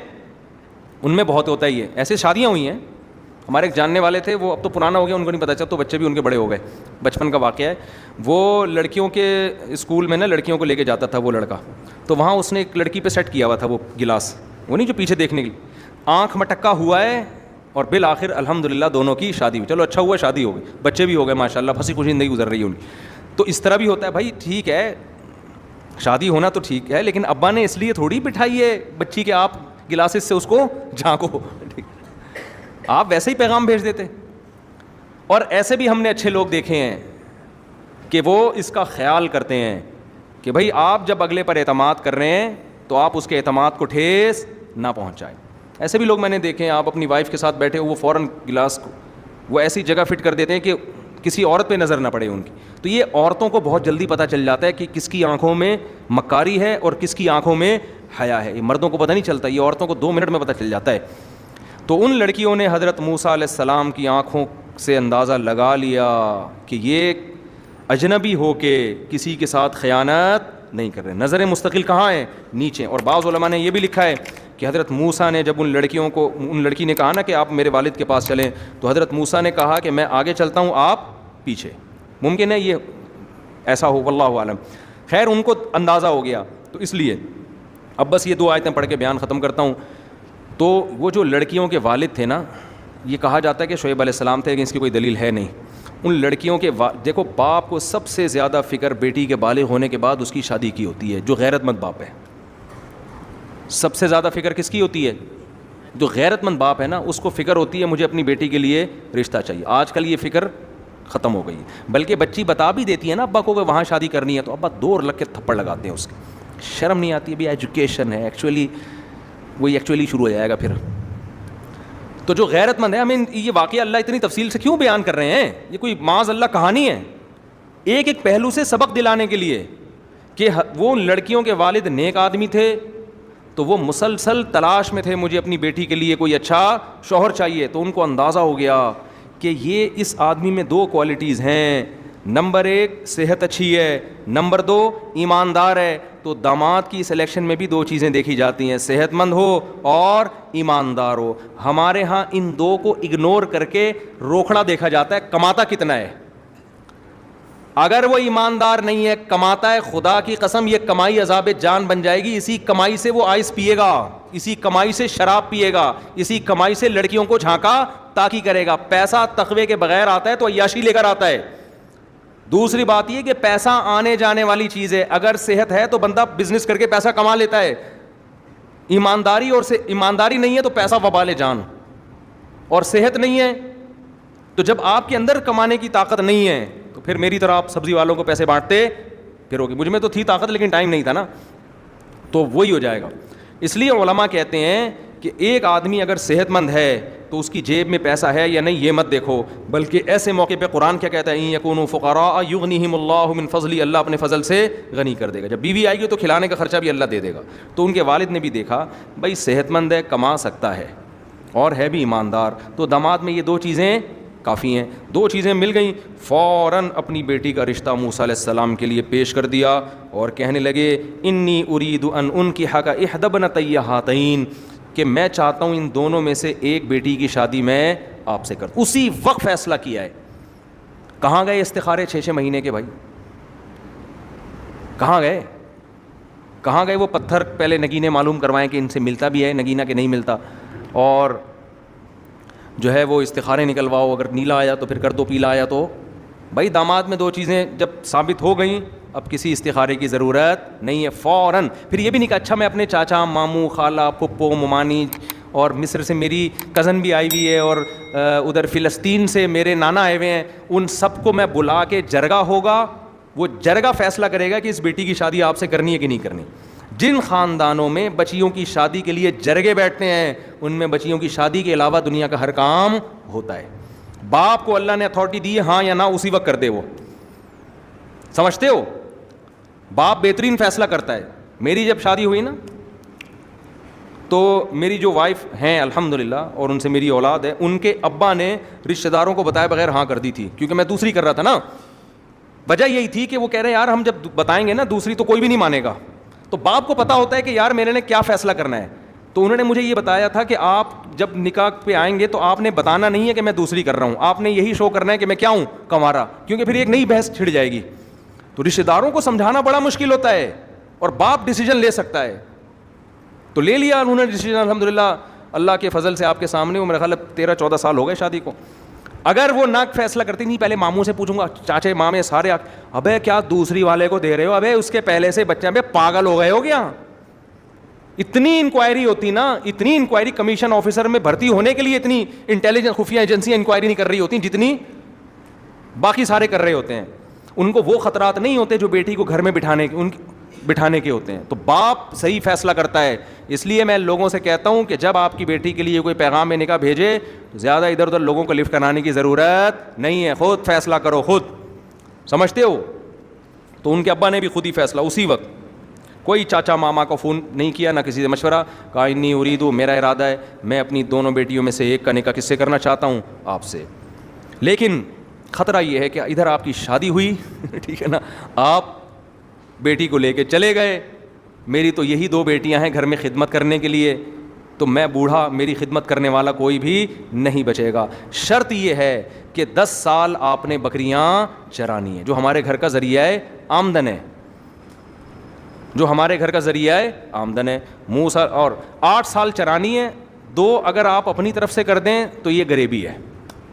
ان میں بہت ہوتا ہی ہے. ایسے شادیاں ہوئی ہیں, ہمارے ایک جاننے والے تھے, وہ اب تو پرانا ہو گیا, ان کو نہیں پتہ چلتا, تو بچے بھی ان کے بڑے ہو گئے, بچپن کا واقعہ ہے. وہ لڑکیوں کے اسکول میں نا لڑکیوں کو لے کے جاتا تھا وہ لڑکا, تو وہاں اس نے ایک لڑکی پہ سیٹ کیا ہوا تھا وہ گلاس, وہ نہیں جو پیچھے دیکھنے کے لیے, آنکھ مٹکا ہوا ہے, اور بالآخر الحمدللہ دونوں کی شادی ہوئی. چلو اچھا ہوا, شادی ہو گئی, بچے بھی ہو گئے ماشاء اللہ, ہنسی خوشی زندگی گزر رہی ہے ان کی. تو اس طرح بھی ہوتا ہے بھائی, ٹھیک ہے شادی ہونا تو ٹھیک ہے, لیکن ابا نے اس لیے تھوڑی بٹھائی ہے بچی کے آپ گلاسز سے اس کو جھانکو, آپ ویسے ہی پیغام بھیج دیتے. اور ایسے بھی ہم نے اچھے لوگ دیکھے ہیں کہ وہ اس کا خیال کرتے ہیں کہ بھائی آپ جب اگلے پر اعتماد کر رہے ہیں تو آپ اس کے اعتماد کو ٹھیس نہ پہنچائیں. ایسے بھی لوگ میں نے دیکھے ہیں, آپ اپنی وائف کے ساتھ بیٹھے, وہ فوراً گلاس کو وہ ایسی جگہ فٹ کر دیتے ہیں کہ کسی عورت پہ نظر نہ پڑے ان کی. تو یہ عورتوں کو بہت جلدی پتہ چل جاتا ہے کہ کس کی آنکھوں میں مکاری ہے اور کس کی آنکھوں میں حیا ہے. یہ مردوں کو پتہ نہیں چلتا, یہ عورتوں کو 2 منٹ میں پتہ چل جاتا ہے. تو ان لڑکیوں نے حضرت موسیٰ علیہ السلام کی آنکھوں سے اندازہ لگا لیا کہ یہ اجنبی ہو کے کسی کے ساتھ خیانت نہیں کر رہے. نظریں مستقل کہاں ہیں؟ نیچے. اور بعض علماء نے یہ بھی لکھا ہے کہ حضرت موسیٰ نے جب ان لڑکی نے کہا نا کہ آپ میرے والد کے پاس چلیں, تو حضرت موسیٰ نے کہا کہ میں آگے چلتا ہوں, آپ پیچھے. ممکن ہے یہ ایسا ہو, واللہ عالم. خیر ان کو اندازہ ہو گیا, تو اس لیے اب بس یہ 2 آیتیں پڑھ کے بیان ختم کرتا ہوں. تو وہ جو لڑکیوں کے والد تھے نا, یہ کہا جاتا ہے کہ شعیب علیہ السلام تھے, لیکن اس کی کوئی دلیل ہے نہیں. ان لڑکیوں کے دیکھو, باپ کو سب سے زیادہ فکر بیٹی کے بالغ ہونے کے بعد اس کی شادی کی ہوتی ہے, جو غیرت مند باپ ہے. سب سے زیادہ فکر کس کی ہوتی ہے؟ جو غیرت مند باپ ہے نا, اس کو فکر ہوتی ہے مجھے اپنی بیٹی کے لیے رشتہ چاہیے. آج کل یہ فکر ختم ہو گئی ہے. بلکہ بچی بتا بھی دیتی ہے نا ابا کو کہ وہاں شادی کرنی ہے, تو ابا 2 لگ کے تھپڑ لگاتے ہیں اس کے. شرم نہیں آتی ہے بھی ایجوکیشن ہے, ایکچولی شروع ہو جائے گا پھر. تو جو غیرت مند ہے, ہمیں یہ واقعہ اللہ اتنی تفصیل سے کیوں بیان کر رہے ہیں؟ یہ کوئی معاذ اللہ کہانی ہے, ایک ایک پہلو سے سبق دلانے کے لیے کہ وہ لڑکیوں کے والد نیک آدمی تھے, تو وہ مسلسل تلاش میں تھے, مجھے اپنی بیٹی کے لیے کوئی اچھا شوہر چاہیے. تو ان کو اندازہ ہو گیا کہ یہ اس آدمی میں 2 کوالٹیز ہیں, نمبر 1 صحت اچھی ہے, نمبر 2 ایماندار ہے. تو داماد کی سلیکشن میں بھی 2 چیزیں دیکھی جاتی ہیں, صحت مند ہو اور ایماندار ہو. ہمارے ہاں ان 2 کو اگنور کر کے روکھڑا دیکھا جاتا ہے, کماتا کتنا ہے. اگر وہ ایماندار نہیں ہے, کماتا ہے, خدا کی قسم یہ کمائی عذاب جان بن جائے گی. اسی کمائی سے وہ آئس پیے گا, اسی کمائی سے شراب پیے گا, اسی کمائی سے لڑکیوں کو جھانکا تاکی کرے گا. پیسہ تقوی کے بغیر آتا ہے تو عیاشی لے کر آتا ہے. دوسری بات یہ کہ پیسہ آنے جانے والی چیز ہے. اگر صحت ہے تو بندہ بزنس کر کے پیسہ کما لیتا ہے, ایمانداری نہیں ہے تو پیسہ وبال جان, اور صحت نہیں ہے تو جب آپ کے اندر کمانے کی طاقت نہیں ہے تو پھر میری طرح آپ سبزی والوں کو پیسے بانٹتے پھر ہوگی. مجھ میں تو تھی طاقت لیکن ٹائم نہیں تھا نا, تو وہی ہو جائے گا. اس لیے علماء کہتے ہیں کہ ایک آدمی اگر صحت مند ہے تو اس کی جیب میں پیسہ ہے یا نہیں یہ مت دیکھو, بلکہ ایسے موقع پہ قرآن کیا کہتا ہے, ان یکونوا فقراء یغنیہم اللہ من فضلہ, اللہ اپنے فضل سے غنی کر دے گا. جب بیوی آئے گی تو کھلانے کا خرچہ بھی اللہ دے دے گا. تو ان کے والد نے بھی دیکھا بھائی صحت مند ہے, کما سکتا ہے اور ہے بھی ایماندار, تو داماد میں یہ 2 چیزیں کافی ہیں. 2 چیزیں مل گئیں, فوراً اپنی بیٹی کا رشتہ موسیٰ علیہ السلام کے لیے پیش کر دیا اور کہنے لگے انی ارید ان انکحک احدی ابنتی ہاتین, کہ میں چاہتا ہوں ان دونوں میں سے ایک بیٹی کی شادی میں آپ سے کروں. اسی وقت فیصلہ کیا ہے. کہاں گئے استخارے 6 مہینے کے بھائی, کہاں گئے وہ پتھر پہلے نگینے معلوم کروائیں کہ ان سے ملتا بھی ہے نگینہ کہ نہیں ملتا, اور جو ہے وہ استخارے نکلواؤ, اگر نیلا آیا تو پھر کر دو, پیلا آیا تو. بھائی داماد میں 2 چیزیں جب ثابت ہو گئیں اب کسی استخارے کی ضرورت نہیں ہے, فوراً. پھر یہ بھی نہیں کہا اچھا میں اپنے چاچا, ماموں, خالہ, پھپھو, ممانی اور مصر سے میری کزن بھی آئی ہوئی ہے اور ادھر فلسطین سے میرے نانا آئے ہوئے ہیں, ان سب کو میں بلا کے جرگہ ہوگا, وہ جرگہ فیصلہ کرے گا کہ اس بیٹی کی شادی آپ سے کرنی ہے کہ نہیں کرنی. جن خاندانوں میں بچیوں کی شادی کے لیے جرگے بیٹھتے ہیں ان میں بچیوں کی شادی کے علاوہ دنیا کا ہر کام ہوتا ہے. باپ کو اللہ نے اتھارٹی دی ہے, ہاں یا نہ اسی وقت کر دے. وہ سمجھتے ہو, باپ بہترین فیصلہ کرتا ہے. میری جب شادی ہوئی نا تو میری جو وائف ہیں الحمدللہ اور ان سے میری اولاد ہے, ان کے ابا نے رشتہ داروں کو بتائے بغیر ہاں کر دی تھی, کیونکہ میں دوسری کر رہا تھا نا. وجہ یہی تھی کہ وہ کہہ رہے ہیں یار ہم جب بتائیں گے نا دوسری تو کوئی بھی نہیں مانے گا. تو باپ کو پتا ہوتا ہے کہ یار میرے نے کیا فیصلہ کرنا ہے. تو انہوں نے مجھے یہ بتایا تھا کہ آپ جب نکاح پہ آئیں گے تو آپ نے بتانا نہیں ہے کہ میں دوسری کر رہا ہوں, آپ نے یہی شو کرنا ہے کہ میں کیا ہوں, کنوارا, کیونکہ پھر ایک نئی بحث چھڑ جائے گی. تو رشتہ داروں کو سمجھانا بڑا مشکل ہوتا ہے, اور باپ ڈیسیجن لے سکتا ہے. تو لے لیا انہوں نے ڈیسیجن, الحمدللہ اللہ کے فضل سے آپ کے سامنے. وہ میرا خیال ہے 13-14 سال ہو گئے شادی کو. اگر وہ نہ فیصلہ کرتی, نہیں پہلے ماموں سے پوچھوں گا, چاچے مامے سارے, ابے کیا دوسری والے کو دے رہے ہو, ابے اس کے پہلے سے بچہ, ابے پاگل ہو گئے ہو گیا. اتنی انکوائری ہوتی نا, اتنی انکوائری کمیشن آفیسر میں بھرتی ہونے کے لیے اتنی انٹیلیجنس خفیہ ایجنسیاں انکوائری نہیں کر رہی ہوتی جتنی باقی سارے کر رہے ہوتے ہیں. ان کو وہ خطرات نہیں ہوتے جو بیٹی کو گھر میں بٹھانے کے ہوتے ہیں. تو باپ صحیح فیصلہ کرتا ہے. اس لیے میں لوگوں سے کہتا ہوں کہ جب آپ کی بیٹی کے لیے کوئی پیغام میں نکاح بھیجے تو زیادہ ادھر ادھر لوگوں کو لفٹ کرانے کی ضرورت نہیں ہے, خود فیصلہ کرو, خود سمجھتے ہو. تو ان کے ابا نے بھی خود ہی فیصلہ اسی وقت, کوئی چاچا ماما کو فون نہیں کیا, نہ کسی سے مشورہ, کہا انی اریدو, میرا ارادہ ہے میں اپنی دونوں بیٹیوں میں سے ایک کا نکاح کس سے کرنا چاہتا ہوں, آپ سے. لیکن خطرہ یہ ہے کہ ادھر آپ کی شادی ہوئی ٹھیک ہے نا, آپ بیٹی کو لے کے چلے گئے, میری تو یہی 2 بیٹیاں ہیں گھر میں خدمت کرنے کے لیے, تو میں بوڑھا, میری خدمت کرنے والا کوئی بھی نہیں بچے گا. شرط یہ ہے کہ 10 سال آپ نے بکریاں چرانی ہیں, جو ہمارے گھر کا ذریعہ آمدن ہے, جو ہمارے گھر کا ذریعہ آمدن ہے. موسیٰ اور 8 سال چرانی ہے. 2 اگر آپ اپنی طرف سے کر دیں تو یہ غریبی ہے,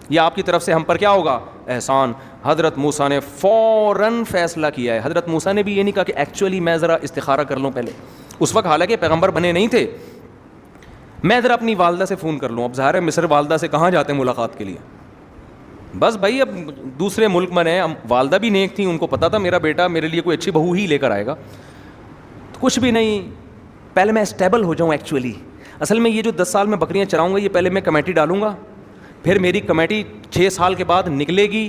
یہ آپ کی طرف سے ہم پر کیا ہوگا, احسان. حضرت موسیٰ نے فوراً فیصلہ کیا ہے. حضرت موسیٰ نے بھی یہ نہیں کہا کہ ایکچولی میں ذرا استخارہ کر لوں پہلے, اس وقت حالانکہ پیغمبر بنے نہیں تھے, میں ذرا اپنی والدہ سے فون کر لوں. اب ظاہر ہے مصر والدہ سے کہاں جاتے ہیں ملاقات کے لیے, بس بھائی اب دوسرے ملک میں رہے, والدہ بھی نیک تھیں, ان کو پتہ تھا میرا بیٹا میرے لیے کوئی اچھی بہو ہی لے کر آئے گا. کچھ بھی نہیں, پہلے میں اسٹیبل ہو جاؤں. ایکچولی اصل میں یہ جو 10 سال میں بکریاں چراؤں گا, یہ پہلے میں کمیٹی ڈالوں گا, پھر میری کمیٹی 6 سال کے بعد نکلے گی,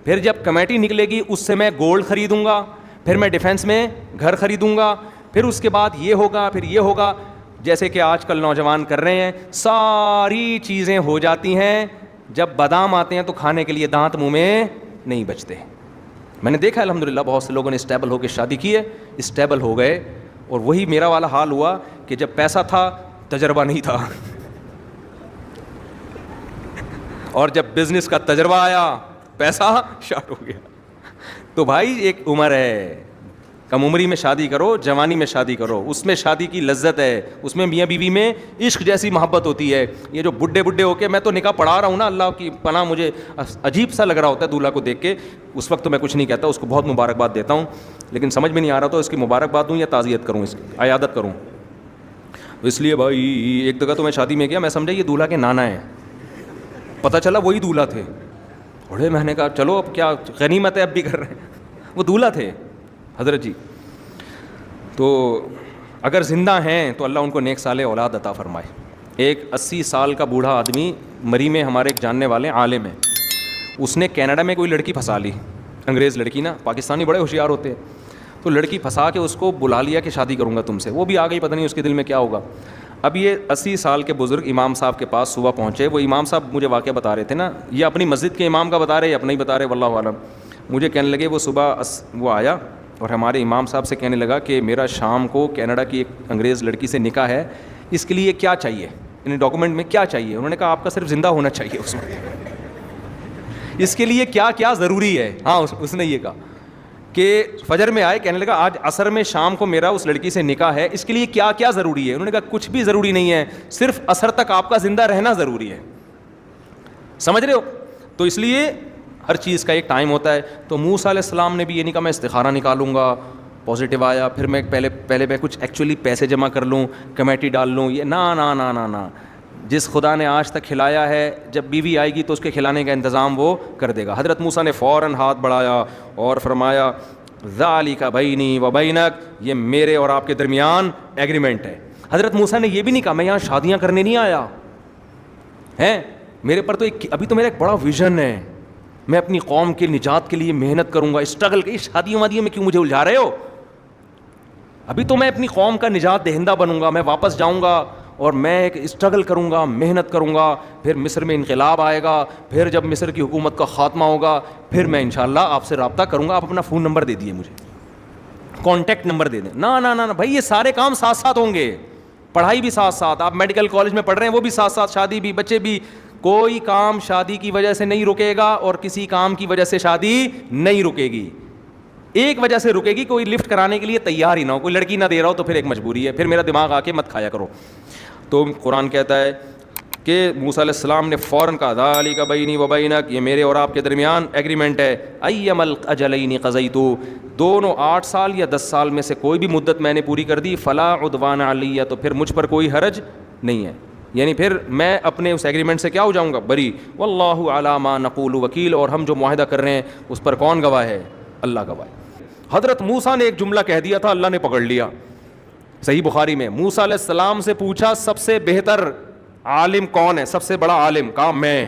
پھر جب کمیٹی نکلے گی اس سے میں گولڈ خریدوں گا, پھر میں ڈیفینس میں گھر خریدوں گا, پھر اس کے بعد یہ ہوگا, پھر یہ ہوگا. جیسے کہ آج کل نوجوان کر رہے ہیں, ساری چیزیں ہو جاتی ہیں, جب بادام آتے ہیں تو کھانے کے لیے دانت منہ میں نہیں بچتے. میں نے دیکھا الحمدللہ بہت سے لوگوں نے اسٹیبل ہو کے شادی کی ہے, اسٹیبل ہو گئے, اور وہی میرا والا حال ہوا کہ جب پیسہ تھا تجربہ نہیں تھا, اور جب بزنس کا تجربہ آیا پیسہ شارٹ ہو گیا. تو بھائی ایک عمر ہے, کم عمری میں شادی کرو, جوانی میں شادی کرو, اس میں شادی کی لذت ہے, اس میں میاں بیوی میں عشق جیسی محبت ہوتی ہے. یہ جو بڈھے ہو کے, میں تو نکاح پڑھا رہا ہوں نا, اللہ کی پناہ, مجھے عجیب سا لگ رہا ہوتا ہے دولہا کو دیکھ کے. اس وقت تو میں کچھ نہیں کہتا, اس کو بہت مبارکباد دیتا ہوں, لیکن سمجھ میں نہیں آ رہا تو اس کی مبارکباد دوں یا تعزیت کروں, اس کی عیادت کروں. اس لیے بھائی ایک جگہ تو میں شادی میں گیا, میں سمجھا یہ دولہا کے نانا ہیں, پتہ چلا وہی دولہا تھے. بڑے میں نے کہا چلو اب کیا غنیمت ہے, اب بھی کر رہے ہیں, وہ دولہا تھے حضرت جی. تو اگر زندہ ہیں تو اللہ ان کو نیک صالح اولاد عطا فرمائے. ایک 80 سال کا بوڑھا آدمی مری میں, ہمارے ایک جاننے والے عالم ہیں, اس نے کینیڈا میں کوئی لڑکی پھنسا لی, انگریز لڑکی نا, پاکستانی بڑے ہوشیار ہوتے ہیں, تو لڑکی پھنسا کے اس کو بلا لیا کہ شادی کروں گا تم سے. وہ بھی آ گئی, پتہ نہیں اس کے دل میں کیا ہوگا. اب یہ 80 سال کے بزرگ امام صاحب کے پاس صبح پہنچے. وہ امام صاحب مجھے واقعہ بتا رہے تھے نا, یہ اپنی مسجد کے امام کا بتا رہے, اپنا ہی بتا رہے, واللہ عالم. مجھے کہنے لگے وہ صبح وہ آیا اور ہمارے امام صاحب سے کہنے لگا کہ میرا شام کو کینیڈا کی ایک انگریز لڑکی سے نکاح ہے, اس کے لیے کیا چاہیے, یعنی ڈاکومنٹ میں کیا چاہیے. انہوں نے کہا آپ کا صرف زندہ ہونا چاہیے اس وقت, اس کے لیے کیا کیا ضروری ہے. ہاں اس نے یہ کہا کہ فجر میں آئے, کہنے لگا آج عصر میں شام کو میرا اس لڑکی سے نکاح ہے, اس کے لیے کیا کیا ضروری ہے. انہوں نے کہا کچھ بھی ضروری نہیں ہے, صرف عصر تک آپ کا زندہ رہنا ضروری ہے. سمجھ رہے ہو. تو اس لیے ہر چیز کا ایک ٹائم ہوتا ہے. تو موسیٰ علیہ السلام نے بھی یہ نہیں کہا میں استخارہ نکالوں گا, پازیٹیو آیا, پھر میں پہلے میں کچھ ایکچولی پیسے جمع کر لوں, کمیٹی ڈال لوں, یہ نا نا نا نا نا. جس خدا نے آج تک کھلایا ہے, جب بیوی آئے گی تو اس کے کھلانے کا انتظام وہ کر دے گا. حضرت موسیٰ نے فوراً ہاتھ بڑھایا اور فرمایا ذالک بینی و بینک, یہ میرے اور آپ کے درمیان ایگریمنٹ ہے. حضرت موسیٰ نے یہ بھی نہیں کہا میں یہاں شادیاں کرنے نہیں آیا ہیں, میرے پر تو ابھی تو میرا ایک بڑا ویژن ہے, میں اپنی قوم کے نجات کے لیے محنت کروں گا, اسٹرگل کی شادیوں وادیوں میں کیوں مجھے الجھا رہے ہو, ابھی تو میں اپنی قوم کا نجات دہندہ بنوں گا, میں واپس جاؤں گا اور میں ایک اسٹرگل کروں گا, محنت کروں گا, پھر مصر میں انقلاب آئے گا, پھر جب مصر کی حکومت کا خاتمہ ہوگا پھر میں انشاءاللہ آپ سے رابطہ کروں گا, آپ اپنا فون نمبر دے دیے مجھے, کانٹیکٹ نمبر دے دیں. نا نا نا بھائی, یہ سارے کام ساتھ ساتھ ہوں گے, پڑھائی بھی ساتھ ساتھ, آپ میڈیکل کالج میں پڑھ رہے ہیں وہ بھی ساتھ ساتھ, شادی بھی, بچے بھی. کوئی کام شادی کی وجہ سے نہیں رکے گا اور کسی کام کی وجہ سے شادی نہیں رکے گی. ایک وجہ سے رکے گی, کوئی لفٹ کرانے کے لیے تیار ہی نہ ہو, کوئی لڑکی نہ دے رہا ہو تو پھر ایک مجبوری ہے, پھر میرا دماغ آ کے مت کھایا کرو. تو قرآن کہتا ہے کہ موسیٰ علیہ السلام نے فوراً کہا ذالک بینی و بینک, یہ میرے اور آپ کے درمیان ایگریمنٹ ہے. ایما الاجلین قضیت, دونوں 8 سال یا 10 سال میں سے کوئی بھی مدت میں نے پوری کر دی, فلا عدوان علیہ, تو پھر مجھ پر کوئی حرج نہیں ہے. یعنی پھر میں اپنے اس ایگریمنٹ سے کیا ہو جاؤں گا, بری. واللہ علی ما نقول وکیل, اور ہم جو معاہدہ کر رہے ہیں اس پر کون گواہ ہے, اللہ گواہ ہے. حضرت موسیٰ نے ایک جملہ کہہ دیا تھا, اللہ نے پکڑ لیا. صحیح بخاری میں موسیٰ علیہ السلام سے پوچھا سب سے بہتر عالم کون ہے, سب سے بڑا عالم, کہا میں.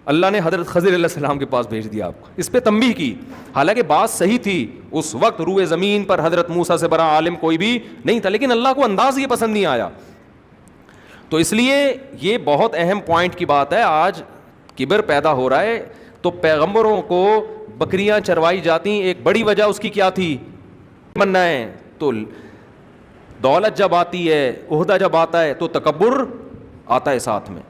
اللہ نے حضرت خضر علیہ السلام کے پاس بھیج دیا آپ کو. اس پہ تنبیہ کی, حالانکہ بات صحیح تھی, اس وقت روئے زمین پر حضرت موسیٰ سے بڑا عالم کوئی بھی نہیں تھا, لیکن اللہ کو انداز یہ پسند نہیں آیا. تو اس لیے یہ بہت اہم پوائنٹ کی بات ہے. آج کبر پیدا ہو رہا ہے, تو پیغمبروں کو بکریاں چروائی جاتی, ایک بڑی وجہ اس کی کیا تھی, بننا ہے. تو دولت جب آتی ہے, عہدہ جب آتا ہے, تو تکبر آتا ہے, ساتھ میں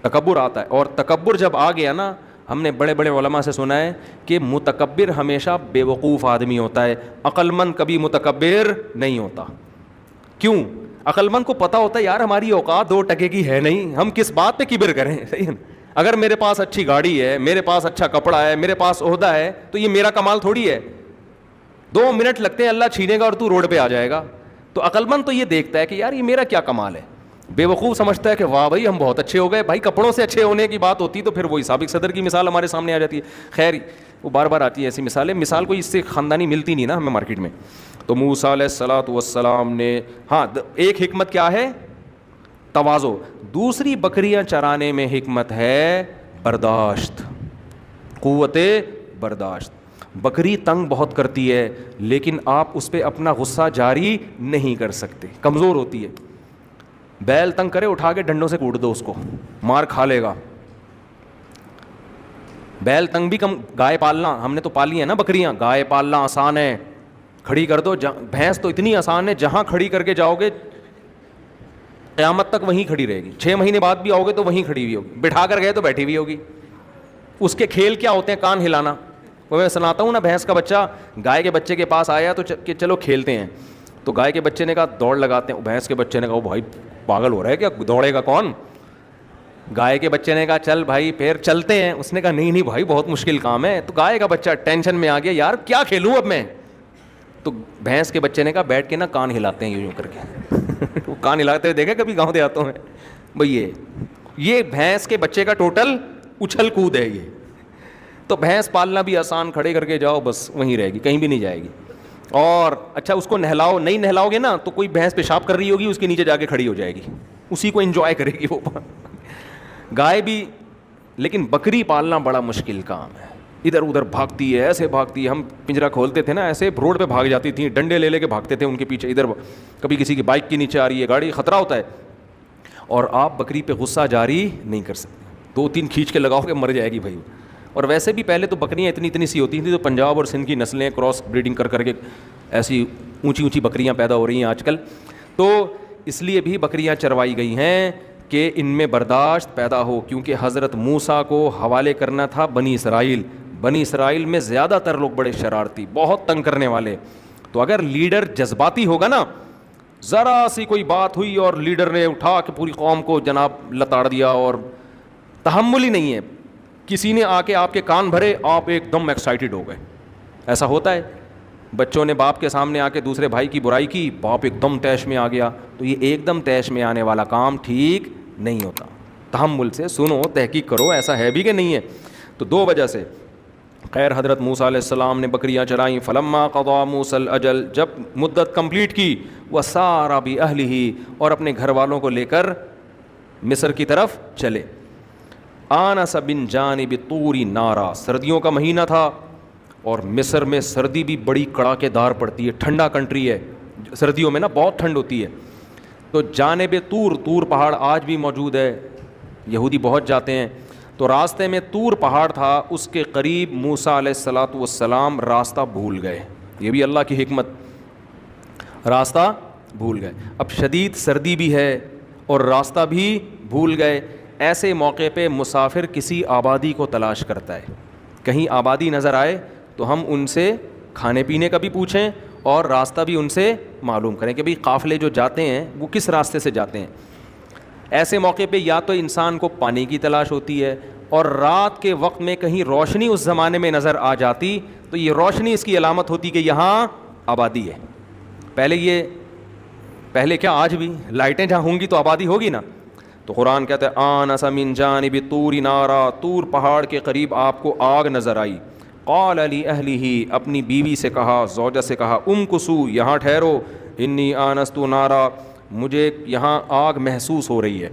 تکبر آتا ہے. اور تکبر جب آ گیا نا, ہم نے بڑے بڑے علماء سے سنا ہے کہ متکبر ہمیشہ بے وقوف آدمی ہوتا ہے, عقل مند کبھی متکبر نہیں ہوتا. کیوں؟ عقل مند کو پتہ ہوتا ہے یار ہماری اوقات 2 ٹکے کی ہے نہیں, ہم کس بات پہ کبر کریں. صحیح ہے, اگر میرے پاس اچھی گاڑی ہے, میرے پاس اچھا کپڑا ہے, میرے پاس عہدہ ہے, تو یہ میرا کمال تھوڑی ہے. 2 منٹ لگتے ہیں اللہ چھینے گا اور تو روڈ پہ آ جائے گا. تو عقل مند تو یہ دیکھتا ہے کہ یار یہ میرا کیا کمال ہے. بے وقوف سمجھتا ہے کہ واہ بھائی ہم بہت اچھے ہو گئے. بھائی کپڑوں سے اچھے ہونے کی بات ہوتی تو پھر وہی سابق صدر کی مثال ہمارے سامنے آ جاتی ہے. خیر وہ بار بار آتی ہے ایسی مثالیں, مثال کوئی اس سے خاندانی ملتی نہیں نا ہمیں مارکیٹ میں. تو موسیٰ علیہ الصلوۃ والسلام نے, ہاں ایک حکمت کیا ہے, تواضع. دوسری بکریاں چرانے میں حکمت ہے برداشت, قوت برداشت. بکری تنگ بہت کرتی ہے, لیکن آپ اس پہ اپنا غصہ جاری نہیں کر سکتے, کمزور ہوتی ہے. بیل تنگ کرے, اٹھا کے ڈنڈوں سے کوٹ دو اس کو, مار کھا لے گا. بیل تنگ بھی کم, گائے پالنا ہم نے تو پالی ہے نا بکریاں, گائے پالنا آسان ہے, کھڑی کر دو. بھینس تو اتنی آسان ہے, جہاں کھڑی کر کے جاؤ گے قیامت تک وہیں کھڑی رہے گی. 6 مہینے بعد بھی آؤ گے تو وہیں کھڑی ہوئی ہوگی, بٹھا کر گئے تو بیٹھی ہوئی ہوگی. اس کے کھیل کیا ہوتے ہیں, کان ہلانا. وہ میں سناتا ہوں نا, بھینس کا بچہ گائے کے بچے کے پاس آیا تو کہ چلو کھیلتے ہیں. تو گائے کے بچے نے کہا دوڑ لگاتے ہیں. بھینس کے بچے نے کہا بھائی پاگل ہو رہا ہے کیا, دوڑے گا کون. گائے کے بچے نے کہا چل بھائی پھر چلتے ہیں. اس نے کہا نہیں بھائی بہت مشکل کام ہے. تو گائے کا بچہ ٹینشن میں آ گیا, یار کیا کھیلوں اب میں. تو بھینس کے بچے نے کہا بیٹھ کے نا کان ہلاتے ہیں یوں کر کے. وہ کان ہلاتے ہوئے دیکھا کبھی گاؤں دیہاتوں میں بھائی, یہ بھینس کے بچے کا ٹوٹل اچھل کود ہے یہ. تو بھینس پالنا بھی آسان, کھڑے کر کے جاؤ بس وہیں رہے گی, کہیں بھی نہیں جائے گی. اور اچھا اس کو نہلاؤ, نہیں نہلاؤ گے نا تو کوئی بھینس پیشاب کر رہی ہوگی, اس کے نیچے جا کے کھڑی ہو جائے گی, اسی کو انجوائے کرے گی وہ. گائے بھی, لیکن بکری پالنا بڑا مشکل کام ہے. ادھر ادھر بھاگتی ہے, ایسے بھاگتی ہے. ہم پنجرا کھولتے تھے نا, ایسے روڈ پہ بھاگ جاتی تھیں, ڈنڈے لے کے بھاگتے تھے ان کے پیچھے. ادھر کبھی کسی کی بائک کے نیچے آ رہی ہے گاڑی, خطرہ ہوتا ہے. اور آپ بکری پہ غصہ جاری نہیں کر سکتے, 2-3 کھینچ کے لگاؤ گے مر جائے گی بھائی. اور ویسے بھی پہلے تو بکریاں اتنی سی ہوتی تھیں, تو پنجاب اور سندھ کی نسلیں کراس بریڈنگ کر کے ایسی اونچی بکریاں پیدا ہو رہی ہیں آج کل. تو اس لیے بھی بکریاں چروائی گئی ہیں کہ ان میں برداشت پیدا ہو, کیونکہ حضرت موسیٰ کو حوالے کرنا تھا بنی اسرائیل. بنی اسرائیل میں زیادہ تر لوگ بڑے شرارتی, بہت تنگ کرنے والے. تو اگر لیڈر جذباتی ہوگا نا, ذرا سی کوئی بات ہوئی اور لیڈر نے اٹھا کے پوری قوم کو جناب لتاڑ دیا, اور تحمل ہی نہیں ہے. کسی نے آ کے آپ کے کان بھرے, آپ ایک دم ایکسائٹیڈ ہو گئے. ایسا ہوتا ہے, بچوں نے باپ کے سامنے آ کے دوسرے بھائی کی برائی کی, باپ ایک دم تیش میں آ گیا. تو یہ ایک دم تیش میں آنے والا کام ٹھیک نہیں ہوتا. تحمل سے سنو, تحقیق کرو ایسا ہے بھی کہ نہیں ہے. تو 2 وجہ سے. خیر حضرت موسیٰ علیہ السلام نے بکریاں چرائیں. فلما قضا موسیٰ الاجل, جب مدت کمپلیٹ کی, وسار باہلہ, اور اپنے گھر والوں کو لے کر مصر کی طرف چلے. آنس من جانب طور نارا, سردیوں کا مہینہ تھا, اور مصر میں سردی بھی بڑی کڑاکے دار پڑتی ہے, ٹھنڈا کنٹری ہے, سردیوں میں نا بہت ٹھنڈ ہوتی ہے. تو جانب طور پہاڑ آج بھی موجود ہے, یہودی بہت جاتے ہیں. تو راستے میں طور پہاڑ تھا, اس کے قریب موسیٰ علیہ الصلوۃ والسلام راستہ بھول گئے. یہ بھی اللہ کی حکمت, راستہ بھول گئے. اب شدید سردی بھی ہے اور راستہ بھی بھول گئے. ایسے موقع پہ مسافر کسی آبادی کو تلاش کرتا ہے. کہیں آبادی نظر آئے تو ہم ان سے کھانے پینے کا بھی پوچھیں اور راستہ بھی ان سے معلوم کریں کہ بھئی قافلے جو جاتے ہیں وہ کس راستے سے جاتے ہیں. ایسے موقع پہ یا تو انسان کو پانی کی تلاش ہوتی ہے, اور رات کے وقت میں کہیں روشنی اس زمانے میں نظر آ جاتی تو یہ روشنی اس کی علامت ہوتی کہ یہاں آبادی ہے. پہلے کیا, آج بھی لائٹیں جہاں ہوں گی تو آبادی ہوگی نا. تو قرآن کہتا ہے آنس من جانب طور نارا, طور پہاڑ کے قریب آپ کو آگ نظر آئی. قال لأہلہ, اپنی بیوی سے کہا, زوجہ سے کہا, امکثوا, یہاں ٹھہرو, انی آنست نارا, مجھے یہاں آگ محسوس ہو رہی ہے.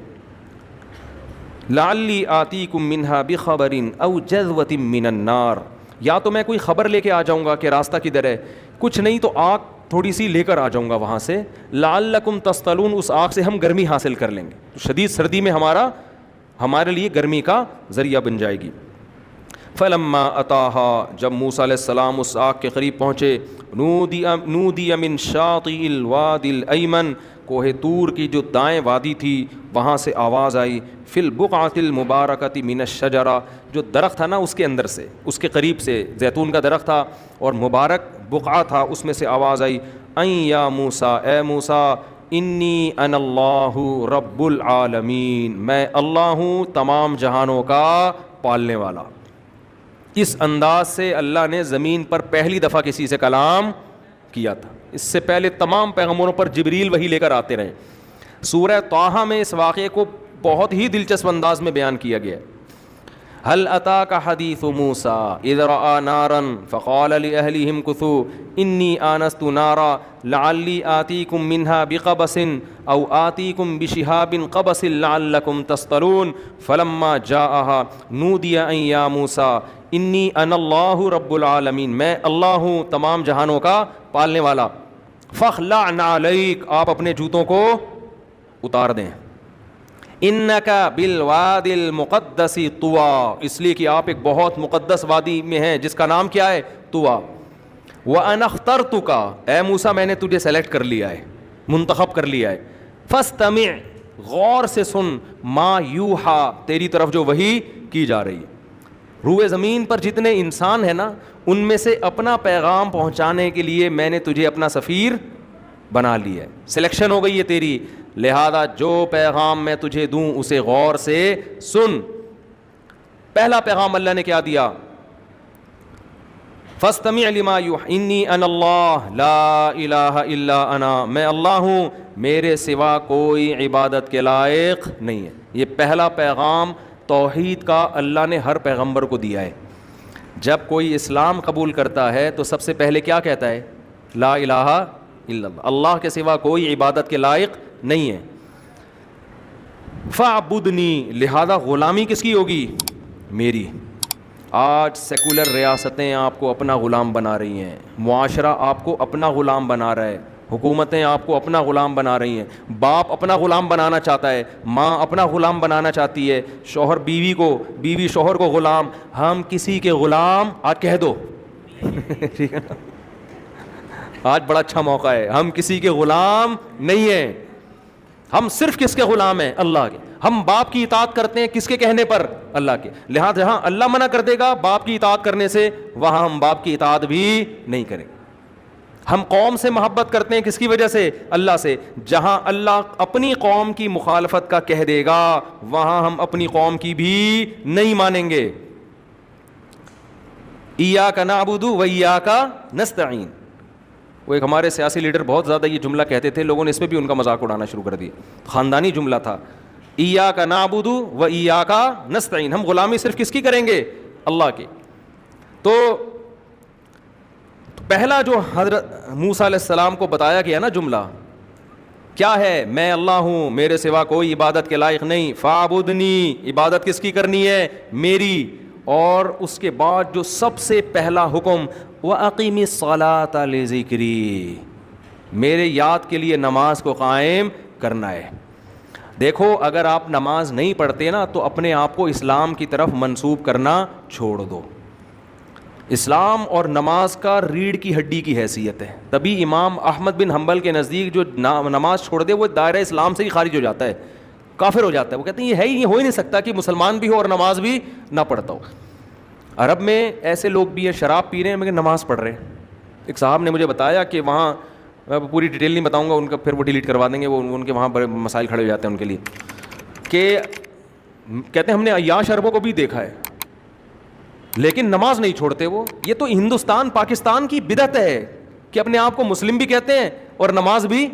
لعلی آتیکم منہا بخبر او جذوۃ من النار, یا تو میں کوئی خبر لے کے آ جاؤں گا کہ راستہ کدھر ہے, کچھ نہیں تو آگ تھوڑی سی لے کر آ جاؤں گا وہاں سے. لعلکم تصطلون, اس آگ سے ہم گرمی حاصل کر لیں گے, تو شدید سردی میں ہمارے لیے گرمی کا ذریعہ بن جائے گی. فلما اتاہا, جب موسیٰ علیہ السلام اس آگ کے قریب پہنچے, نودی من شاطئ الوادی الایمن, کوہ طور کی جو دائیں وادی تھی وہاں سے آواز آئی. فی البقعۃ المبارکۃ من الشجرہ, جو درخت تھا نا اس کے اندر سے, اس کے قریب سے زیتون کا درخت تھا اور مبارک بقعہ تھا, اس میں سے آواز آئی, این یا موسیٰ, اے موسیٰ, انی انا اللہ رب العالمین, میں اللہ ہوں تمام جہانوں کا پالنے والا. اس انداز سے اللہ نے زمین پر پہلی دفعہ کسی سے کلام کیا تھا. اس سے پہلے تمام پیغمبروں پر جبریل وحی لے کر آتے رہے. سورہ طٰہٰ میں اس واقعے کو بہت ہی دلچسپ انداز میں بیان کیا گیا ہے. هل اتاک حدیث موسیٰ اذ رأى نارا فقال لأہلہ امکثوا انی آنست نارا لعلی آتیکم منہا بقبس او آتیکم بشہاب قبس لعلکم تصطلون فلما جاءها نودی ان یا موسیٰ انی انا اللہ رب العالمین, میں اللہ ہوں تمام جہانوں کا پالنے والا. فاخلع نعلیک, آپ اپنے جوتوں کو اتار دیں. انکا بالوادی المقدس طویٰ, اس لیے کہ آپ ایک بہت مقدس وادی میں ہیں جس کا نام کیا ہے, طویٰ. وَأَنَا اخْتَرْتُكَ, اے موسیٰ میں نے تجھے سلیکٹ کر لیا ہے, منتخب کر لیا ہے. فَاسْتَمِعْ, غور سے سن, مَا یوحیٰ, تیری طرف جو وحی کی جا رہی ہے. روئے زمین پر جتنے انسان ہیں نا, ان میں سے اپنا پیغام پہنچانے کے لیے میں نے تجھے اپنا سفیر بنا لیا ہے, سلیکشن ہو گئی ہے تیری. لہذا جو پیغام میں تجھے دوں اسے غور سے سن. پہلا پیغام اللہ نے کیا دیا, فاستمع لما یوحی انی انا اللہ لا الہ الا انا, میں اللہ ہوں میرے سوا کوئی عبادت کے لائق نہیں ہے. یہ پہلا پیغام توحید کا اللہ نے ہر پیغمبر کو دیا ہے. جب کوئی اسلام قبول کرتا ہے تو سب سے پہلے کیا کہتا ہے, لا الہ الا اللہ, اللہ کے سوا کوئی عبادت کے لائق نہیں ہے. فاعبدنی, لہذا غلامی کس کی ہوگی, میری. آج سیکولر ریاستیں آپ کو اپنا غلام بنا رہی ہیں, معاشرہ آپ کو اپنا غلام بنا رہا ہے, حکومتیں آپ کو اپنا غلام بنا رہی ہیں, باپ اپنا غلام بنانا چاہتا ہے, ماں اپنا غلام بنانا چاہتی ہے, شوہر بیوی کو, بیوی شوہر کو غلام. ہم کسی کے غلام, آج کہہ دو ٹھیک ہے نا, آج بڑا اچھا موقع ہے, ہم کسی کے غلام نہیں ہیں. ہم صرف کس کے غلام ہیں, اللہ کے. ہم باپ کی اطاعت کرتے ہیں کس کے کہنے پر, اللہ کے. لہٰذا جہاں اللہ منع کر دے گا باپ کی اطاعت کرنے سے, وہاں ہم باپ کی اطاعت بھی نہیں کریں. ہم قوم سے محبت کرتے ہیں کس کی وجہ سے, اللہ سے. جہاں اللہ اپنی قوم کی مخالفت کا کہہ دے گا وہاں ہم اپنی قوم کی بھی نہیں مانیں گے. ایاک نعبد و ایاک نستعین. وہ ایک ہمارے سیاسی لیڈر بہت زیادہ یہ جملہ کہتے تھے, لوگوں نے اس پہ بھی ان کا مذاق اڑانا شروع کر دیا. خاندانی جملہ تھا, ایاک نعبد و ایاک نستعین, ہم غلامی صرف کس کی کریں گے, اللہ کی. تو پہلا جو حضرت موسیٰ علیہ السلام کو بتایا گیا نا جملہ کیا ہے, میں اللہ ہوں میرے سوا کوئی عبادت کے لائق نہیں. فاعبدنی, عبادت کس کی کرنی ہے, میری. اور اس کے بعد جو سب سے پہلا حکم, وَأَقِمِ الصَّلَاةَ لِذِكْرِي, میرے یاد کے لیے نماز کو قائم کرنا ہے. دیکھو اگر آپ نماز نہیں پڑھتے نا تو اپنے آپ کو اسلام کی طرف منسوب کرنا چھوڑ دو. اسلام اور نماز کا ریڑھ کی ہڈی کی حیثیت ہے. تبھی امام احمد بن حنبل کے نزدیک جو نماز چھوڑ دے وہ دائرہ اسلام سے ہی خارج ہو جاتا ہے, کافر ہو جاتا ہے. وہ کہتے ہیں یہ ہے ہی ہو ہی نہیں سکتا کہ مسلمان بھی ہو اور نماز بھی نہ پڑھتا ہو. عرب میں ایسے لوگ بھی ہیں شراب پی رہے ہیں مگر نماز پڑھ رہے ہیں. ایک صاحب نے مجھے بتایا کہ وہاں, میں پوری ڈیٹیل نہیں بتاؤں گا ان کا, پھر وہ ڈیلیٹ کروا دیں گے, وہ ان کے وہاں بڑے مسائل کھڑے ہو جاتے ہیں ان کے لیے, کہ کہتے ہیں ہم نے عیاش عربوں کو بھی دیکھا ہے لیکن نماز نہیں چھوڑتے وہ. یہ تو ہندوستان پاکستان کی بدعت ہے کہ اپنے آپ کو مسلم بھی کہتے ہیں اور نماز بھی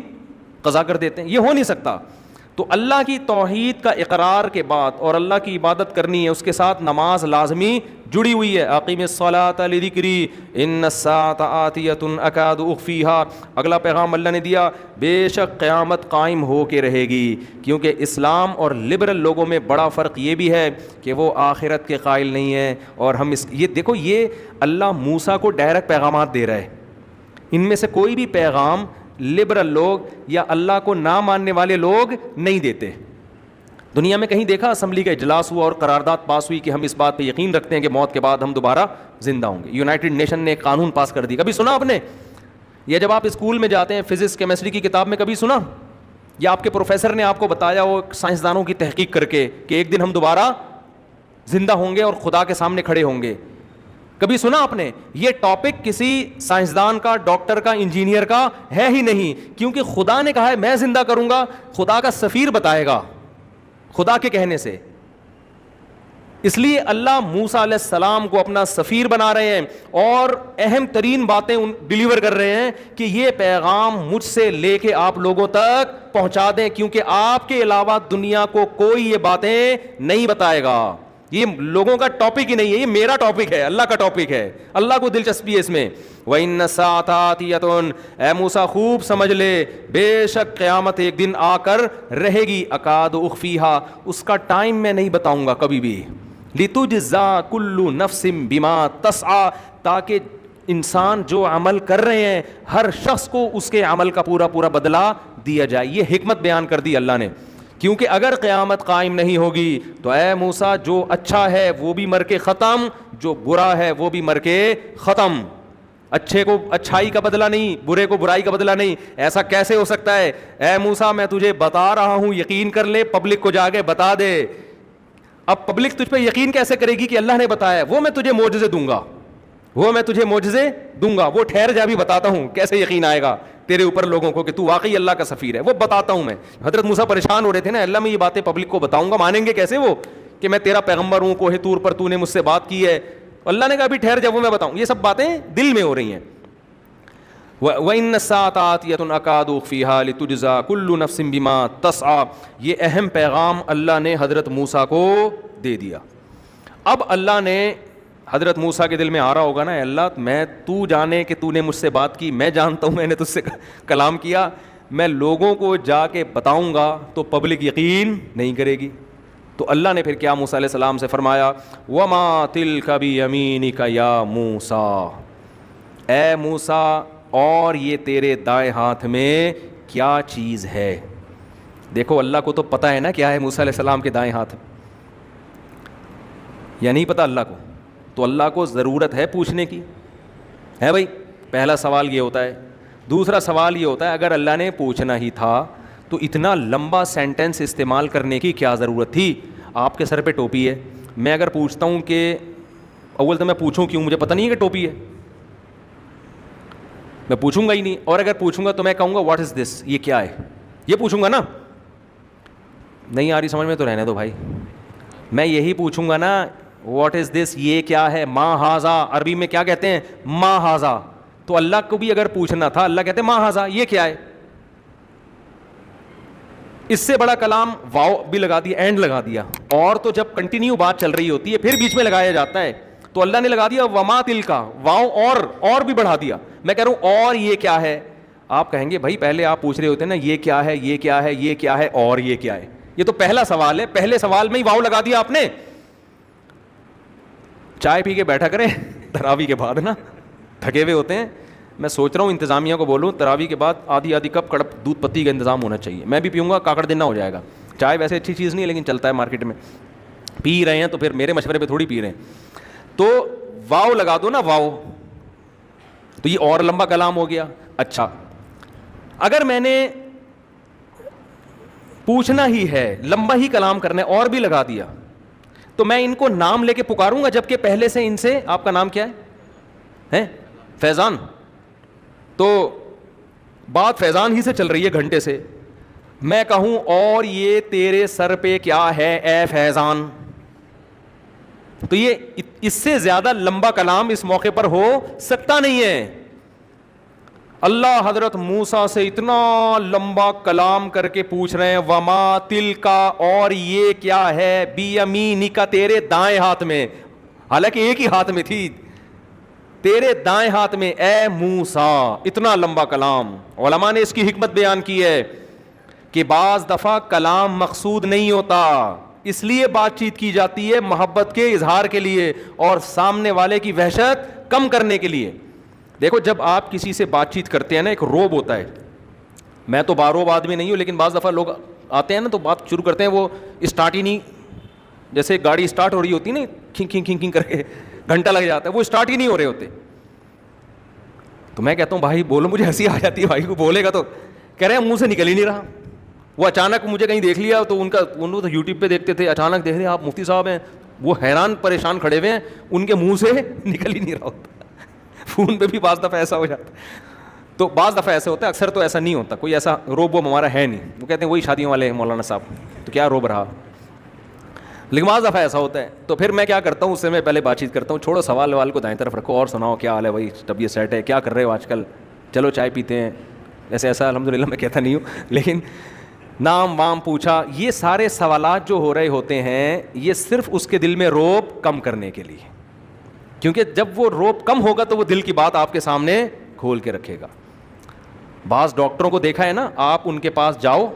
قضا کر دیتے ہیں. یہ ہو نہیں سکتا. تو اللہ کی توحید کا اقرار کے بعد اور اللہ کی عبادت کرنی ہے, اس کے ساتھ نماز لازمی جڑی ہوئی ہے. اقیم الصلاۃ لذکری ان الساعۃ آتیۃ اکاد اخفیہا. اگلا پیغام اللہ نے دیا, بے شک قیامت قائم ہو کے رہے گی. کیونکہ اسلام اور لبرل لوگوں میں بڑا فرق یہ بھی ہے کہ وہ آخرت کے قائل نہیں ہیں. اور ہم یہ دیکھو, یہ اللہ موسیٰ کو ڈائریکٹ پیغامات دے رہا ہے. ان میں سے کوئی بھی پیغام لبرل لوگ یا اللہ کو نہ ماننے والے لوگ نہیں دیتے. دنیا میں کہیں دیکھا اسمبلی کا اجلاس ہوا اور قرارداد پاس ہوئی کہ ہم اس بات پہ یقین رکھتے ہیں کہ موت کے بعد ہم دوبارہ زندہ ہوں گے. یونائٹڈ نیشن نے ایک قانون پاس کر دی, کبھی سنا آپ نے؟ یا جب آپ اسکول میں جاتے ہیں فزکس کیمسٹری کی کتاب میں کبھی سنا؟ یا آپ کے پروفیسر نے آپ کو بتایا ہو سائنسدانوں کی تحقیق کر کے کہ ایک دن ہم دوبارہ زندہ ہوں گے اور خدا کے سامنے کھڑے ہوں گے؟ کبھی سنا آپ نے؟ یہ ٹاپک کسی سائنسدان کا, ڈاکٹر کا, انجینئر کا ہے ہی نہیں, کیونکہ خدا نے کہا ہے میں زندہ کروں گا. خدا کا سفیر بتائے گا خدا کے کہنے سے. اس لیے اللہ موسیٰ علیہ السلام کو اپنا سفیر بنا رہے ہیں اور اہم ترین باتیں ڈیلیور کر رہے ہیں کہ یہ پیغام مجھ سے لے کے آپ لوگوں تک پہنچا دیں, کیونکہ آپ کے علاوہ دنیا کو کوئی یہ باتیں نہیں بتائے گا. یہ لوگوں کا ٹاپک ہی نہیں ہے, یہ میرا ٹاپک ہے, اللہ کا ٹاپک ہے. اللہ کو دلچسپی ہے اس میں. وَإِنَّ السَّاعَةَ آتِيَةٌ, اے موسیٰ خوب سمجھ لے, بے شک قیامت ایک دن آ کر رہے گی. اکاد اخفیہا, اس کا ٹائم میں نہیں بتاؤں گا کبھی بھی. لِتُجْزَا كُلُّ نَفْسٍ بِمَا تَسْعَىٰ, تاکہ انسان جو عمل کر رہے ہیں ہر شخص کو اس کے عمل کا پورا پورا بدلہ دیا جائے. یہ حکمت بیان کر دی اللہ نے, کیونکہ اگر قیامت قائم نہیں ہوگی تو اے موسیٰ جو اچھا ہے وہ بھی مر کے ختم, جو برا ہے وہ بھی مر کے ختم. اچھے کو اچھائی کا بدلہ نہیں, برے کو برائی کا بدلہ نہیں. ایسا کیسے ہو سکتا ہے؟ اے موسیٰ میں تجھے بتا رہا ہوں, یقین کر لے, پبلک کو جا کے بتا دے. اب پبلک تجھ پہ یقین کیسے کرے گی کہ اللہ نے بتایا؟ وہ میں تجھے معجزے دوں گا, وہ میں تجھے معجزے دوں گا. وہ ٹھہر جا بھی بتاتا ہوں کیسے یقین آئے گا تیرے اوپر لوگوں کو کہ تو واقعی اللہ کا سفیر ہے. وہ بتاتا ہوں میں. حضرت موسیٰ پریشان ہو رہے تھے نا, اللہ میں یہ باتیں پبلک کو بتاؤں گا, مانیں گے کیسے وہ کہ میں تیرا پیغمبر ہوں, کوہ طور پر تو نے مجھ سے بات کی ہے. اللہ نے کہا بھی ٹھہر جا, وہ میں بتاؤں. یہ سب باتیں دل میں ہو رہی ہیں. وَإِنَّ السَّاعَةَ آتِيَةٌ أَكَادُ أُخْفِيهَا لِتُجْزَىٰ كُلُّ نَفْسٍ بِمَا تَسْعَىٰ. یہ اہم پیغام اللہ نے حضرت موسیٰ کو دے دیا. اب اللہ نے حضرت موسیٰ کے دل میں آ رہا ہوگا نا, اللہ میں تو جانے کہ تو نے مجھ سے بات کی, میں جانتا ہوں میں نے تجھ سے کلام کیا, میں لوگوں کو جا کے بتاؤں گا تو پبلک یقین نہیں کرے گی. تو اللہ نے پھر کیا موسیٰ علیہ السلام سے فرمایا, وَمَا تِلْكَ بِيَمِينِكَ يَا موسیٰ, اے موسیٰ اور یہ تیرے دائیں ہاتھ میں کیا چیز ہے. دیکھو اللہ کو تو پتہ ہے نا کیا ہے موسیٰ علیہ السلام کے دائیں ہاتھ, یا نہیں پتہ اللہ کو؟ تو اللہ کو ضرورت ہے پوچھنے کی, ہے بھائی. پہلا سوال یہ ہوتا ہے. دوسرا سوال یہ ہوتا ہے اگر اللہ نے پوچھنا ہی تھا تو اتنا لمبا سینٹنس استعمال کرنے کی کیا ضرورت تھی؟ آپ کے سر پہ ٹوپی ہے, میں اگر پوچھتا ہوں کہ اول تو میں پوچھوں کیوں, مجھے پتہ نہیں ہے کہ ٹوپی ہے, میں پوچھوں گا ہی نہیں. اور اگر پوچھوں گا تو میں کہوں گا واٹ از دس, یہ کیا ہے, یہ پوچھوں گا نا. نہیں آ رہی سمجھ میں تو رہنے دو بھائی. میں یہی پوچھوں گا نا واٹ از دس, یہ کیا ہے. ما ہاذا عربی میں کیا کہتے ہیں؟ ما ہاذا. تو اللہ کو بھی اگر پوچھنا تھا, اللہ کہتے ہیں ما ہاذا, یہ کیا ہے. اس سے بڑا کلام واو بھی لگا دیا, اینڈ لگا دیا. اور تو جب کنٹینیو بات چل رہی ہوتی ہے پھر بیچ میں لگایا جاتا ہے, تو اللہ نے لگا دیا وما تلکا, واو اور بھی بڑھا دیا. میں کہہ رہا ہوں اور یہ کیا ہے. آپ کہیں گے بھائی پہلے آپ پوچھ رہے ہوتے ہیں نا یہ کیا ہے, یہ کیا ہے, یہ کیا ہے, اور یہ کیا ہے. یہ تو پہلا سوال ہے, پہلے سوال میں ہی واو لگا دیا آپ نے. چائے پی کے بیٹھا کریں تراویح کے بعد نا, تھکے ہوئے ہوتے ہیں. میں سوچ رہا ہوں انتظامیہ کو بولوں تراویح کے بعد آدھی کپ کڑپ دودھ پتی کا انتظام ہونا چاہیے. میں بھی پیوں گا, کاکڑ دینا ہو جائے گا. چائے ویسے اچھی چیز نہیں ہے لیکن چلتا ہے مارکیٹ میں, پی رہے ہیں تو پھر میرے مشورے پہ تھوڑی پی رہے ہیں. تو واو لگا دو نا, واو, تو یہ اور لمبا کلام ہو گیا. اچھا اگر میں نے پوچھنا ہی ہے, لمبا ہی کلام کرنا ہے, اور بھی لگا دیا, تو میں ان کو نام لے کے پکاروں گا, جبکہ پہلے سے ان سے, آپ کا نام کیا ہے, فیضان, تو بات فیضان ہی سے چل رہی ہے گھنٹے سے, میں کہوں اور یہ تیرے سر پہ کیا ہے اے فیضان, تو یہ اس سے زیادہ لمبا کلام اس موقع پر ہو سکتا نہیں ہے. اللہ حضرت موسیٰ سے اتنا لمبا کلام کر کے پوچھ رہے ہیں, وما تلکا, اور یہ کیا ہے, بیمینک, تیرے دائیں ہاتھ میں, حالانکہ ایک ہی ہاتھ میں تھی, تیرے دائیں ہاتھ میں اے موسیٰ. اتنا لمبا کلام. علماء نے اس کی حکمت بیان کی ہے کہ بعض دفعہ کلام مقصود نہیں ہوتا, اس لیے بات چیت کی جاتی ہے محبت کے اظہار کے لیے اور سامنے والے کی وحشت کم کرنے کے لیے. دیکھو جب آپ کسی سے بات چیت کرتے ہیں نا, ایک روب ہوتا ہے, میں تو باروب آدمی نہیں ہوں, لیکن بعض دفعہ لوگ آتے ہیں نا تو بات شروع کرتے ہیں, وہ اسٹارٹ ہی نہیں, جیسے گاڑی اسٹارٹ ہو رہی ہوتی نا, کھنگ کھنگ کھنگ کھنگ کر کے گھنٹہ لگ جاتا ہے, وہ اسٹارٹ ہی نہیں ہو رہے ہوتے. تو میں کہتا ہوں بھائی بولو, مجھے ہنسی آ جاتی ہے, بھائی کو بولے گا تو کہہ رہے ہیں منہ سے نکل ہی نہیں رہا. وہ اچانک مجھے کہیں دیکھ لیا, تو ان تو یوٹیوب پہ دیکھتے تھے, اچانک دیکھ رہے آپ مفتی صاحب ہیں, وہ حیران پریشان کھڑے ہوئے ہیں, ان کے منہ سے نکل ہی نہیں رہا ہوتا. فون پہ بھی بعض دفعہ ایسا ہو جاتا ہے, تو بعض دفعہ ایسا ہوتا ہے, اکثر تو ایسا نہیں ہوتا, کوئی ایسا روب وہ ہمارا ہے نہیں. وہ کہتے ہیں وہی شادیوں والے مولانا صاحب, تو کیا روب رہا, لیکن بعض دفعہ ایسا ہوتا ہے. تو پھر میں کیا کرتا ہوں, اس سے میں پہلے بات چیت کرتا ہوں, چھوڑو سوال وال کو دائیں طرف رکھو, اور سناؤ کیا حال ہے بھائی, طبیعت سیٹ ہے, کیا کر رہے ہو آج کل, چلو چائے پیتے ہیں. ایسے ایسا الحمدللہ میں کہتا نہیں ہوں, لیکن نام وام پوچھا, یہ سارے سوالات جو ہو رہے ہوتے ہیں یہ صرف اس کے دل میں روب کم کرنے کے لیے, کیونکہ جب وہ روب کم ہوگا تو وہ دل کی بات آپ کے سامنے کھول کے رکھے گا. بعض ڈاکٹروں کو دیکھا ہے نا, آپ ان کے پاس جاؤ,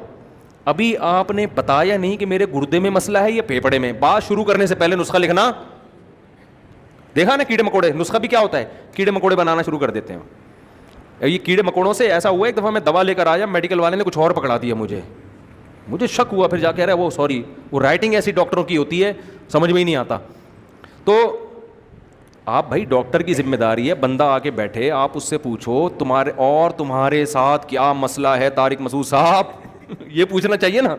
ابھی آپ نے بتایا نہیں کہ میرے گردے میں مسئلہ ہے یا پھیپھڑے میں, بات شروع کرنے سے پہلے نسخہ لکھنا, دیکھا نا کیڑے مکوڑے, نسخہ بھی کیا ہوتا ہے, کیڑے مکوڑے بنانا شروع کر دیتے ہیں. یہ کیڑے مکوڑوں سے ایسا ہوا, ایک دفعہ میں دوا لے کر آیا, میڈیکل والے نے کچھ اور پکڑا دیا, مجھے شک ہوا, پھر جا کہہ رہا ہے وہ سوری, وہ رائٹنگ ایسی ڈاکٹروں کی ہوتی ہے سمجھ میں ہی نہیں آتا. تو آپ بھائی ڈاکٹر کی ذمہ داری ہے, بندہ آ کے بیٹھے, آپ اس سے پوچھو تمہارے ساتھ کیا مسئلہ ہے طارق مسعود صاحب, یہ پوچھنا چاہیے نا.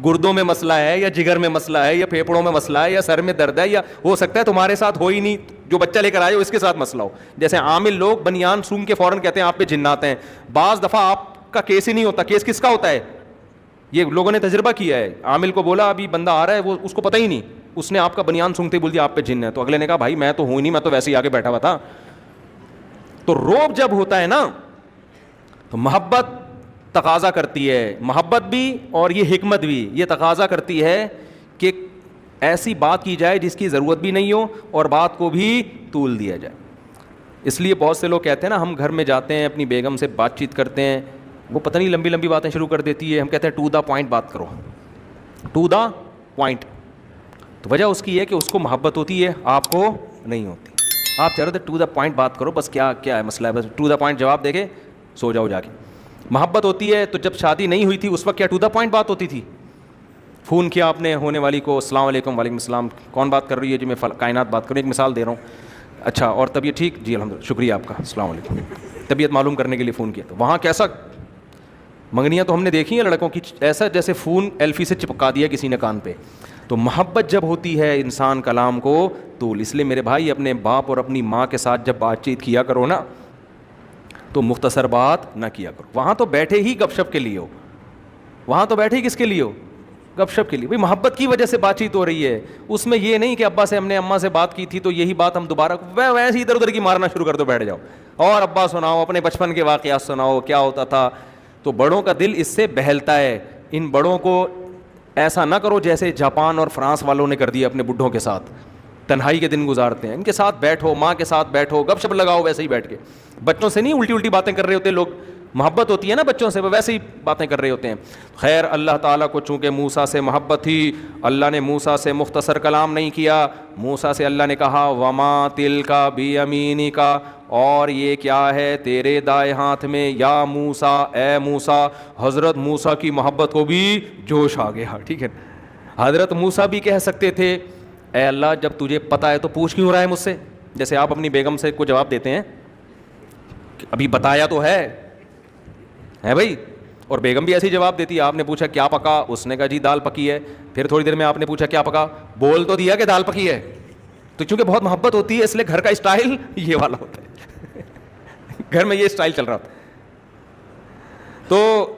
گردوں میں مسئلہ ہے یا جگر میں مسئلہ ہے یا پھیپھڑوں میں مسئلہ ہے یا سر میں درد ہے, یا ہو سکتا ہے تمہارے ساتھ ہو ہی نہیں, جو بچہ لے کر آئے ہو اس کے ساتھ مسئلہ ہو. جیسے عامل لوگ بنیان سونگ کے فوراً کہتے ہیں آپ پہ جنات ہیں, بعض دفعہ آپ کا کیس ہی نہیں ہوتا, کیس کس کا ہوتا ہے, یہ لوگوں نے تجربہ کیا ہے. عامل کو بولا ابھی بندہ آ رہا ہے, وہ اس کو پتہ ہی نہیں, اس نے آپ کا بنیان سونگتے بول دیا آپ پہ جن ہے, تو اگلے نے کہا بھائی میں تو ہوں ہی نہیں, میں تو ویسے ہی آگے بیٹھا ہوا تھا. تو روب جب ہوتا ہے نا تو محبت تقاضا کرتی ہے, محبت بھی اور یہ حکمت بھی یہ تقاضا کرتی ہے کہ ایسی بات کی جائے جس کی ضرورت بھی نہیں ہو اور بات کو بھی طول دیا جائے. اس لیے بہت سے لوگ کہتے ہیں نا, ہم گھر میں جاتے ہیں اپنی بیگم سے بات چیت کرتے ہیں, وہ پتہ نہیں لمبی لمبی باتیں شروع کر دیتی ہے, ہم کہتے ہیں ٹو دا پوائنٹ بات کرو, ٹو دا پوائنٹ. تو وجہ اس کی ہے کہ اس کو محبت ہوتی ہے, آپ کو نہیں ہوتی. آپ چاہ رہے تھے ٹو دا پوائنٹ بات کرو, بس کیا ہے مسئلہ ہے, بس ٹو دا پوائنٹ جواب دے کے سو جاؤ جا کے. محبت ہوتی ہے تو جب شادی نہیں ہوئی تھی اس وقت کیا ٹو دا پوائنٹ بات ہوتی تھی, فون کیا آپ نے ہونے والی کو, السلام علیکم, وعلیکم السلام, کون بات کر رہی ہے, جی میں کائنات بات کر رہی ہوں, ایک مثال دے رہا ہوں, اچھا اور طبیعت ٹھیک, جی الحمدللہ, شکریہ آپ کا, السلام علیکم, طبیعت معلوم کرنے کے لیے فون کیا. تو وہاں کیسا منگنیاں تو ہم نے دیکھی ہیں لڑکوں کی, ایسا جیسے فون ایلفی سے چپکا دیا کسی نے کان پہ. تو محبت جب ہوتی ہے انسان کلام کو طول. اس لیے میرے بھائی اپنے باپ اور اپنی ماں کے ساتھ جب بات چیت کیا کرو نا تو مختصر بات نہ کیا کرو. وہاں تو بیٹھے ہی گپ شپ کے لیے ہو, وہاں تو بیٹھے ہی کس کے لیے ہو, گپ شپ کے لیے. بھائی محبت کی وجہ سے بات چیت ہو رہی ہے, اس میں یہ نہیں کہ ابا سے ہم نے اماں سے بات کی تھی تو یہی بات ہم دوبارہ ویسے ہی ادھر ادھر کی مارنا شروع کر دو, بیٹھ جاؤ اور ابا سناؤ, اپنے بچپن کے واقعات سناؤ, کیا ہوتا تھا. تو بڑوں کا دل اس سے بہلتا ہے. ان بڑوں کو ایسا نہ کرو جیسے جاپان اور فرانس والوں نے کر دیا اپنے بڈھوں کے ساتھ, تنہائی کے دن گزارتے ہیں. ان کے ساتھ بیٹھو, ماں کے ساتھ بیٹھو, گپ شپ لگاؤ ویسے ہی بیٹھ کے. بچوں سے نہیں الٹی باتیں کر رہے ہوتے لوگ, محبت ہوتی ہے نا بچوں سے, وہ ویسے ہی باتیں کر رہے ہوتے ہیں. خیر اللہ تعالیٰ کو چونکہ موسیٰ سے محبت تھی, اللہ نے موسیٰ سے مختصر کلام نہیں کیا. موسیٰ سے اللہ نے کہا وما تلکا بیمینک, اور یہ کیا ہے تیرے دائیں ہاتھ میں, یا موسیٰ, اے موسیٰ. حضرت موسیٰ کی محبت کو بھی جوش آ گیا, ٹھیک ہے. حضرت موسیٰ بھی کہہ سکتے تھے اے اللہ جب تجھے پتہ ہے تو پوچھ کیوں رہا ہے مجھ سے, جیسے آپ اپنی بیگم سے کوئی جواب دیتے ہیں کہ ابھی بتایا تو ہے بھائی, اور بیگم بھی ایسے ہی جواب دیتی ہے. آپ نے پوچھا کیا پکا, اس نے کہا جی دال پکی ہے. پھر تھوڑی دیر میں آپ نے پوچھا کیا پکا, بول تو دیا کہ دال پکی ہے. تو چونکہ بہت محبت ہوتی ہے اس لیے گھر کا اسٹائل یہ والا ہوتا ہے. گھر میں یہ اسٹائل چل رہا تھا. تو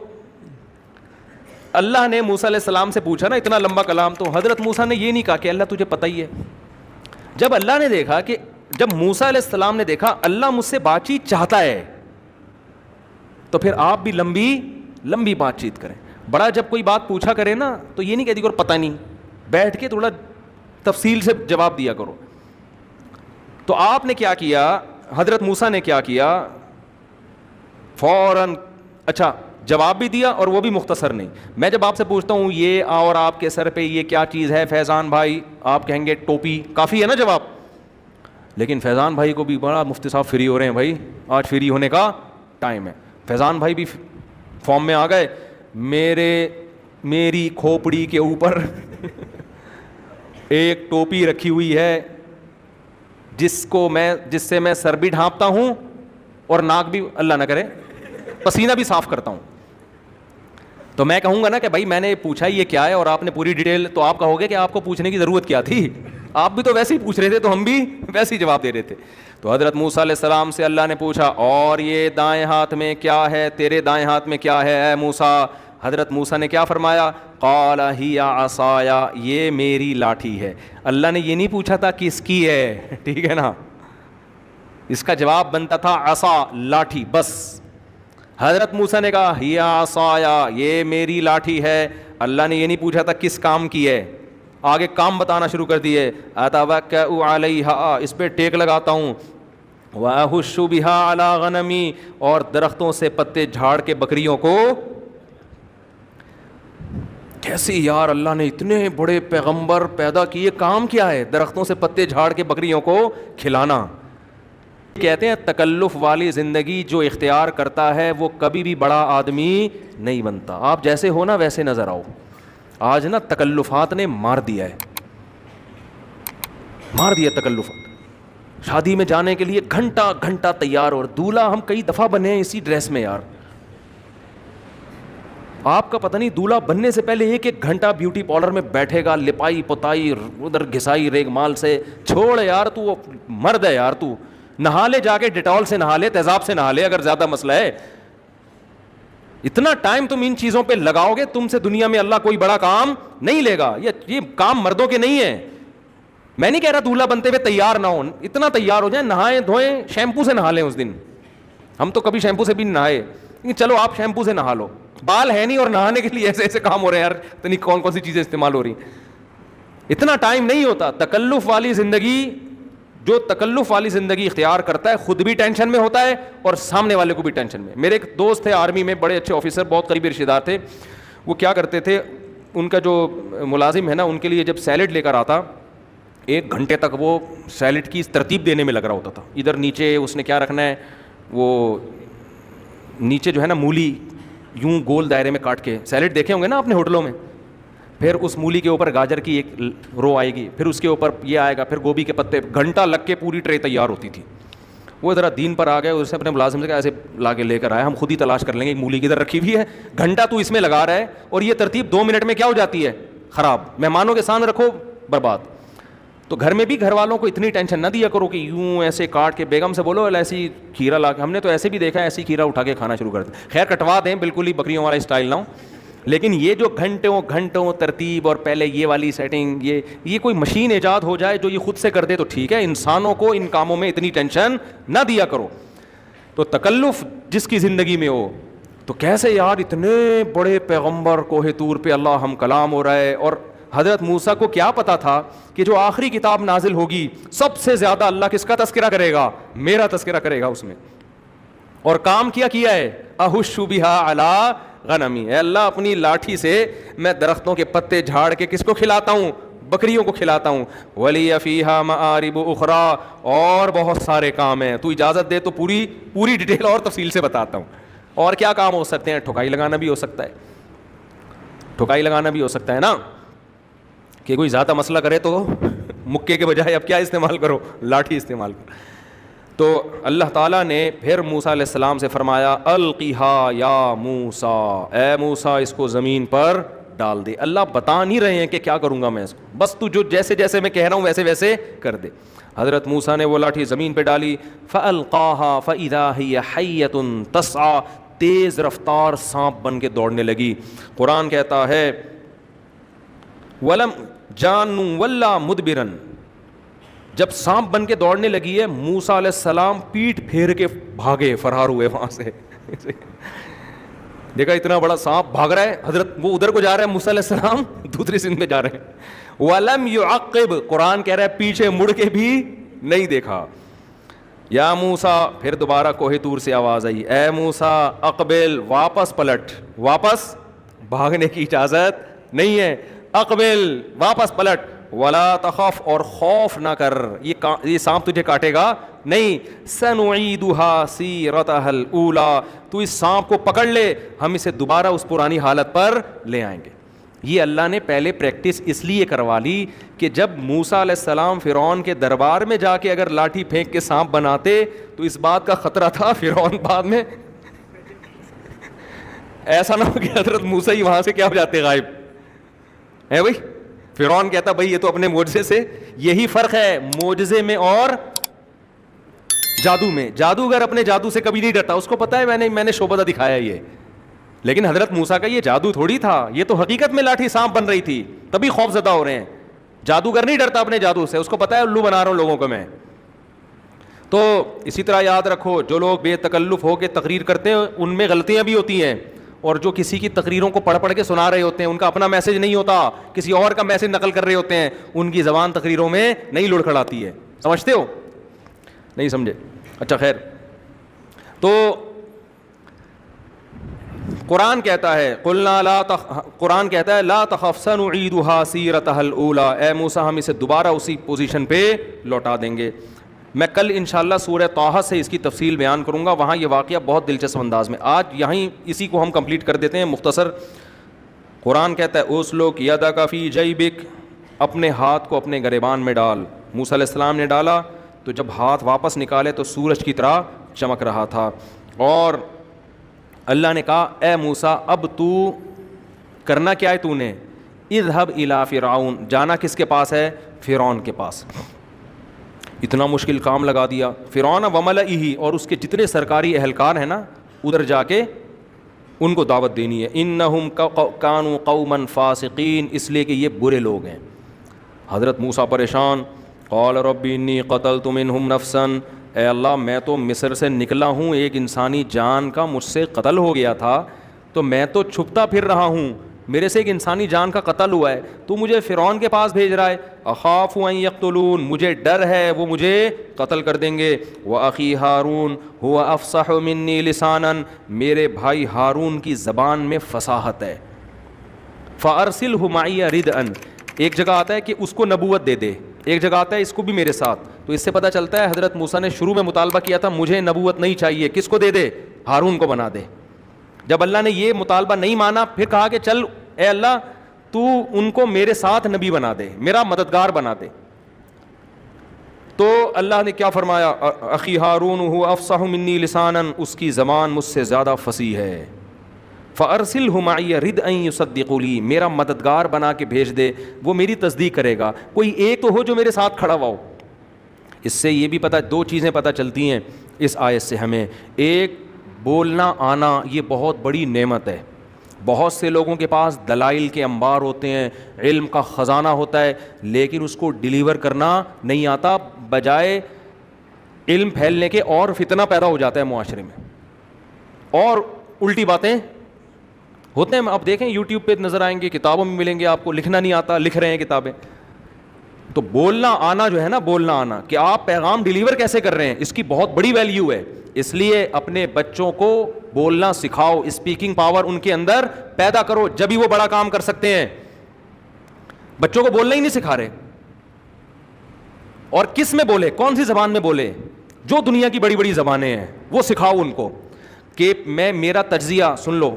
اللہ نے موسیٰ علیہ السلام سے پوچھا نا اتنا لمبا کلام, تو حضرت موسیٰ نے یہ نہیں کہا کہ اللہ تجھے پتہ ہی ہے. جب اللہ نے دیکھا کہ جب موسیٰ علیہ السلام نے دیکھا اللہ مجھ سے بات چیت چاہتا ہے, تو پھر آپ بھی لمبی بات چیت کریں. بڑا جب کوئی بات پوچھا کرے نا تو یہ نہیں کہتی اور پتہ نہیں, بیٹھ کے تھوڑا تفصیل سے جواب دیا کرو. تو آپ نے کیا کیا, حضرت موسیٰ نے کیا کیا, فوراً اچھا جواب بھی دیا اور وہ بھی مختصر نہیں. میں جب آپ سے پوچھتا ہوں یہ اور آپ کے سر پہ یہ کیا چیز ہے فیضان بھائی, آپ کہیں گے ٹوپی, کافی ہے نا جواب. لیکن فیضان بھائی کو بھی بڑا مفتی صاحب فری ہو رہے ہیں بھائی, آج فری ہونے کا ٹائم ہے. فیضان بھائی بھی فارم میں آ گئے, میری کھوپڑی کے اوپر ایک ٹوپی رکھی ہوئی ہے جس سے میں سر بھی ڈھانپتا ہوں اور ناک بھی اللہ نہ کرے پسینہ بھی صاف کرتا ہوں. تو میں کہوں گا نا کہ بھائی میں نے پوچھا یہ کیا ہے اور آپ نے پوری ڈیٹیل, تو آپ کہو گے کہ آپ کو پوچھنے کی ضرورت کیا تھی, آپ بھی تو ویسے ہی پوچھ رہے تھے تو ہم بھی ویسے ہی جواب دے رہے تھے. تو حضرت موسیٰ علیہ السلام سے اللہ نے پوچھا اور یہ دائیں ہاتھ میں کیا ہے, تیرے دائیں ہاتھ میں کیا ہے اے موسیٰ. حضرت موسیٰ نے کیا فرمایا, قال ہی عصای, یہ میری لاٹھی ہے. اللہ نے یہ نہیں پوچھا تھا کس کی ہے, ٹھیک ہے نا, اس کا جواب بنتا تھا عصا, لاٹھی, بس. حضرت موسیٰ نے کہا ہی عصای, یہ میری لاٹھی ہے. اللہ نے یہ نہیں پوچھا تھا کس کام کی ہے, آگے کام بتانا شروع کر دیے. اتوکأ علیہا, اس پہ ٹیک لگاتا ہوں. واہش بہا علی غنمی, اور درختوں سے پتے جھاڑ کے بکریوں کو. کیسے یار, اللہ نے اتنے بڑے پیغمبر پیدا کیے, کام کیا ہے, درختوں سے پتے جھاڑ کے بکریوں کو کھلانا. کہتے ہیں تکلف والی زندگی جو اختیار کرتا ہے وہ کبھی بھی بڑا آدمی نہیں بنتا. آپ جیسے ہو نا ویسے نظر آؤ. آج نا تکلفات نے مار دیا تکلفات. شادی میں جانے کے لیے گھنٹہ تیار, اور دولہا ہم کئی دفعہ بنے ہیں اسی ڈریس میں. یار آپ کا پتہ نہیں دولہا بننے سے پہلے ایک گھنٹہ بیوٹی پارلر میں بیٹھے گا, لپائی پتائی ادھر گھسائی ریگ مال سے. چھوڑ یار, تو مرد ہے یار, تو نہا لے, جا کے ڈیٹول سے نہا لے, تیزاب سے نہا لے اگر زیادہ مسئلہ ہے. اتنا ٹائم تم ان چیزوں پہ لگاؤ گے, تم سے دنیا میں اللہ کوئی بڑا کام نہیں لے گا. یہ کام مردوں کے نہیں ہیں. میں نہیں کہہ رہا دولہا بنتے ہوئے تیار نہ ہو, اتنا تیار ہو جائیں, نہائیں دھوئیں, شیمپو سے نہا لیں اس دن. ہم تو کبھی شیمپو سے بھی نہیں نہائے, لیکن چلو آپ شیمپو سے نہا لو. بال ہے نہیں اور نہانے کے لیے ایسے کام ہو رہے ہیں یار, اتنی کون سی چیزیں استعمال ہو رہی ہیں. اتنا ٹائم نہیں ہوتا. تکلف والی زندگی, جو تکلف والی زندگی اختیار کرتا ہے خود بھی ٹینشن میں ہوتا ہے اور سامنے والے کو بھی ٹینشن میں. میرے ایک دوست تھے آرمی میں, بڑے اچھے آفیسر, بہت قریبی رشتے دار تھے. وہ کیا کرتے تھے, ان کا جو ملازم ہے نا, ان کے لیے جب سیلڈ لے کر آتا, 1 گھنٹے تک وہ سیلڈ کی ترتیب دینے میں لگ رہا ہوتا تھا. ادھر نیچے اس نے کیا رکھنا ہے, وہ نیچے جو ہے نا مولی یوں گول دائرے میں کاٹ کے, سیلڈ دیکھے ہوں گے نا آپ نے ہوٹلوں میں, پھر اس مولی کے اوپر گاجر کی ایک رو آئے گی, پھر اس کے اوپر یہ آئے گا, پھر گوبھی کے پتے. گھنٹہ لگ کے پوری ٹرے تیار ہوتی تھی. وہ ذرا دین پر آ گئے, اس نے اپنے ملازم سے کہا ایسے لا کے لے کر آیا, ہم خود ہی تلاش کر لیں گے مولی کدھر رکھی ہوئی ہے. گھنٹہ تو اس میں لگا رہا ہے اور یہ ترتیب 2 منٹ میں کیا ہو جاتی ہے, خراب. مہمانوں کے سامنے رکھو, برباد. تو گھر میں بھی گھر والوں کو اتنی ٹینشن نہ دیا کرو کہ یوں ایسے کاٹ کے. بیگم سے بولو ایسی کھیرا لا کے, ہم نے تو ایسے بھی دیکھا ہے ایسی کھیرا اٹھا کے کھانا شروع کر دیں. خیر کٹوا دیں, بالکل ہی بکریوں والا اسٹائل نہ ہو, لیکن یہ جو گھنٹوں ترتیب اور پہلے یہ والی سیٹنگ, یہ کوئی مشین ایجاد ہو جائے جو یہ خود سے کر دے تو ٹھیک ہے. انسانوں کو ان کاموں میں اتنی ٹینشن نہ دیا کرو. تو تکلف جس کی زندگی میں ہو, تو کیسے یار اتنے بڑے پیغمبر کوہ طور پہ اللہ ہم کلام ہو رہا ہے, اور حضرت موسیٰ کو کیا پتا تھا کہ جو آخری کتاب نازل ہوگی سب سے زیادہ اللہ کس کا تذکرہ کرے گا, میرا تذکرہ کرے گا اس میں. اور کام کیا ہے, احش بہا علی غنمی, اے اللہ اپنی لاٹھی سے میں درختوں کے پتے جھاڑ کے کس کو کھلاتا ہوں, بکریوں کو کھلاتا ہوں. ولی فیہا معارب اخری, اور بہت سارے کام ہیں, تو اجازت دے تو پوری ڈیٹیل اور تفصیل سے بتاتا ہوں. اور کیا کام ہو سکتے ہیں, ٹھکائی لگانا بھی ہو سکتا ہے, ٹھکائی لگانا بھی ہو سکتا ہے نا, کہ کوئی زیادہ مسئلہ کرے تو مکے کے بجائے اب کیا استعمال کرو؟ لاٹھی استعمال کرو. تو اللہ تعالیٰ نے پھر موسیٰ علیہ السلام سے فرمایا القیہا یا موسیٰ، اے موسیٰ اس کو زمین پر ڈال دے. اللہ بتا نہیں رہے ہیں کہ کیا کروں گا میں اس کو، بس تو جو جیسے جیسے میں کہہ رہا ہوں ویسے ویسے کر دے. حضرت موسیٰ نے وہ لاٹھی زمین پہ ڈالی. فَأَلْقَاهَا فَإِذَا هِيَ حَيَّةٌ تَسْعَىٰ، تیز رفتار سانپ بن کے دوڑنے لگی. قرآن کہتا ہے وَلَمْ جَانٌ وَلَّا مُدْبِرًا، جب سانپ بن کے دوڑنے لگی ہے موسیٰ علیہ السلام پیٹ پھیر کے بھاگے، فرار ہوئے وہاں سے. دیکھا اتنا بڑا سانپ بھاگ رہا ہے، حضرت وہ ادھر کو جا رہا ہے، موسیٰ علیہ السلام دوسری سمت میں جا رہے ہیں. وَلَمْ يُعَقِّبْ، قرآن کہہ رہا ہے پیچھے مڑ کے بھی نہیں دیکھا. یا موسیٰ، پھر دوبارہ کوہ طور سے آواز آئی، اے موسیٰ اقبل، واپس پلٹ. واپس بھاگنے کی اجازت نہیں ہے، اقبل واپس پلٹ. ولا تخف، اور خوف نہ کر، یہ سانپ تجھے کاٹے گا نہیں. سنعیدها سیرتها الاولی، تو اس سانپ کو پکڑ لے، ہم اسے دوبارہ اس پرانی حالت پر لے آئیں گے. یہ اللہ نے پہلے پریکٹس اس لیے کروا لی کہ جب موسیٰ علیہ السلام فرعون کے دربار میں جا کے اگر لاٹھی پھینک کے سانپ بناتے تو اس بات کا خطرہ تھا فرعون بعد میں ایسا نہ ہو کہ حضرت موسیٰ ہی وہاں سے کیا ہو جاتے غائب ہے. بھائی فرعون کہتا بھائی یہ تو اپنے معجزے سے، یہی فرق ہے معجزے میں اور جادو میں. جادوگر اپنے جادو سے کبھی نہیں ڈرتا، اس کو پتا ہے میں نے شعبدہ دکھایا یہ. لیکن حضرت موسیٰ کا یہ جادو تھوڑی تھا، یہ تو حقیقت میں لاٹھی سانپ بن رہی تھی، تبھی خوف زدہ ہو رہے ہیں. جادوگر نہیں ڈرتا اپنے جادو سے، اس کو پتا ہے الو بنا رہا ہوں لوگوں کو میں. تو اسی طرح یاد رکھو جو لوگ بے تکلف ہو کے تقریر کرتے ہیں ان میں غلطیاں بھی ہوتی ہیں، اور جو کسی کی تقریروں کو پڑھ پڑھ کے سنا رہے ہوتے ہیں ان کا اپنا میسج نہیں ہوتا، کسی اور کا میسج نقل کر رہے ہوتے ہیں، ان کی زبان تقریروں میں نہیں لڑکھڑاتی ہے. سمجھتے ہو؟ نہیں سمجھے؟ اچھا خیر. تو قرآن کہتا ہے قرآن کہتا ہے لا تخف سنعیدها سیرتها الاولی، اے موسیٰ ہم اسے دوبارہ اسی پوزیشن پہ لوٹا دیں گے. میں کل انشاءاللہ سورہ طٰہٰ سے اس کی تفصیل بیان کروں گا، وہاں یہ واقعہ بہت دلچسپ انداز میں. آج یہیں اسی کو ہم کمپلیٹ کر دیتے ہیں مختصر. قرآن کہتا ہے اسلک یدک فی جیبک، اپنے ہاتھ کو اپنے گریبان میں ڈال. موسیٰ علیہ السلام نے ڈالا تو جب ہاتھ واپس نکالے تو سورج کی طرح چمک رہا تھا. اور اللہ نے کہا اے موسیٰ اب تو کرنا کیا ہے، تو نے اذهب الی فرعون، جانا کس کے پاس ہے؟ فرعون کے پاس. اتنا مشکل کام لگا دیا. فرعون وملئہ، اور اس کے جتنے سرکاری اہلکار ہیں نا ادھر جا کے ان کو دعوت دینی ہے. انہم کانوا قوما فاسقین، اس لیے کہ یہ برے لوگ ہیں. حضرت موسیٰ پریشان، قال رب انی قتلت منہم نفسا، اے اللہ میں تو مصر سے نکلا ہوں، ایک انسانی جان کا مجھ سے قتل ہو گیا تھا، تو میں تو چھپتا پھر رہا ہوں، میرے سے ایک انسانی جان کا قتل ہوا ہے، تو مجھے فرعون کے پاس بھیج رہا ہے. اخاف ان یقتلون، مجھے ڈر ہے وہ مجھے قتل کر دیں گے. واخی ہارون هو افصح منی لسانا، میرے بھائی ہارون کی زبان میں فصاحت ہے. فارسلہ معی ردءا، ایک جگہ آتا ہے کہ اس کو نبوت دے دے، ایک جگہ آتا ہے اس کو بھی میرے ساتھ. تو اس سے پتہ چلتا ہے حضرت موسیٰ نے شروع میں مطالبہ کیا تھا مجھے نبوت نہیں چاہیے، کس کو دے دے؟ ہارون کو بنا دے. جب اللہ نے یہ مطالبہ نہیں مانا پھر کہا کہ چل اے اللہ تو ان کو میرے ساتھ نبی بنا دے، میرا مددگار بنا دے. تو اللہ نے کیا فرمایا؟ اخی ہارون هو افصح منی لسانا، اس کی زبان مجھ سے زیادہ فصیح ہے. فارسلہ معی ردءا یصدق لی، میرا مددگار بنا کے بھیج دے، وہ میری تصدیق کرے گا. کوئی ایک تو ہو جو میرے ساتھ کھڑا ہوا ہو. اس سے یہ بھی پتہ، دو چیزیں پتہ چلتی ہیں اس آیت سے ہمیں. ایک، بولنا آنا یہ بہت بڑی نعمت ہے. بہت سے لوگوں کے پاس دلائل کے انبار ہوتے ہیں، علم کا خزانہ ہوتا ہے، لیکن اس کو ڈیلیور کرنا نہیں آتا. بجائے علم پھیلنے کے اور فتنہ پیدا ہو جاتا ہے معاشرے میں، اور الٹی باتیں ہوتے ہیں. آپ دیکھیں یوٹیوب پہ نظر آئیں گے، کتابوں میں ملیں گے آپ کو، لکھنا نہیں آتا لکھ رہے ہیں کتابیں. تو بولنا آنا جو ہے نا، بولنا آنا کہ آپ پیغام ڈیلیور کیسے کر رہے ہیں، اس کی بہت بڑی ویلیو ہے. اس لیے اپنے بچوں کو بولنا سکھاؤ، اسپیکنگ پاور ان کے اندر پیدا کرو، جبھی وہ بڑا کام کر سکتے ہیں. بچوں کو بولنا ہی نہیں سکھا رہے. اور کس میں بولے، کون سی زبان میں بولے؟ جو دنیا کی بڑی بڑی زبانیں ہیں وہ سکھاؤ ان کو. کہ میرا تجزیہ سن لو،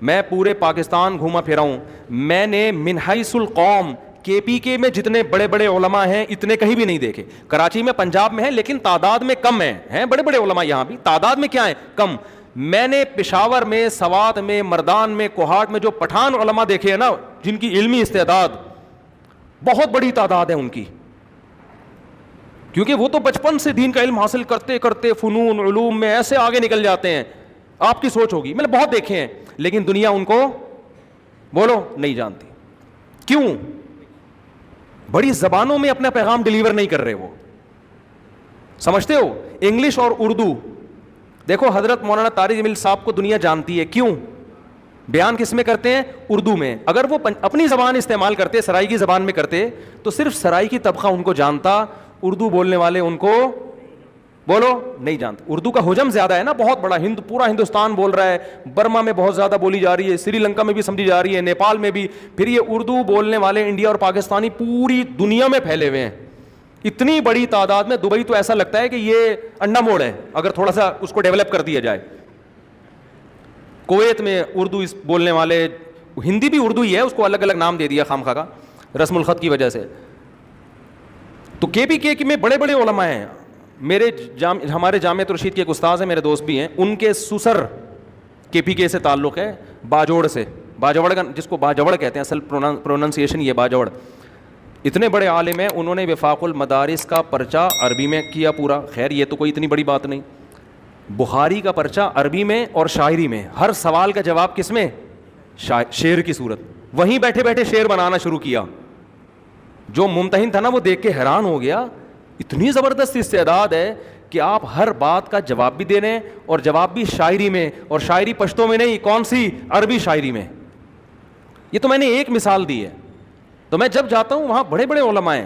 میں پورے پاکستان گھوما پھرا ہوں، میں نے من حیث القوم کے پی کے میں جتنے بڑے بڑے علماء ہیں اتنے کہیں بھی نہیں دیکھے. کراچی میں پنجاب میں ہیں لیکن تعداد میں کم ہیں بڑے بڑے علماء یہاں بھی, تعداد میں کیا ہیں, کم. میں نے پشاور میں, سوات میں, مردان میں, کوہاٹ میں جو پٹھان علماء دیکھے ہیں نا, جن کی علمی استعداد بہت بڑی تعداد ہے ان کی, کیونکہ وہ تو بچپن سے دین کا علم حاصل کرتے کرتے فنون علوم میں ایسے آگے نکل جاتے ہیں. آپ کی سوچ ہوگی, میں نے بہت دیکھے ہیں, لیکن دنیا ان کو بولو نہیں جانتی. کیوں؟ بڑی زبانوں میں اپنا پیغام ڈیلیور نہیں کر رہے. وہ سمجھتے ہو, انگلش اور اردو. دیکھو حضرت مولانا طارق جمیل صاحب کو دنیا جانتی ہے, کیوں؟ بیان کس میں کرتے ہیں؟ اردو میں. اگر وہ اپنی زبان استعمال کرتے, سرائی کی زبان میں کرتے, تو صرف سرائی کی طبقہ ان کو جانتا, اردو بولنے والے ان کو بولو نہیں جانتے. اردو کا حجم زیادہ ہے نا, بہت بڑا, پورا ہندوستان بول رہا ہے, برما میں بہت زیادہ بولی جا رہی ہے, سری لنکا میں بھی سمجھی جا رہی ہے, نیپال میں بھی. پھر یہ اردو بولنے والے انڈیا اور پاکستانی پوری دنیا میں پھیلے ہوئے ہیں, اتنی بڑی تعداد میں. دبئی تو ایسا لگتا ہے کہ یہ انڈا موڑ ہے اگر تھوڑا سا اس کو ڈیولپ کر دیا جائے. کویت میں اردو بولنے والے, ہندی بھی اردو ہی ہے, اس کو الگ الگ نام دے دیا خامخواہ کا رسم الخط کی وجہ سے. تو کے پی کے میں بڑے بڑے علماء ہیں. میرے ہمارے جامعہ رشید کے ایک استاذ ہیں, میرے دوست بھی ہیں, ان کے سسر کے پی کے سے تعلق ہے, باجوڑ سے. باجوڑ کا, جس کو باجوڑ کہتے ہیں, اصل پروننسیشن یہ باجوڑ. اتنے بڑے عالم ہیں, انہوں نے وفاق المدارس کا پرچہ عربی میں کیا پورا. خیر یہ تو کوئی اتنی بڑی بات نہیں. بخاری کا پرچہ عربی میں اور شاعری میں, ہر سوال کا جواب کس میں؟ شعر کی صورت. وہیں بیٹھے بیٹھے شعر بنانا شروع کیا. جو ممتحن تھا نا وہ دیکھ کے حیران ہو گیا, اتنی زبردست استعداد ہے کہ آپ ہر بات کا جواب بھی دے رہے ہیں, اور جواب بھی شاعری میں, اور شاعری پشتوں میں نہیں, کون سی؟ عربی شاعری میں. یہ تو میں نے ایک مثال دی ہے. تو میں جب جاتا ہوں وہاں بڑے بڑے علماء ہیں,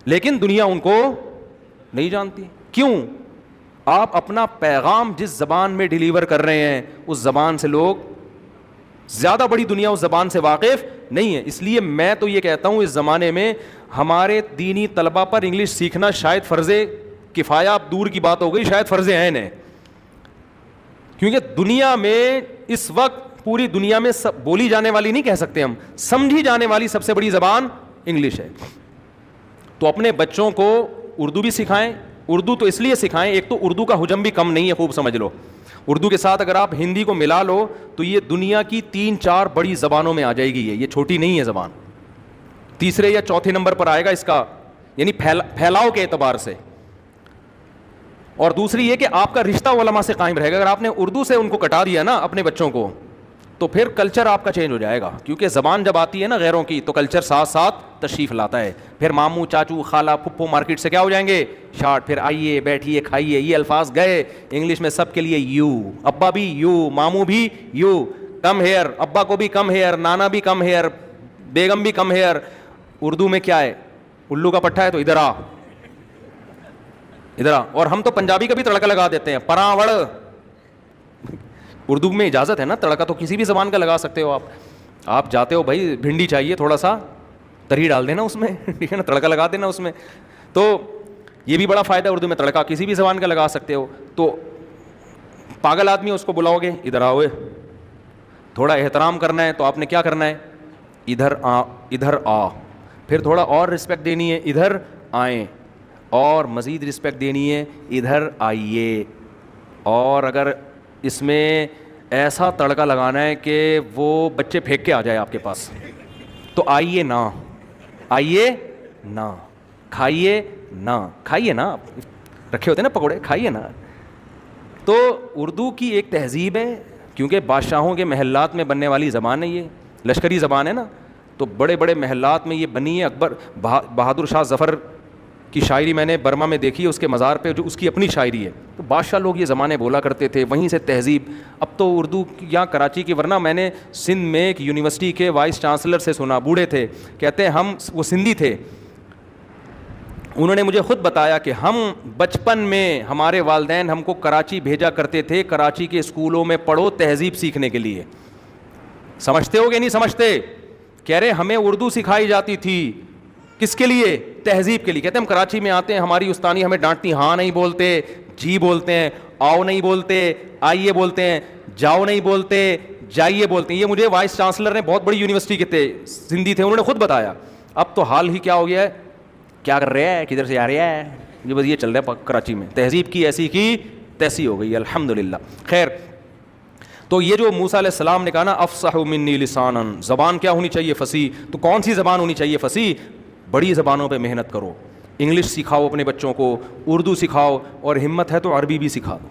لیکن دنیا ان کو نہیں جانتی. کیوں؟ آپ اپنا پیغام جس زبان میں ڈیلیور کر رہے ہیں اس زبان سے لوگ, زیادہ بڑی دنیا اس زبان سے واقف نہیں ہے. اس لیے میں تو یہ کہتا ہوں اس زمانے میں ہمارے دینی طلبہ پر انگلش سیکھنا شاید فرض کفایہ, اب دور کی بات ہو گئی, شاید فرض عین ہے. کیونکہ دنیا میں اس وقت, پوری دنیا میں بولی جانے والی نہیں کہہ سکتے ہم, سمجھی جانے والی سب سے بڑی زبان انگلش ہے. تو اپنے بچوں کو اردو بھی سکھائیں. اردو تو اس لیے سکھائیں, ایک تو اردو کا حجم بھی کم نہیں ہے, خوب سمجھ لو. اردو کے ساتھ اگر آپ ہندی کو ملا لو تو یہ دنیا کی 3-4 بڑی زبانوں میں آ جائے گی. یہ چھوٹی نہیں ہے زبان, تیسرے یا چوتھے نمبر پر آئے گا اس کا, یعنی پھیلاؤ کے اعتبار سے. اور دوسری یہ کہ آپ کا رشتہ علماء سے قائم رہے گا. اگر آپ نے اردو سے ان کو کٹا دیا نا اپنے بچوں کو, تو پھر کلچر آپ کا چینج ہو جائے گا. کیونکہ زبان جب آتی ہے نا غیروں کی, تو کلچر ساتھ ساتھ تشریف لاتا ہے. پھر ماموں, چاچو, خالہ, پھپھو مارکیٹ سے کیا ہو جائیں گے؟ شارٹ. پھر آئیے, بیٹھیے, کھائیے, یہ الفاظ گئے. انگلش میں سب کے لیے یو, ابا بھی یو, ماموں بھی یو, کم ہیئر, ابا کو بھی کم ہیئر, نانا بھی کم ہیئر, بیگم بھی کم ہیئر. اردو میں کیا ہے؟ الو کا پٹھا ہے تو ادھر آ, ادھر آ. اور ہم تو پنجابی کا بھی تڑکا لگا دیتے ہیں, پراوڑ. اردو میں اجازت ہے نا, تڑکا تو کسی بھی زبان کا لگا سکتے ہو آپ. آپ جاتے ہو بھائی بھنڈی چاہیے, تھوڑا سا تری ڈال دینا اس میں, ٹھیک ہے نا, تڑکا لگا دینا اس میں. تو یہ بھی بڑا فائدہ, اردو میں تڑکا کسی بھی زبان کا لگا سکتے ہو. تو پاگل آدمی اس کو بلاؤ گے, ادھر آؤ, تھوڑا احترام کرنا ہے تو آپ نے کیا کرنا ہے؟ ادھر آ, ادھر آ. پھر تھوڑا اور رسپیکٹ دینی ہے, ادھر آئیں. اور مزید رسپیکٹ دینی ہے, ادھر آئیے. اور اگر اس میں ایسا تڑکا لگانا ہے کہ وہ بچے پھینک کے آ جائے آپ کے پاس, تو آئیے نا, آئیے نا, کھائیے نا, کھائیے نا, رکھے ہوتے ہیں نا پکوڑے, کھائیے نا. تو اردو کی ایک تہذیب ہے, کیونکہ بادشاہوں کے محلات میں بننے والی زبان ہے, یہ لشکری زبان ہے نا, تو بڑے بڑے محلات میں یہ بنی ہے. اکبر بہادر شاہ ظفر کی شاعری میں نے برما میں دیکھی ہے, اس کے مزار پہ جو اس کی اپنی شاعری ہے. تو بادشاہ لوگ یہ زمانے بولا کرتے تھے, وہیں سے تہذیب. اب تو اردو یہاں کراچی کی, ورنہ میں نے سندھ میں ایک یونیورسٹی کے وائس چانسلر سے سنا, بوڑھے تھے, کہتے ہیں ہم, وہ سندھی تھے, انہوں نے مجھے خود بتایا کہ ہم بچپن میں ہمارے والدین ہم کو کراچی بھیجا کرتے تھے, کراچی کے اسکولوں میں پڑھو تہذیب سیکھنے کے لیے. سمجھتے ہو کہ نہیں سمجھتے؟ کہہ رہے ہمیں اردو سکھائی جاتی تھی, کس کے لیے؟ تہذیب کے لیے. کہتے ہیں ہم کراچی میں آتے ہیں, ہماری استانی ہمیں ڈانٹتی, ہاں نہیں بولتے, جی بولتے ہیں, آؤ نہیں بولتے, آئیے بولتے ہیں, جاؤ نہیں بولتے, جائیے بولتے ہیں. یہ مجھے وائس چانسلر نے, بہت بڑی یونیورسٹی کے تھے, سندھی تھے, انہوں نے خود بتایا. اب تو حال ہی کیا ہو گیا ہے, کیا کر رہا ہے, کدھر سے آ رہا ہے, یہ بس یہ چل رہا ہے کراچی میں. تہذیب کی ایسی کی تیسی ہو گئی الحمدللہ. خیر, تو یہ جو موسیٰ علیہ السلام نے کہا نا افصح منی لسانا, زبان کیا ہونی چاہیے, فصیح. تو کون سی زبان ہونی چاہیے فصیح؟ بڑی زبانوں پہ محنت کرو, انگلش سکھاؤ اپنے بچوں کو, اردو سکھاؤ, اور ہمت ہے تو عربی بھی سکھا دو,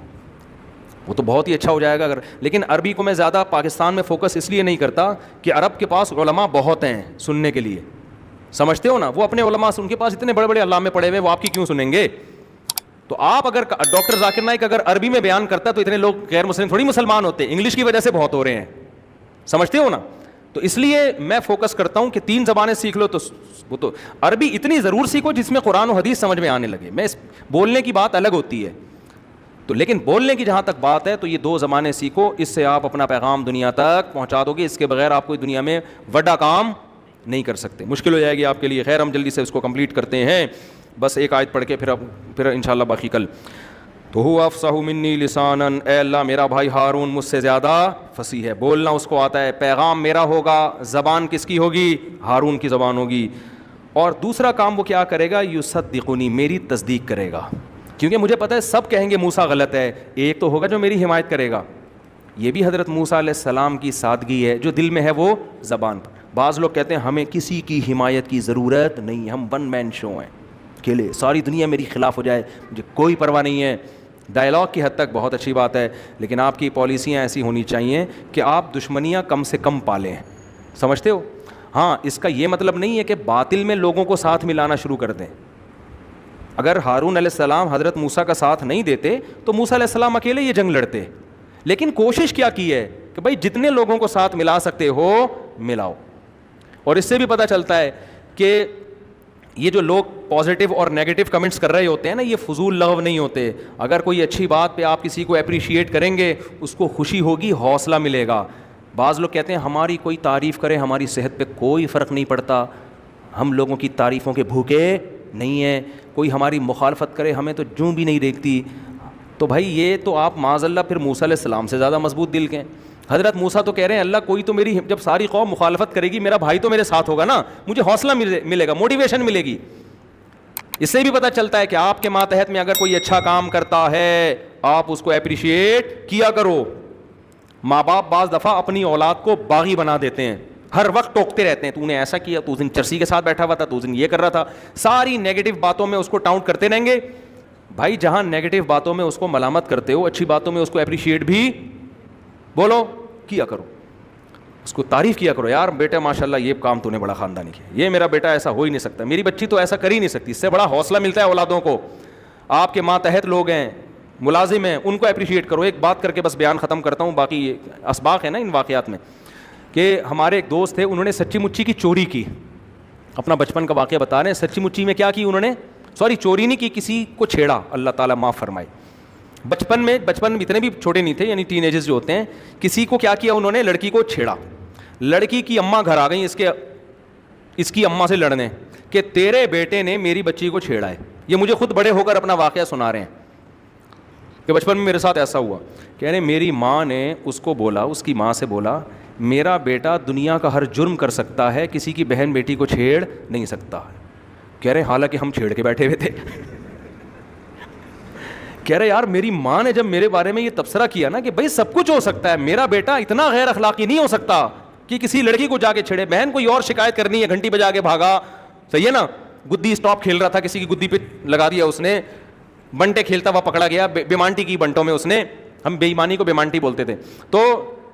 وہ تو بہت ہی اچھا ہو جائے گا. اگر لیکن عربی کو میں زیادہ پاکستان میں فوکس اس لیے نہیں کرتا کہ عرب کے پاس علماء بہت ہیں سننے کے لیے, سمجھتے ہو نا, وہ اپنے علماء ان کے پاس اتنے بڑے بڑے علامے پڑے ہوئے, وہ آپ کی کیوں سنیں گے؟ تو آپ اگر ڈاکٹر ذاکر نائک اگر عربی میں بیان کرتا ہے تو اتنے لوگ غیر مسلم تھوڑی مسلمان ہوتے, انگلش کی وجہ سے بہت ہو رہے ہیں, سمجھتے ہو نا. تو اس لیے میں فوکس کرتا ہوں کہ 3 زبانیں سیکھ لو, تو وہ تو عربی اتنی ضرور سیکھو جس میں قرآن و حدیث سمجھ میں آنے لگے. میں بولنے کی بات الگ ہوتی ہے, تو لیکن بولنے کی جہاں تک بات ہے تو یہ 2 زبانیں سیکھو, اس سے آپ اپنا پیغام دنیا تک پہنچا دو گے. اس کے بغیر آپ کوئی دنیا میں بڑا کام نہیں کر سکتے, مشکل ہو جائے گی آپ کے لیے. خیر, ہم جلدی سے اس کو کمپلیٹ کرتے ہیں, بس ایک آیت پڑھ کے پھر انشاءاللہ باقی کل. تو هو افصح منی لسانا, اے اللہ میرا بھائی ہارون مجھ سے زیادہ فصیح ہے, بولنا اس کو آتا ہے, پیغام میرا ہوگا, زبان کس کی ہوگی؟ ہارون کی زبان ہوگی. اور دوسرا کام وہ کیا کرے گا؟ یصدقنی, میری تصدیق کرے گا, کیونکہ مجھے پتہ ہے سب کہیں گے موسیٰ غلط ہے, ایک تو ہوگا جو میری حمایت کرے گا. یہ بھی حضرت موسیٰ علیہ السلام کی سادگی ہے, جو دل میں ہے وہ زبان پر. بعض لوگ کہتے ہیں ہمیں کسی کی حمایت کی ضرورت نہیں, ہم 1 مین شو ہیں, اکیلے ساری دنیا میری خلاف ہو جائے مجھے کوئی پرواہ نہیں ہے. ڈائلاگ کی حد تک بہت اچھی بات ہے, لیکن آپ کی پالیسیاں ایسی ہونی چاہیے کہ آپ دشمنیاں کم سے کم پالیں, سمجھتے ہو. ہاں, اس کا یہ مطلب نہیں ہے کہ باطل میں لوگوں کو ساتھ ملانا شروع کر دیں. اگر ہارون علیہ السلام حضرت موسیٰ کا ساتھ نہیں دیتے تو موسیٰ علیہ السلام اکیلے یہ جنگ لڑتے, لیکن کوشش کیا کی ہے کہ بھائی جتنے لوگوں کو ساتھ ملا سکتے ہو ملاؤ. اور اس سے بھی پتہ چلتا ہے کہ یہ جو لوگ پازیٹیو اور نیگیٹو کمنٹس کر رہے ہوتے ہیں نا, یہ فضول لغو نہیں ہوتے. اگر کوئی اچھی بات پہ آپ کسی کو اپریشیٹ کریں گے, اس کو خوشی ہوگی, حوصلہ ملے گا. بعض لوگ کہتے ہیں ہماری کوئی تعریف کرے ہماری صحت پہ کوئی فرق نہیں پڑتا, ہم لوگوں کی تعریفوں کے بھوکے نہیں ہیں, کوئی ہماری مخالفت کرے ہمیں تو جوں بھی نہیں دیکھتی. تو بھائی یہ تو آپ معاذ اللہ پھر موسیٰ علیہ السلام سے زیادہ مضبوط دل کے ہیں. حضرت موسیٰ تو کہہ رہے ہیں اللہ کوئی تو میری, جب ساری قوم مخالفت کرے گی میرا بھائی تو میرے ساتھ ہوگا نا, مجھے حوصلہ ملے گا, موٹیویشن ملے گی. اس سے بھی پتہ چلتا ہے کہ آپ کے ماتحت میں اگر کوئی اچھا کام کرتا ہے آپ اس کو اپریشیٹ کیا کرو. ماں باپ بعض دفعہ اپنی اولاد کو باغی بنا دیتے ہیں, ہر وقت ٹوکتے رہتے ہیں, تو نے ایسا کیا, تو اس دن چرسی کے ساتھ بیٹھا ہوا تھا, تو اس دن یہ کر رہا تھا, ساری نیگیٹو باتوں میں اس کو ٹاؤنٹ کرتے رہیں گے. بھائی جہاں نیگیٹو باتوں میں اس کو ملامت کرتے ہو, اچھی باتوں میں اس کو اپریشیٹ بھی بولو کیا کرو, اس کو تعریف کیا کرو. یار بیٹا ماشاءاللہ یہ کام تو نے بڑا خاندانی کیا, یہ میرا بیٹا ایسا ہو ہی نہیں سکتا, میری بچی تو ایسا کر ہی نہیں سکتی. اس سے بڑا حوصلہ ملتا ہے اولادوں کو. آپ کے ماتحت لوگ ہیں, ملازم ہیں, ان کو اپریشیٹ کرو. ایک بات کر کے بس بیان ختم کرتا ہوں, باقی اسباق ہے نا ان واقعات میں, کہ ہمارے ایک دوست تھے, انہوں نے سچی مچی کی چوری کی. اپنا بچپن کا واقعہ بتا رہے ہیں. سچی مچی میں کیا کی انہوں نے, چوری نہیں کی, کسی کو چھیڑا, اللہ تعالیٰ معاف فرمائے. بچپن میں اتنے بھی چھوٹے نہیں تھے, یعنی ٹین ایجز جو ہوتے ہیں, کسی کو کیا کیا انہوں نے, لڑکی کو چھیڑا. لڑکی کی اماں گھر آ گئیں اس کی اماں سے لڑنے کہ تیرے بیٹے نے میری بچی کو چھیڑا ہے. یہ مجھے خود بڑے ہو کر اپنا واقعہ سنا رہے ہیں کہ بچپن میں میرے ساتھ ایسا ہوا. کہہ رہے میری ماں نے اس کو بولا, اس کی ماں سے بولا میرا بیٹا دنیا کا ہر جرم کر سکتا ہے, کسی کی بہن بیٹی کو چھیڑ نہیں سکتا. کہہ رہے حالانکہ ہم چھیڑ کے بیٹھے ہوئے تھے. کہہ رہے یار میری ماں نے جب میرے بارے میں یہ تبصرہ کیا نا کہ بھائی سب کچھ ہو سکتا ہے, میرا بیٹا اتنا غیر اخلاقی نہیں ہو سکتا کہ کسی لڑکی کو جا کے چھیڑے. بہن کوئی اور شکایت کرنی ہے, گھنٹی بجا کے بھاگا, صحیح ہے نا, گدی اسٹاپ کھیل رہا تھا, کسی کی گدی پہ لگا دیا اس نے, بنٹے کھیلتا ہوا پکڑا گیا, بیمانٹی کی بنٹوں میں اس نے, ہم بے ایمانی کو بیمانٹی بولتے تھے. تو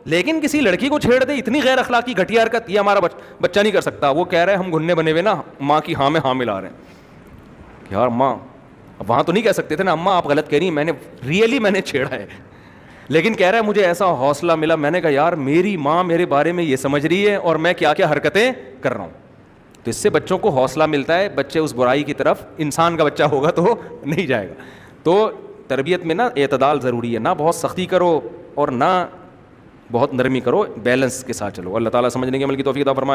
لیکن کسی لڑکی کو چھیڑ دے, اتنی غیر اخلاقی گھٹیا حرکت, یہ ہمارا بچہ نہیں کر سکتا. وہ کہہ رہے ہم گھننے بنے ہوئے نا ماں کی ہاں میں ہاں ملا رہے ہیں. یار ماں, وہاں تو نہیں کہہ سکتے تھے نا اماں آپ غلط کہہ رہی ہیں, میں نے چھیڑا ہے. لیکن کہہ رہا ہے مجھے ایسا حوصلہ ملا, میں نے کہا یار میری ماں میرے بارے میں یہ سمجھ رہی ہے اور میں کیا کیا حرکتیں کر رہا ہوں. تو اس سے بچوں کو حوصلہ ملتا ہے, بچے اس برائی کی طرف, انسان کا بچہ ہوگا تو نہیں جائے گا. تو تربیت میں نا اعتدال ضروری ہے, نہ بہت سختی کرو اور نہ بہت نرمی کرو, بیلنس کے ساتھ چلو. اللہ تعالیٰ سمجھنے کے عمل کی توفیق عطا فرمائے.